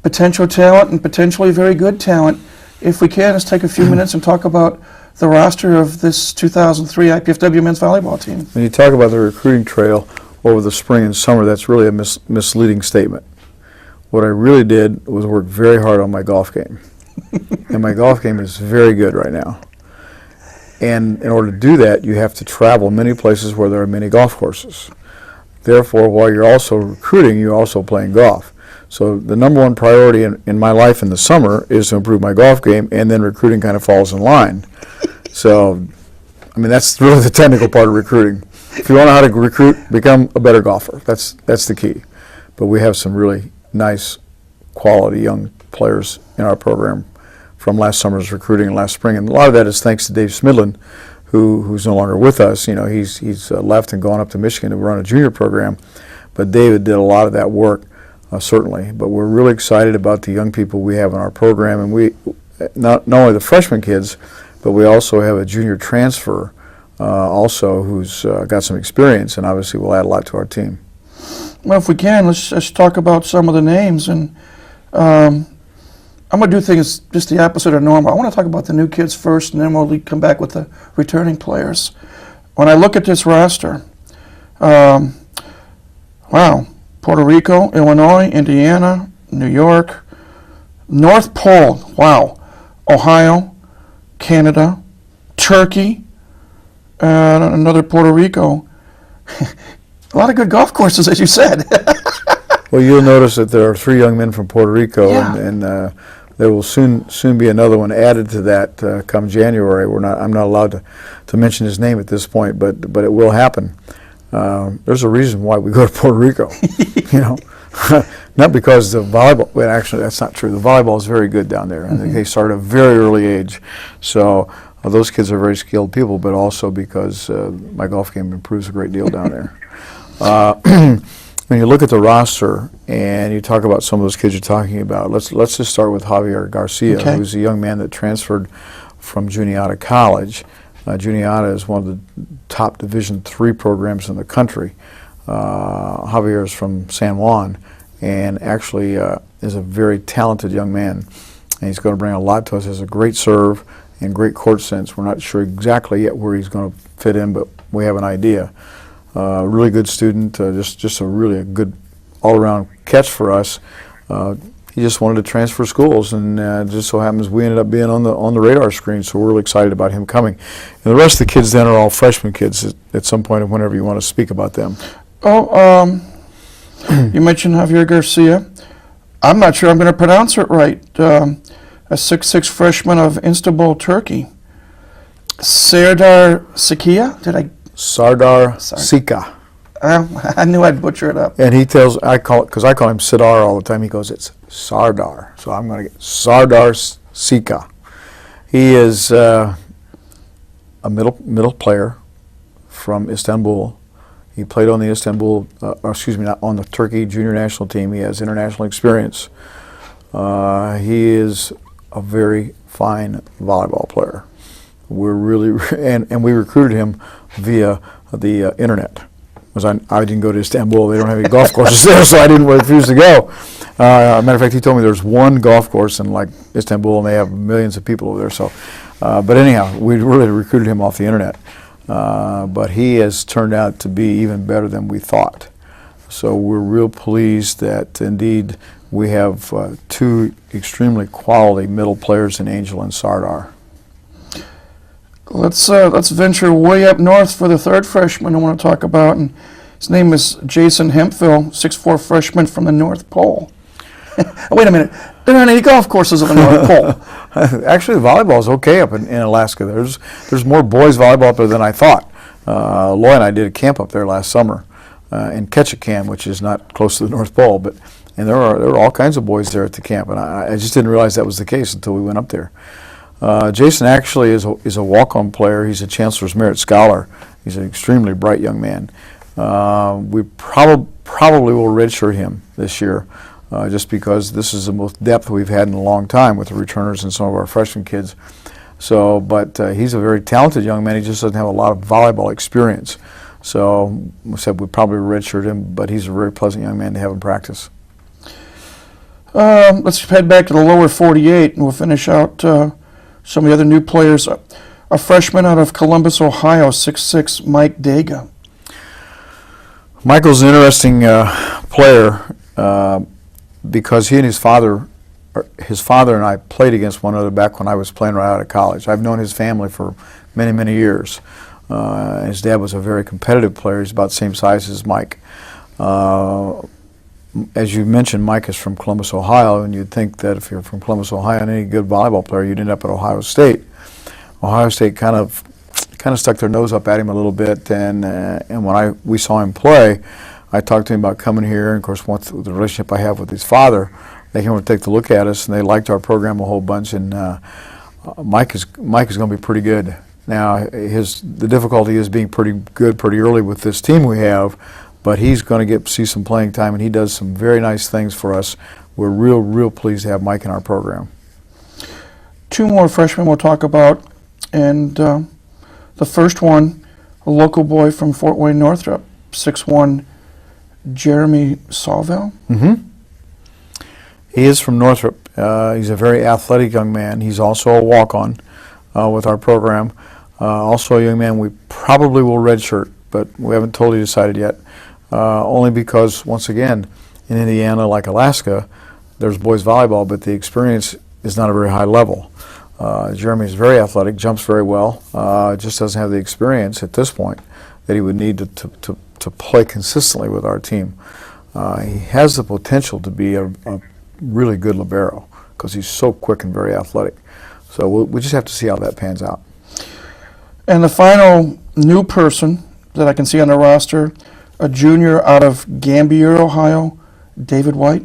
potential talent and potentially very good talent. If we can, let's take a few minutes and talk about the roster of this 2003 IPFW men's volleyball team? When you talk about the recruiting trail over the spring and summer, that's really a misleading statement. What I really did was work very hard on my golf game. And my golf game is very good right now. And in order to do that, you have to travel many places where there are many golf courses. Therefore, while you're also recruiting, you're also playing golf. So the number one priority in my life in the summer is to improve my golf game, and then recruiting kind of falls in line. So, I mean, that's really the technical part of recruiting. If you want to know how to recruit, become a better golfer. That's the key. But we have some really nice, quality young players in our program from last summer's recruiting and last spring, and a lot of that is thanks to Dave Smidlin, who's no longer with us. You know, he's left and gone up to Michigan to run a junior program, but David did a lot of that work, certainly. But we're really excited about the young people we have in our program, and we not only the freshman kids, but we also have a junior transfer also who's got some experience, and obviously will add a lot to our team. Well, if we can, let's talk about some of the names. And I'm going to do things just the opposite of normal. I want to talk about the new kids first, and then we'll come back with the returning players. When I look at this roster, wow, Puerto Rico, Illinois, Indiana, New York, North Pole, wow, Ohio, Canada, Turkey, and another Puerto Rico. A lot of good golf courses, as you said. Well, you'll notice that there are 3 young men from Puerto Rico, Yeah. and there will soon be another one added to that come January. I'm not allowed to mention his name at this point, but it will happen. There's a reason why we go to Puerto Rico, you know, not because the volleyball. Well, actually, that's not true. The volleyball is very good down there, and they start at a very early age. So those kids are very skilled people, but also because my golf game improves a great deal down there. When you look at the roster and you talk about some of those kids you're talking about, let's just start with Javier Garcia, Okay. who's a young man that transferred from Juniata College. Juniata is one of the top Division III programs in the country. Javier is from San Juan and actually is a very talented young man. And he's going to bring a lot to us. He has a great serve and great court sense. We're not sure exactly yet where he's going to fit in, but we have an idea. Really good student, just a really good all-around catch for us. He just wanted to transfer schools, and just so happens we ended up being on the radar screen. So we're really excited about him coming. And the rest of the kids then are all freshman kids at some point, and whenever you want to speak about them. Oh, you mentioned Javier Garcia. I'm not sure I'm going to pronounce it right. A 6'6" freshman of Istanbul, Turkey. Serdar Sikia? Sardar Sika. I knew I'd butcher it up. And he tells, because I call him Sidar all the time, he goes, it's Sardar. So I'm going to get Sardar Sika. He is a middle player from Istanbul. He played on the not on the Turkey junior national team. He has international experience. He is a very fine volleyball player. We're really, and we recruited him via the internet. Because I didn't go to Istanbul. They don't have any golf courses there, so I didn't refuse to go. Matter of fact, he told me there's one golf course in like Istanbul, and they have millions of people over there. So, but anyhow, we really recruited him off the internet. But he has turned out to be even better than we thought. So we're real pleased that indeed we have 2 extremely quality middle players in Angel and Sardar. Let's venture way up north for the 3rd freshman I want to talk about, and his name is Jason Hemphill, 6'4" freshman from the North Pole. Wait a minute, there aren't any golf courses on the North Pole. Actually, volleyball is okay up in Alaska. There's more boys volleyball up there than I thought. Loy and I did a camp up there last summer in Ketchikan, which is not close to the North Pole, and there are all kinds of boys there at the camp, and I just didn't realize that was the case until we went up there. Jason actually is a walk-on player. He's a Chancellor's Merit Scholar. He's an extremely bright young man. We probably will redshirt him this year, just because this is the most depth we've had in a long time with the returners and some of our freshman kids. So, but he's a very talented young man. He just doesn't have a lot of volleyball experience. So we said we'd probably redshirt him, but he's a very pleasant young man to have in practice. Let's head back to the lower 48, and we'll finish out some of the other new players. a freshman out of Columbus, Ohio, 6'6", Mike Daga. Michael's an interesting player because he and his father and I played against one another back when I was playing right out of college. I've known his family for many, many years. His dad was a very competitive player. He's about the same size as Mike. As you mentioned, Mike is from Columbus, Ohio, and you'd think that if you're from Columbus, Ohio, and any good volleyball player, you'd end up at Ohio State. Ohio State kind of stuck their nose up at him a little bit, and when we saw him play, I talked to him about coming here, and of course, once the relationship I have with his father, they came over to take a look at us, and they liked our program a whole bunch, and Mike is going to be pretty good. Now, the difficulty is being pretty good pretty early with this team we have, but he's going to see some playing time, and he does some very nice things for us. We're real pleased to have Mike in our program. Two more freshmen we'll talk about, and the first one, a local boy from Fort Wayne Northrop, 6'1", Jeremy Sawville. Mm-hmm. He is from Northrop. He's a very athletic young man. He's also a walk-on with our program. Also a young man we probably will redshirt, but we haven't totally decided yet. Only because, once again, in Indiana, like Alaska, there's boys volleyball, but the experience is not a very high level. Jeremy is very athletic, jumps very well, just doesn't have the experience at this point that he would need to play consistently with our team. He has the potential to be a really good libero because he's so quick and very athletic. So we just have to see how that pans out. And the final new person that I can see on the roster, a junior out of Gambier, Ohio, David White.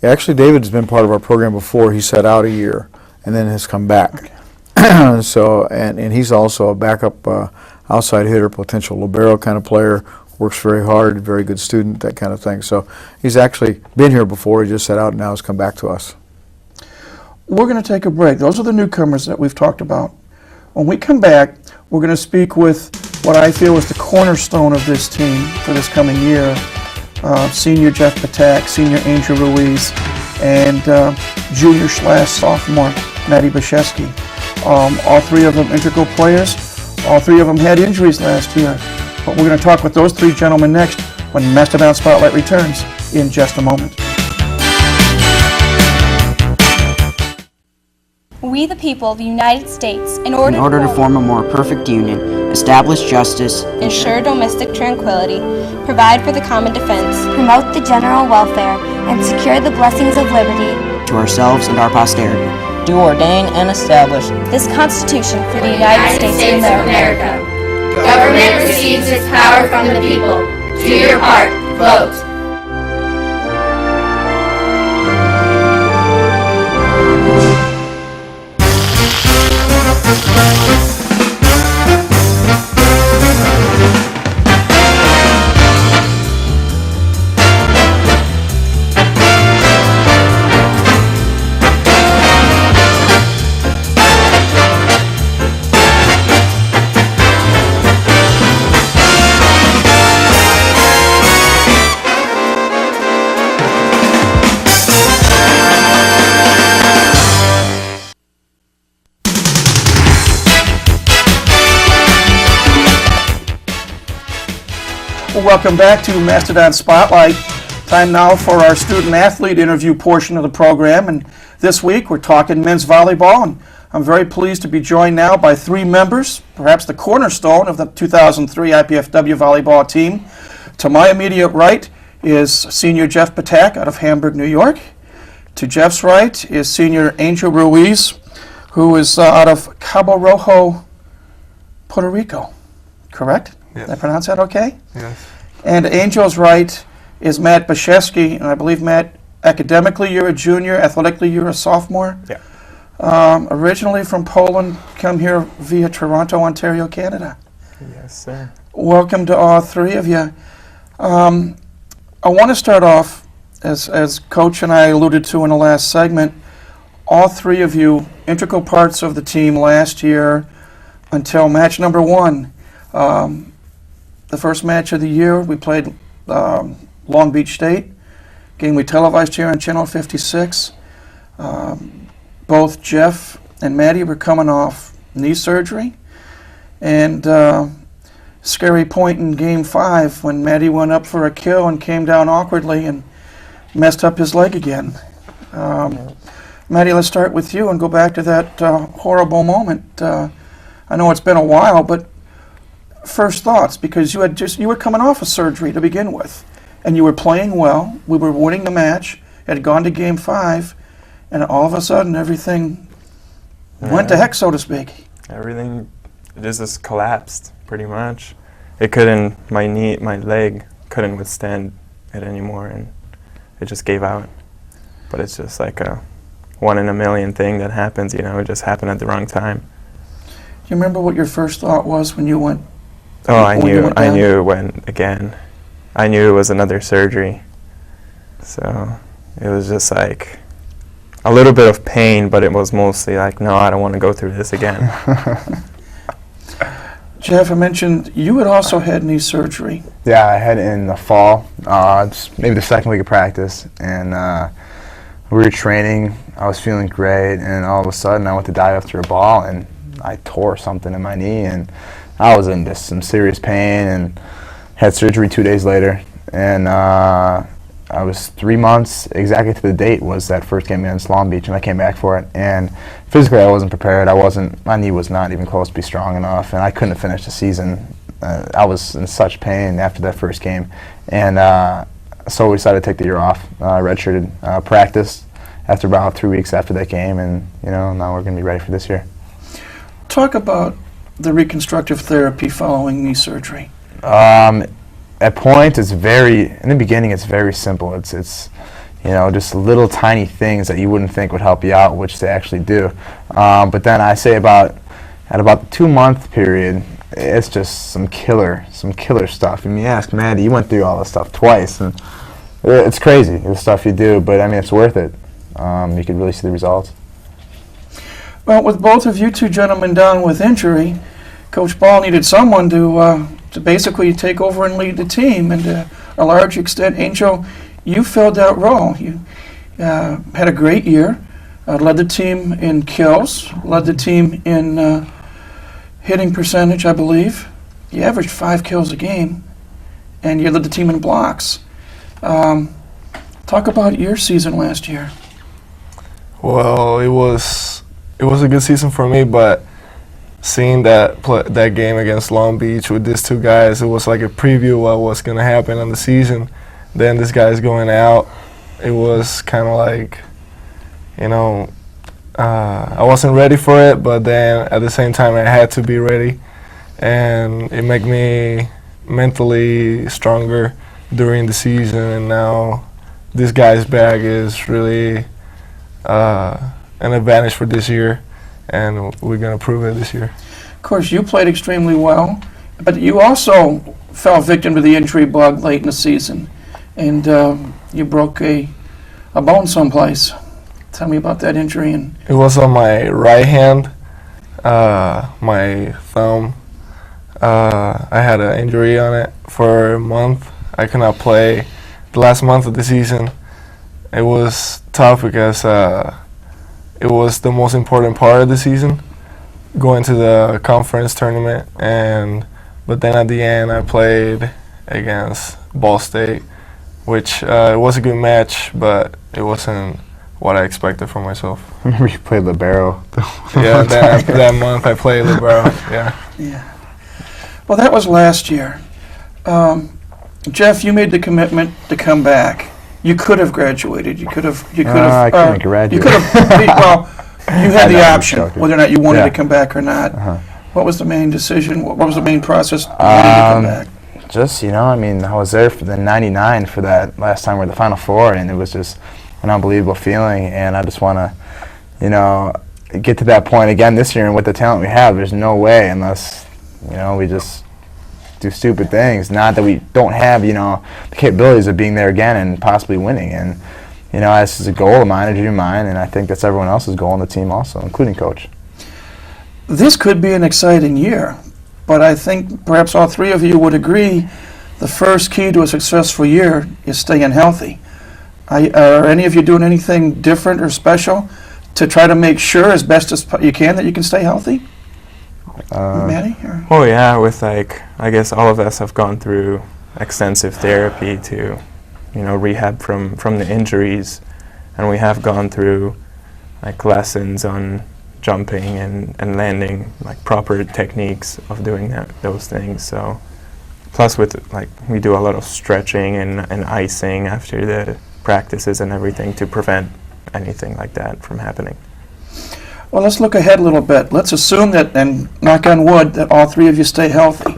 Yeah, actually, David has been part of our program before. He sat out a year and then has come back. So, and he's also a backup outside hitter, potential libero kind of player, works very hard, very good student, that kind of thing. So he's actually been here before. He just sat out and now has come back to us. We're going to take a break. Those are the newcomers that we've talked about. When we come back, we're going to speak with what I feel is the cornerstone of this team for this coming year, senior Jeff Patak, senior Angel Ruiz, and junior/sophomore Maddie Bashesky. All three of them integral players. All three of them had injuries last year. But we're going to talk with those three gentlemen next when Mastodon Spotlight returns in just a moment. We the people of the United States, in order to form a more perfect union, establish justice, ensure domestic tranquility, provide for the common defense, promote the general welfare, and secure the blessings of liberty to ourselves and our posterity. Do ordain and establish this Constitution for the United States of America. Government receives its power from the people. Do your part. Vote. Welcome back to Mastodon Spotlight. Time now for our student athlete interview portion of the program, and this week we're talking men's volleyball, and I'm very pleased to be joined now by three members, perhaps the cornerstone of the 2003 IPFW volleyball team. To my immediate right is senior Jeff Patak out of Hamburg, New York. To Jeff's right is senior Angel Ruiz, who is out of Cabo Rojo, Puerto Rico. Correct? Yes. Did I pronounce that okay? Yes. And Angel's right is Matt Bashesky, and I believe, Matt, academically you're a junior, athletically you're a sophomore. Yeah. Originally from Poland, come here via Toronto, Ontario, Canada. Yes, sir. Welcome to all three of you. I want to start off, as Coach and I alluded to in the last segment, all three of you integral parts of the team last year until match number one. The first match of the year, we played Long Beach State, game we televised here on Channel 56. Both Jeff and Maddie were coming off knee surgery. And scary point in Game 5 when Maddie went up for a kill and came down awkwardly and messed up his leg again. Maddie, let's start with you and go back to that horrible moment. I know it's been a while, but first thoughts, because you were coming off a surgery to begin with, and you were playing well. We were winning the match. Had gone to Game 5, and all of a sudden everything went to heck, so to speak. Everything just collapsed, pretty much. My leg couldn't withstand it anymore, and it just gave out. But it's just like a 1 in a million thing that happens, it just happened at the wrong time. Do you remember what your first thought was when you went? Oh, I knew it went again. I knew it was another surgery. So it was just like a little bit of pain, but it was mostly like, no, I don't want to go through this again. Jeff, I mentioned you had also had knee surgery. Yeah, I had it in the fall, maybe the second week of practice, and we were training. I was feeling great, and all of a sudden I went to dive after a ball, and I tore something in my knee, and I was in just some serious pain, and had surgery 2 days later, and I was 3 months, exactly to the date was that first game against Long Beach, and I came back for it, and physically I wasn't prepared. My knee was not even close to be strong enough, and I couldn't have finished the season. I was in such pain after that first game, and so we decided to take the year off. Redshirted practice after about 3 weeks after that game, and now we're going to be ready for this year. Talk about the reconstructive therapy following knee surgery. At points, in the beginning, it's very simple. It's just little tiny things that you wouldn't think would help you out, which they actually do. But then I say at about the 2 month period, it's just some killer stuff. I mean, you ask Maddie, you went through all this stuff twice, and it's crazy, the stuff you do, but I mean, it's worth it. You can really see the results. Well, with both of you two gentlemen down with injury, Coach Ball needed someone to basically take over and lead the team, and to a large extent, Angel, you filled that role. You had a great year, led the team in kills, led the team in hitting percentage, I believe. You averaged 5 kills a game, and you led the team in blocks. Talk about your season last year. Well, it was a good season for me, but seeing that game against Long Beach with these two guys, it was like a preview of what was going to happen in the season. Then this guy's going out. It was kind of like, I wasn't ready for it, but then at the same time I had to be ready, and it made me mentally stronger during the season. And now this guy's back is really an advantage for this year, and we're going to prove it this year. Of course, you played extremely well, but you also fell victim to the injury bug late in the season, and you broke a bone someplace. Tell me about that injury. And it was on my right hand, my thumb. I had an injury on it for a month. I could not play the last month of the season. It was tough because it was the most important part of the season, going to the conference tournament, but then at the end I played against Ball State, which it was a good match, but it wasn't what I expected from myself. I remember you played libero. Yeah, that month I played libero. Yeah. Well, that was last year. Jeff, you made the commitment to come back. You could have graduated. You could have. I couldn't graduate. You could have. You had the option whether or not you wanted to come back or not. What was the main decision? What was the main process to come back? Just, I was there for the '99 for that last time we were the Final Four, and it was just an unbelievable feeling. And I just want to, get to that point again this year. And with the talent we have, there's no way unless, we just do stupid things. Not that we don't have, the capabilities of being there again and possibly winning. And this is a goal of mine, a dream of mine, and I think that's everyone else's goal on the team also, including Coach. This could be an exciting year, but I think perhaps all three of you would agree the first key to a successful year is staying healthy. Are any of you doing anything different or special to try to make sure as best as you can that you can stay healthy? Maddie? Oh yeah, with like, I guess all of us have gone through extensive therapy to, rehab from the injuries, and we have gone through like lessons on jumping and landing, like proper techniques of doing those things. So plus with like we do a lot of stretching and icing after the practices and everything to prevent anything like that from happening. Well, let's look ahead a little bit. Let's assume that, and knock on wood, that all three of you stay healthy.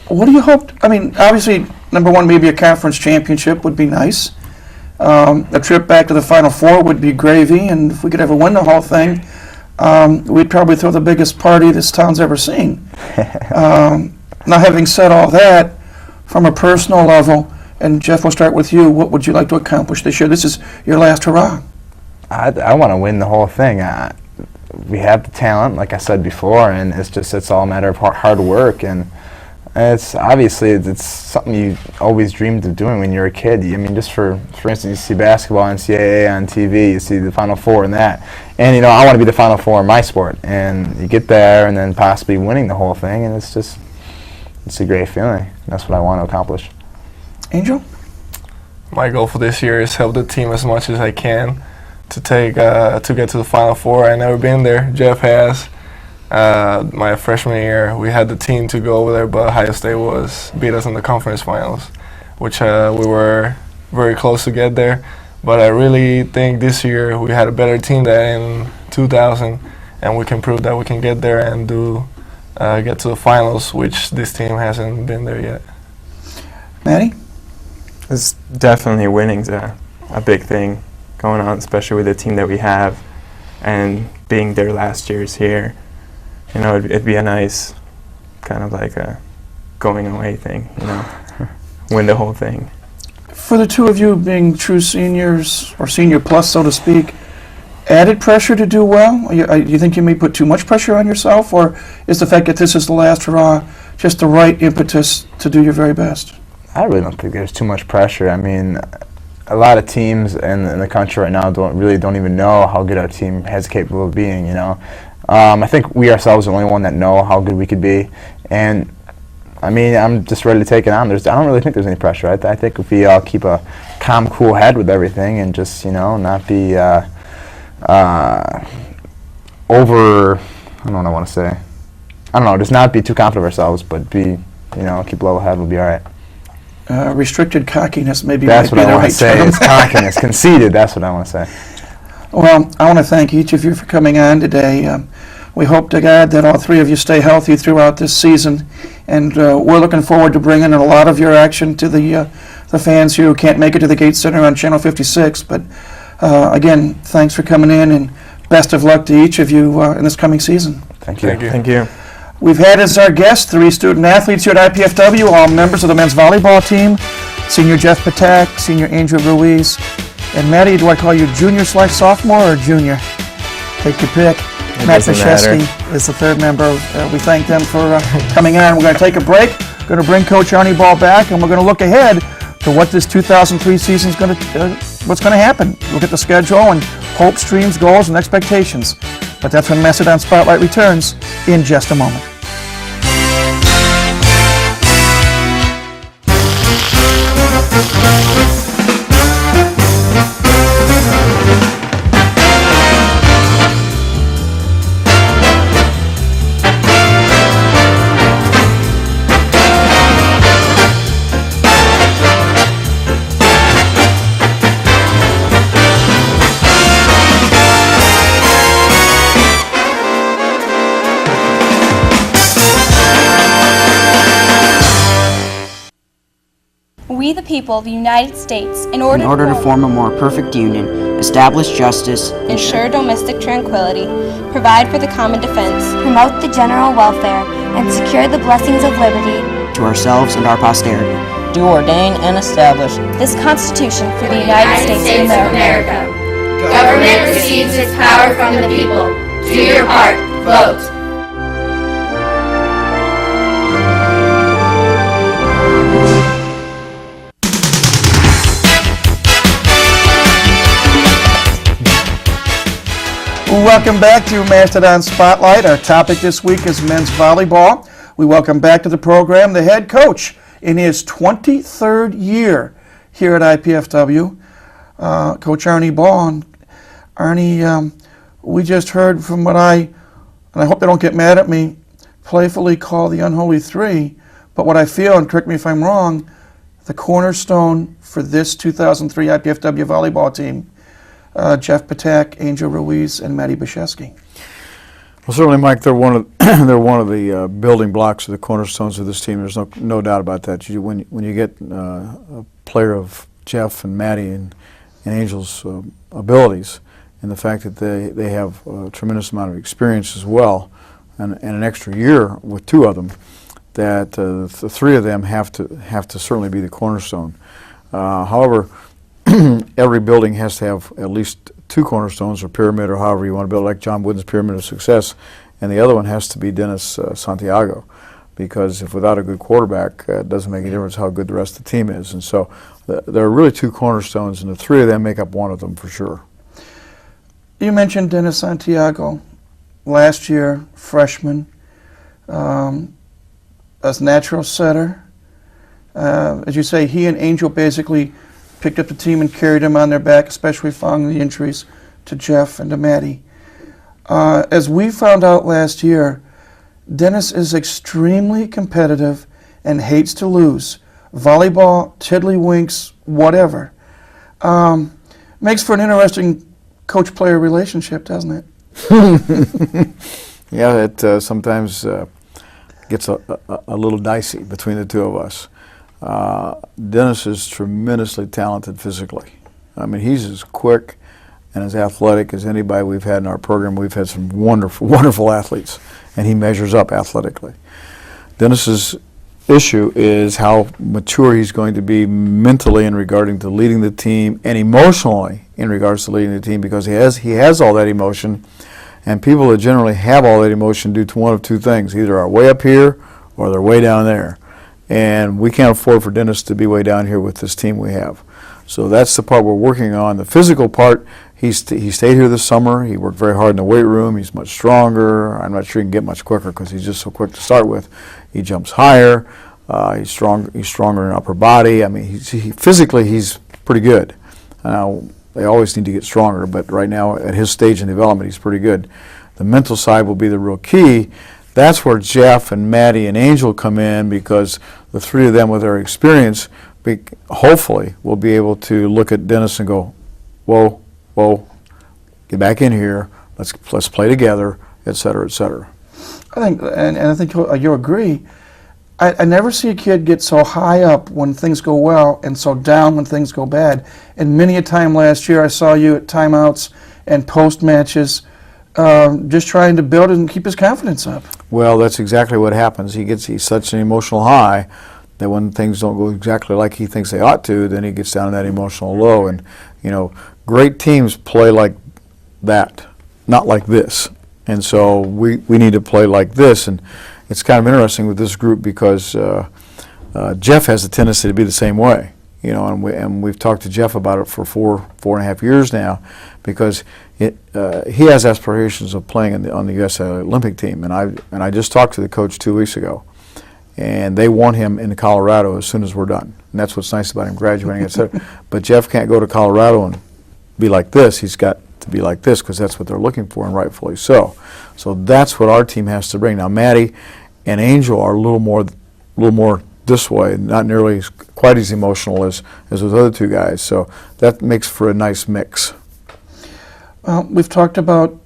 What do you hope? I mean, obviously, number one, maybe a conference championship would be nice. A trip back to the Final Four would be gravy, and if we could ever win the whole thing, we'd probably throw the biggest party this town's ever seen. Now, having said all that, from a personal level, and Jeff, we'll start with you, what would you like to accomplish this year? This is your last hurrah. I want to win the whole thing. We have the talent, like I said before, and it's all a matter of hard work, and it's obviously it's something you always dreamed of doing when you were a kid. I mean, just for instance, you see basketball, NCAA on TV, you see the Final Four and that, and I want to be the Final Four in my sport, and you get there and then possibly winning the whole thing, and it's a great feeling. That's what I want to accomplish. Angel? My goal for this year is help the team as much as I can to get to the Final Four. I've never been there. Jeff has. My freshman year, we had the team to go over there, but Ohio State beat us in the conference finals, which we were very close to get there. But I really think this year we had a better team than in 2000, and we can prove that we can get there and get to the finals, which this team hasn't been there yet. Maddie? It's definitely winning's a big thing going on, especially with the team that we have, and being their last years here. It'd be a nice kind of like a going away thing, win the whole thing. For the two of you being true seniors, or senior plus, so to speak, added pressure to do well? You think you may put too much pressure on yourself, or is the fact that this is the last hurrah just the right impetus to do your very best? I really don't think there's too much pressure. I mean, a lot of teams in the country right now don't even know how good our team is capable of being, I think we ourselves are the only one that know how good we could be, and I mean, I'm just ready to take it on. I don't really think there's any pressure. I think if we all keep a calm, cool head with everything and just, not be over, I don't know what I want to say. I don't know, just not be too confident of ourselves, but keep a level head, we'll be all right. Restricted cockiness maybe that's might be the right term. That's what I want to say. It's cockiness, conceited. That's what I want to say. Well, I want to thank each of you for coming on today. We hope to God that all three of you stay healthy throughout this season, and we're looking forward to bringing a lot of your action to the fans who can't make it to the Gates Center on Channel 56. But again, thanks for coming in, and best of luck to each of you in this coming season. Thank you. Thank you. We've had as our guests 3 student athletes here at IPFW, all members of the men's volleyball team. Senior Jeff Patak, Senior Angel Ruiz, and Maddie, do I call you junior/sophomore or junior? Take your pick. Matt Mashesky is the third member. We thank them for coming on. We're going to take a break. We're going to bring Coach Arnie Ball back, and we're going to look ahead to what this 2003 season is going to, what's going to happen. Look at the schedule and hopes, dreams, goals, and expectations. But that's when Mastodon Spotlight returns in just a moment. We, the people of the United States, in order to form a more perfect union, establish justice, ensure domestic tranquility, provide for the common defense, promote the general welfare, and secure the blessings of liberty to ourselves and our posterity, do ordain and establish this Constitution for the United States of America. Government receives its power from the people. Do your part. Vote. Welcome back to Mastodon Spotlight. Our topic this week is men's volleyball. We welcome back to the program the head coach in his 23rd year here at IPFW, Coach Arnie Ball. And Arnie, we just heard from what and I hope they don't get mad at me, playfully call the unholy three, but what I feel, and correct me if I'm wrong, the cornerstone for this 2003 IPFW volleyball team, Jeff Patak, Angel Ruiz, and Maddie Bashesky. Well, certainly, Mike, they're one of the building blocks of the cornerstones of this team. There's no doubt about that. When you get a player of Jeff and Maddie and Angel's abilities, and the fact that they have a tremendous amount of experience as well, and an extra year with two of them, that the three of them have to certainly be the cornerstone. However, every building has to have at least two cornerstones, or pyramid, or however you want to build it, like John Wooden's Pyramid of Success, and the other one has to be Dennis Santiago, because if without a good quarterback, it doesn't make any difference how good the rest of the team is. And so there are really two cornerstones, and the three of them make up one of them for sure. You mentioned Dennis Santiago, last year, freshman, as natural setter. As you say, he and Angel basically picked up the team and carried him on their back, especially following the injuries to Jeff and to Maddie. As we found out last year, Dennis is extremely competitive and hates to lose. Volleyball, tiddlywinks, whatever. Makes for an interesting coach-player relationship, doesn't it? Yeah, it sometimes gets a little dicey between the two of us. Dennis is tremendously talented physically. I mean, he's as quick and as athletic as anybody we've had in our program. We've had some wonderful, wonderful athletes, and he measures up athletically. Dennis's issue is how mature he's going to be mentally in regarding to leading the team, and emotionally in regards to leading the team, because he has all that emotion, and people that generally have all that emotion due to one of two things: either are way up here or they're way down there. And we can't afford for Dennis to be way down here with this team we have. So that's the part we're working on. The physical part, he stayed here this summer. He worked very hard in the weight room. He's much stronger. I'm not sure he can get much quicker because he's just so quick to start with. He jumps higher. He's stronger in upper body. I mean, physically he's pretty good. Now, they always need to get stronger, but right now at his stage in development, he's pretty good. The mental side will be the real key. That's where Jeff and Maddie and Angel come in, because the three of them with their experience hopefully will be able to look at Dennis and go, whoa, get back in here, let's play together, et cetera, et cetera. I think you'll agree. I never see a kid get so high up when things go well and so down when things go bad. And many a time last year I saw you at timeouts and post matches just trying to build and keep his confidence up. Well, that's exactly what happens. He's such an emotional high that when things don't go exactly like he thinks they ought to, then he gets down to that emotional low. And, great teams play like that, not like this. And so we need to play like this. And it's kind of interesting with this group because Jeff has a tendency to be the same way. And we've talked to Jeff about it for four and a half years now, because he has aspirations of playing on the U.S. Olympic team, and I just talked to the coach 2 weeks ago, and they want him in Colorado as soon as we're done, and that's what's nice about him graduating, etc. But Jeff can't go to Colorado and be like this. He's got to be like this, because that's what they're looking for, and rightfully so. So that's what our team has to bring. Now, Maddie and Angel are a little more this way, not nearly quite as emotional as those other two guys. So that makes for a nice mix. We've talked about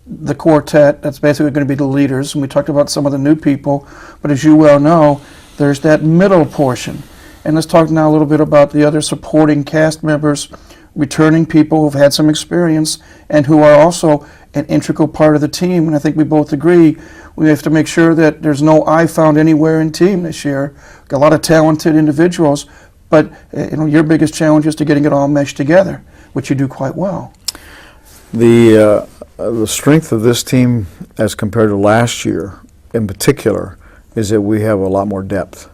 the quartet. That's basically going to be the leaders, and we talked about some of the new people. But as you well know, there's that middle portion. And let's talk now a little bit about the other supporting cast members, returning people who've had some experience and who are also an integral part of the team. And I think we both agree we have to make sure that there's no I found anywhere in team this year. Got a lot of talented individuals, but your biggest challenge is to getting it all meshed together, which you do quite well. The strength of this team as compared to last year in particular is that we have a lot more depth.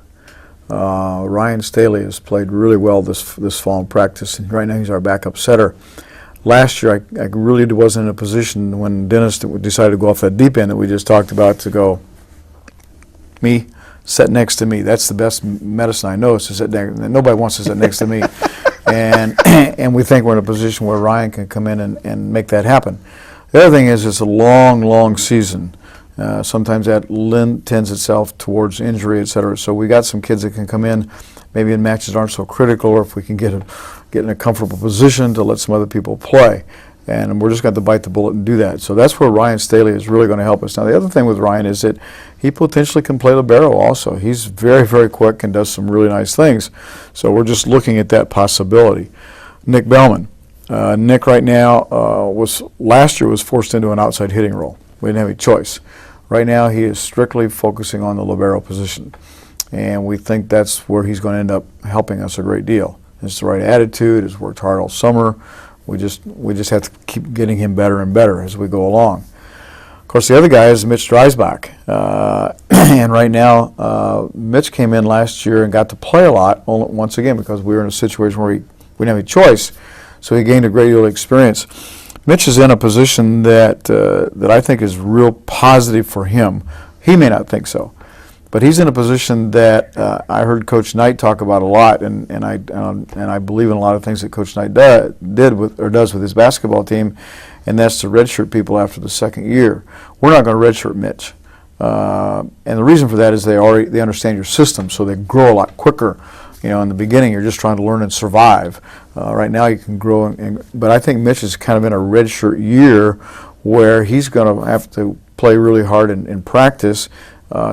Ryan Staley has played really well this fall in practice, and right now he's our backup setter. last year I really wasn't in a position when Dennis decided to go off that deep end that we just talked about to go, me, sit next to me. That's the best medicine I know is to sit next. Nobody wants to sit next to me. And we think we're in a position where Ryan can come in and make that happen. The other thing is it's a long season. Sometimes that tends itself towards injury, et cetera. So we got some kids that can come in maybe in matches that aren't so critical, or if we can get in a comfortable position to let some other people play. And we're just going to bite the bullet and do that. So that's where Ryan Staley is really going to help us. Now, the other thing with Ryan is that he potentially can play libero also. He's very, very quick and does some really nice things. So we're just looking at that possibility. Nick Bellman. Nick right now last year was forced into an outside hitting role. We didn't have any choice. Right now he is strictly focusing on the libero position. And we think that's where he's going to end up helping us a great deal. It's the right attitude. He's worked hard all summer. We just have to keep getting him better and better as we go along. Of course, the other guy is Mitch Dreisbach. And right now, Mitch came in last year and got to play a lot, once again, because we were in a situation where we didn't have any choice. So he gained a great deal of experience. Mitch is in a position that I think is real positive for him. He may not think so. But he's in a position that I heard Coach Knight talk about a lot, and I believe in a lot of things that Coach Knight does with his basketball team, and that's to redshirt people after the second year. We're not going to redshirt Mitch, and the reason for that is they understand your system, so they grow a lot quicker. You know, in the beginning, you're just trying to learn and survive. Right now, you can grow, but I think Mitch is kind of in a redshirt year where he's going to have to play really hard in practice.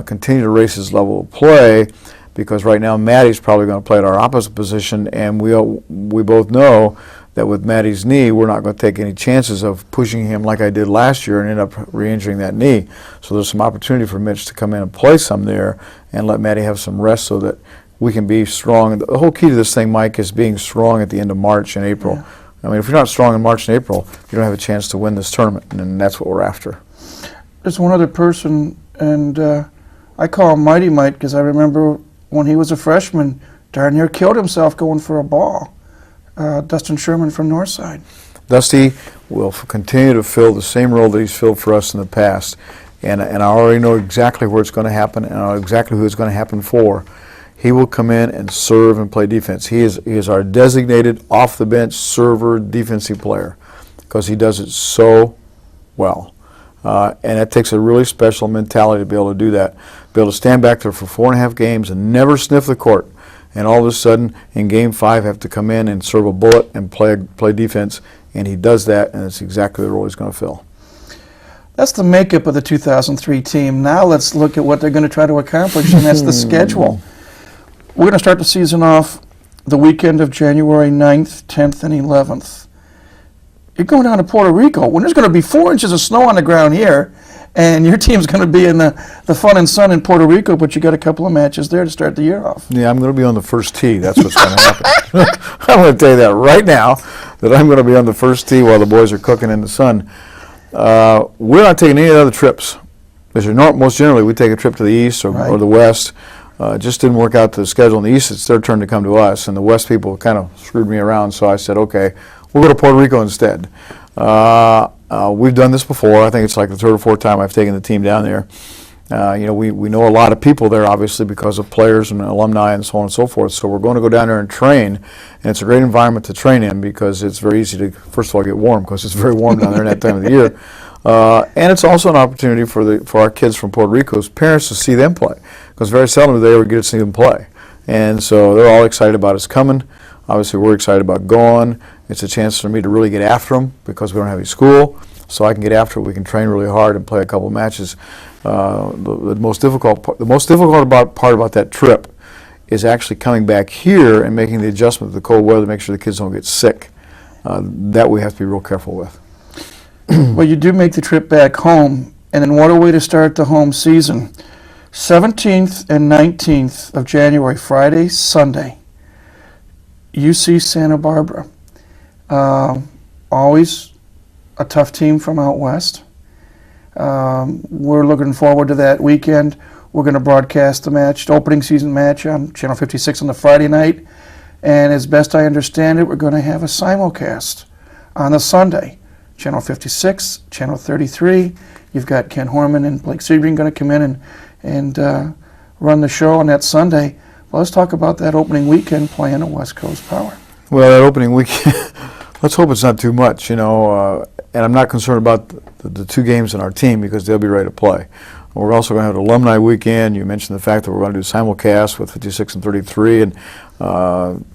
Continue to raise his level of play, because right now Maddie's probably going to play at our opposite position, and we both know that with Maddie's knee, we're not going to take any chances of pushing him like I did last year and end up re-injuring that knee. So there's some opportunity for Mitch to come in and play some there and let Maddie have some rest so that we can be strong. And the whole key to this thing, Mike, is being strong at the end of March and April. Yeah. I mean, if you're not strong in March and April, you don't have a chance to win this tournament, and that's what we're after. There's one other person, and I call him Mighty Mite because I remember when he was a freshman, darn near killed himself going for a ball. Dustin Sherman from Northside. Dusty will continue to fill the same role that he's filled for us in the past, and I already know exactly where it's going to happen, and I know exactly who it's going to happen for. He will come in and serve and play defense. He is our designated off-the-bench server defensive player because he does it so well. And it takes a really special mentality to be able to do that. Be able to stand back there for 4.5 games and never sniff the court. And all of a sudden, in Game 5, have to come in and serve a bullet and play defense. And he does that, and it's exactly the role he's going to fill. That's the makeup of the 2003 team. Now let's look at what they're going to try to accomplish, and that's the schedule. We're going to start the season off the weekend of January 9th, 10th, and 11th. You're going down to Puerto Rico when there's going to be 4 inches of snow on the ground here, and your team's going to be in the fun and sun in Puerto Rico, but you got a couple of matches there to start the year off. Yeah, I'm going to be on the first tee. That's what's going to happen. I'm going to tell you that right now, that I'm going to be on the first tee while the boys are cooking in the sun. We're not taking any other trips. Most generally, we take a trip to the east or the west. Just didn't work out to the schedule. In the east, it's their turn to come to us, and the west people kind of screwed me around, so I said, okay, we'll go to Puerto Rico instead. We've done this before. I think it's like the 3rd or 4th time I've taken the team down there. We know a lot of people there, obviously, because of players and alumni and so on and so forth. So we're going to go down there and train, and it's a great environment to train in because it's very easy to, first of all, get warm because it's very warm down there in that time of the year. And it's also an opportunity for our kids from Puerto Rico's parents to see them play, because very seldom do they ever get to see them play. And so they're all excited about us coming. Obviously, we're excited about going. It's a chance for me to really get after them because we don't have any school, so I can get after it. We can train really hard and play a couple matches. The most difficult part about that trip is actually coming back here and making the adjustment to the cold weather to make sure the kids don't get sick. That we have to be real careful with. Well, you do make the trip back home, and then what a way to start the home season. 17th and 19th of January, Friday, Sunday, UC Santa Barbara. Always a tough team from out west. We're looking forward to that weekend. We're going to broadcast the opening season match on Channel 56 on the Friday night. And as best I understand it, we're going to have a simulcast On the Sunday, Channel 56, Channel 33, you've got Ken Horman and Blake Sebring going to come in and run the show on that Sunday. Well, let's talk about that opening weekend playing at West Coast Power. Well, that opening weekend, let's hope it's not too much, and I'm not concerned about the two games in our team because they'll be ready to play. We're also going to have an alumni weekend. You mentioned the fact that we're going to do simulcast with 56 and 33, and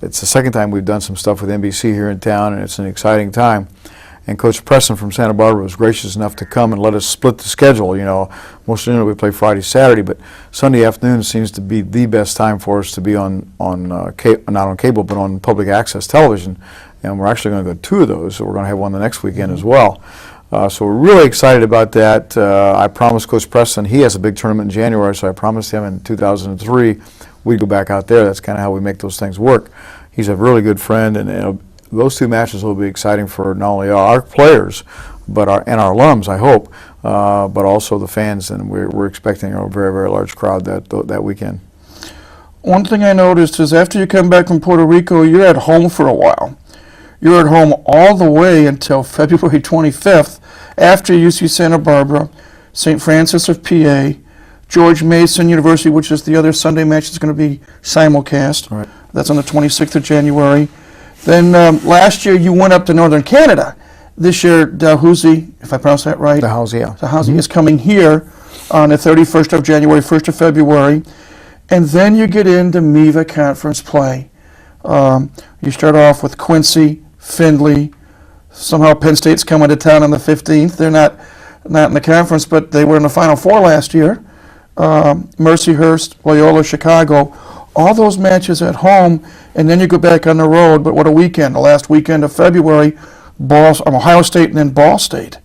it's the second time we've done some stuff with NBC here in town, and it's an exciting time. And Coach Preston from Santa Barbara was gracious enough to come and let us split the schedule. Most of the we play Friday, Saturday, but Sunday afternoon seems to be the best time for us to be not on cable, but on public access television. And we're actually going to go 2 of those, so we're going to have one the next weekend as well. So we're really excited about that. I promised Coach Preston, he has a big tournament in January, so I promised him in 2003 we'd go back out there. That's kind of how we make those things work. He's a really good friend, and those 2 matches will be exciting for not only our players, but our alums, I hope, but also the fans, and we're expecting a very, very large crowd that weekend. One thing I noticed is after you come back from Puerto Rico, you're at home for a while. You're at home all the way until February 25th after UC Santa Barbara, St. Francis of PA, George Mason University, which is the other Sunday match that's going to be simulcast. Right. That's on the 26th of January. Then last year you went up to Northern Canada. This year Dalhousie, if I pronounce that right. Dalhousie, yeah. Dalhousie is coming here on the 31st of January, 1st of February. And then you get into MIVA conference play. You start off with Quincy, Findlay. Somehow Penn State's coming to town on the 15th. They're not in the conference, but they were in the Final Four last year. Mercyhurst, Loyola, Chicago. All those matches at home, and then you go back on the road. But what a weekend! The last weekend of February, Ohio State and then Ball State.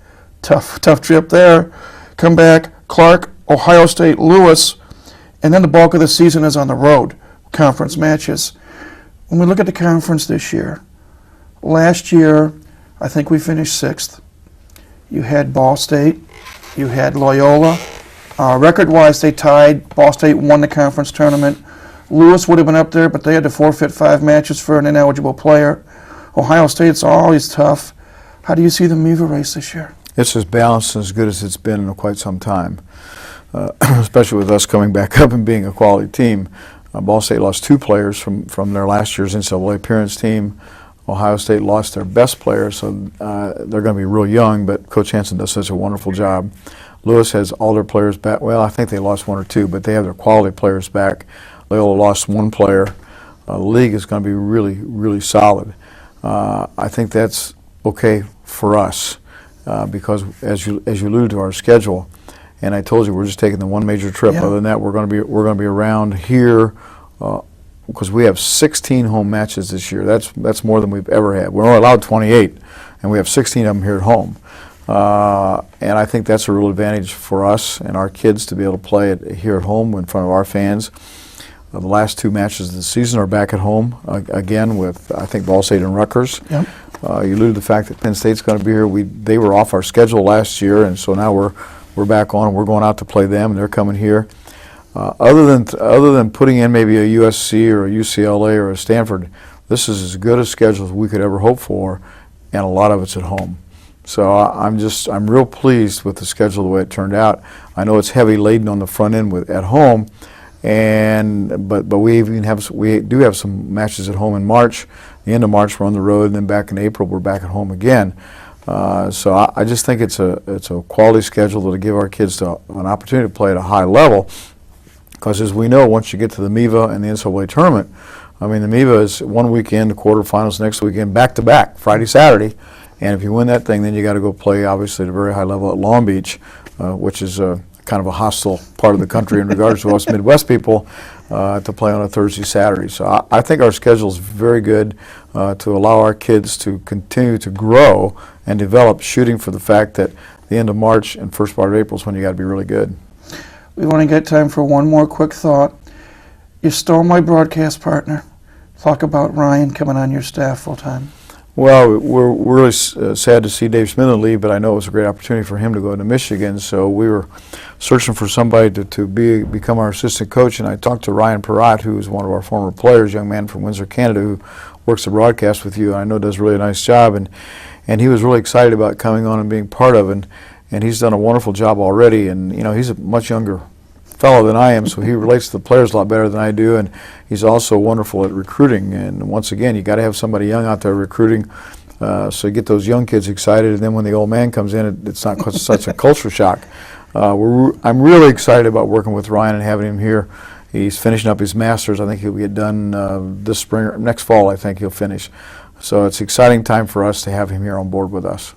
Tough trip there. Come back, Clark, Ohio State, Lewis, and then the bulk of the season is on the road, conference matches. When we look at the conference this year, last year, I think we finished 6th. You had Ball State, you had Loyola. Record-wise, they tied. Ball State won the conference tournament. Lewis would have been up there, but they had to forfeit 5 matches for an ineligible player. Ohio State's always tough. How do you see the MIVA race this year? It's as balanced and as good as it's been in quite some time, especially with us coming back up and being a quality team. Ball State lost 2 players from their last year's NCAA appearance team. Ohio State lost their best player, so they're going to be real young, but Coach Hansen does such a wonderful job. Lewis has all their players back. Well, I think they lost 1 or 2, but they have their quality players back. Loyola lost 1 player. The league is going to be really, really solid. I think that's okay for us because, as you alluded to, our schedule, and I told you we're just taking the one major trip. Yeah. Other than that, we're going to be around here because we have 16 home matches this year. That's more than we've ever had. We're only allowed 28, and we have 16 of them here at home. And I think that's a real advantage for us and our kids to be able to play it here at home in front of our fans. The last 2 matches of the season are back at home again with, I think, Ball State and Rutgers. Yep. You alluded to the fact that Penn State's going to be here. They were off our schedule last year, and so now we're back on, and we're going out to play them, and they're coming here. Other than putting in maybe a USC or a UCLA or a Stanford, this is as good a schedule as we could ever hope for, and a lot of it's at home. So I'm real pleased with the schedule the way it turned out. I know it's heavy laden on the front end at home. But we do have some matches at home in March. The end of March we're on the road, and then back in April we're back at home again. So I just think it's a quality schedule that'll give our kids an opportunity to play at a high level. Because as we know, once you get to the MIVA and the NCAA tournament, I mean the MIVA is one weekend, the quarterfinals next weekend, back to back, Friday, Saturday, and if you win that thing, then you got to go play obviously at a very high level at Long Beach, which is kind of a hostile part of the country in regards to us Midwest people to play on a Thursday, Saturday. So I think our schedule is very good to allow our kids to continue to grow and develop, shooting for the fact that the end of March and first part of April is when you got to be really good. We want to get time for one more quick thought. You stole my broadcast partner. Talk about Ryan coming on your staff full time. Well, we're really sad to see Dave Smith leave, but I know it was a great opportunity for him to go to Michigan, so we were searching for somebody to become our assistant coach, and I talked to Ryan Perrott, who is one of our former players, young man from Windsor, Canada, who works the broadcast with you, and I know does a really nice job, and and he was really excited about coming on and being part of it. And he's done a wonderful job already. And you know, he's a much younger fellow than I am, so he relates to the players a lot better than I do. And he's also wonderful at recruiting. And once again, you got to have somebody young out there recruiting. So you get those young kids excited, and then when the old man comes in, it's not such a culture shock. I'm really excited about working with Ryan and having him here. He's finishing up his master's. I think he'll get done this spring, or next fall. I think he'll finish. So it's an exciting time for us to have him here on board with us.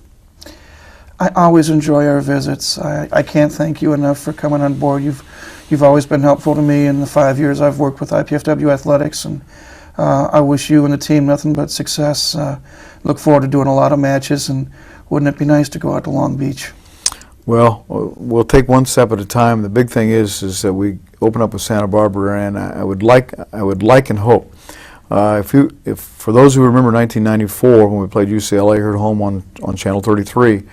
I always enjoy our visits. I can't thank you enough for coming on board. You've always been helpful to me in the 5 years I've worked with IPFW Athletics, and I wish you and the team nothing but success. Look forward to doing a lot of matches, and wouldn't it be nice to go out to Long Beach? Well, we'll take one step at a time. The big thing is that we open up with Santa Barbara, and I would like and hope. If for those who remember 1994 when we played UCLA here at home on Channel 33,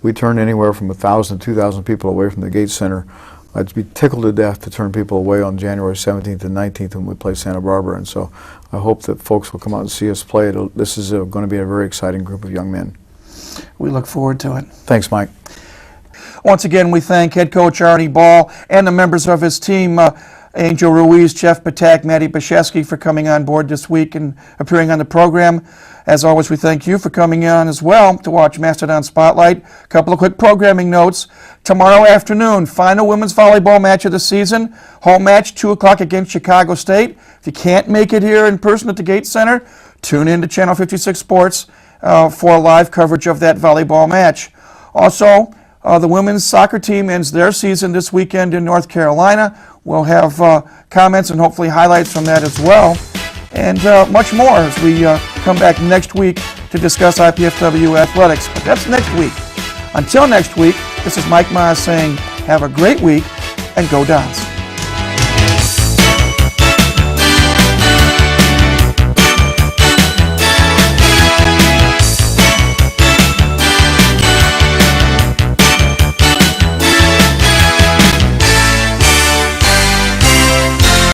we turned anywhere from 1,000 to 2,000 people away from the Gate Center. I'd be tickled to death to turn people away on January 17th and 19th when we play Santa Barbara, and so I hope that folks will come out and see us play. This is going to be a very exciting group of young men. We look forward to it. Thanks, Mike. Once again, we thank head coach Arnie Ball and the members of his team, Angel Ruiz, Jeff Patak, Matty Bashesky, for coming on board this week and appearing on the program. As always, we thank you for coming on as well to watch Mastodon Spotlight. A couple of quick programming notes. Tomorrow afternoon, final women's volleyball match of the season. Home match, 2 o'clock against Chicago State. If you can't make it here in person at the Gate Center, tune in to Channel 56 Sports for live coverage of that volleyball match. Also, the women's soccer team ends their season this weekend in North Carolina. We'll have comments and hopefully highlights from that as well. And much more as we come back next week to discuss IPFW athletics. But that's next week. Until next week, this is Mike Maas saying have a great week and go Dons.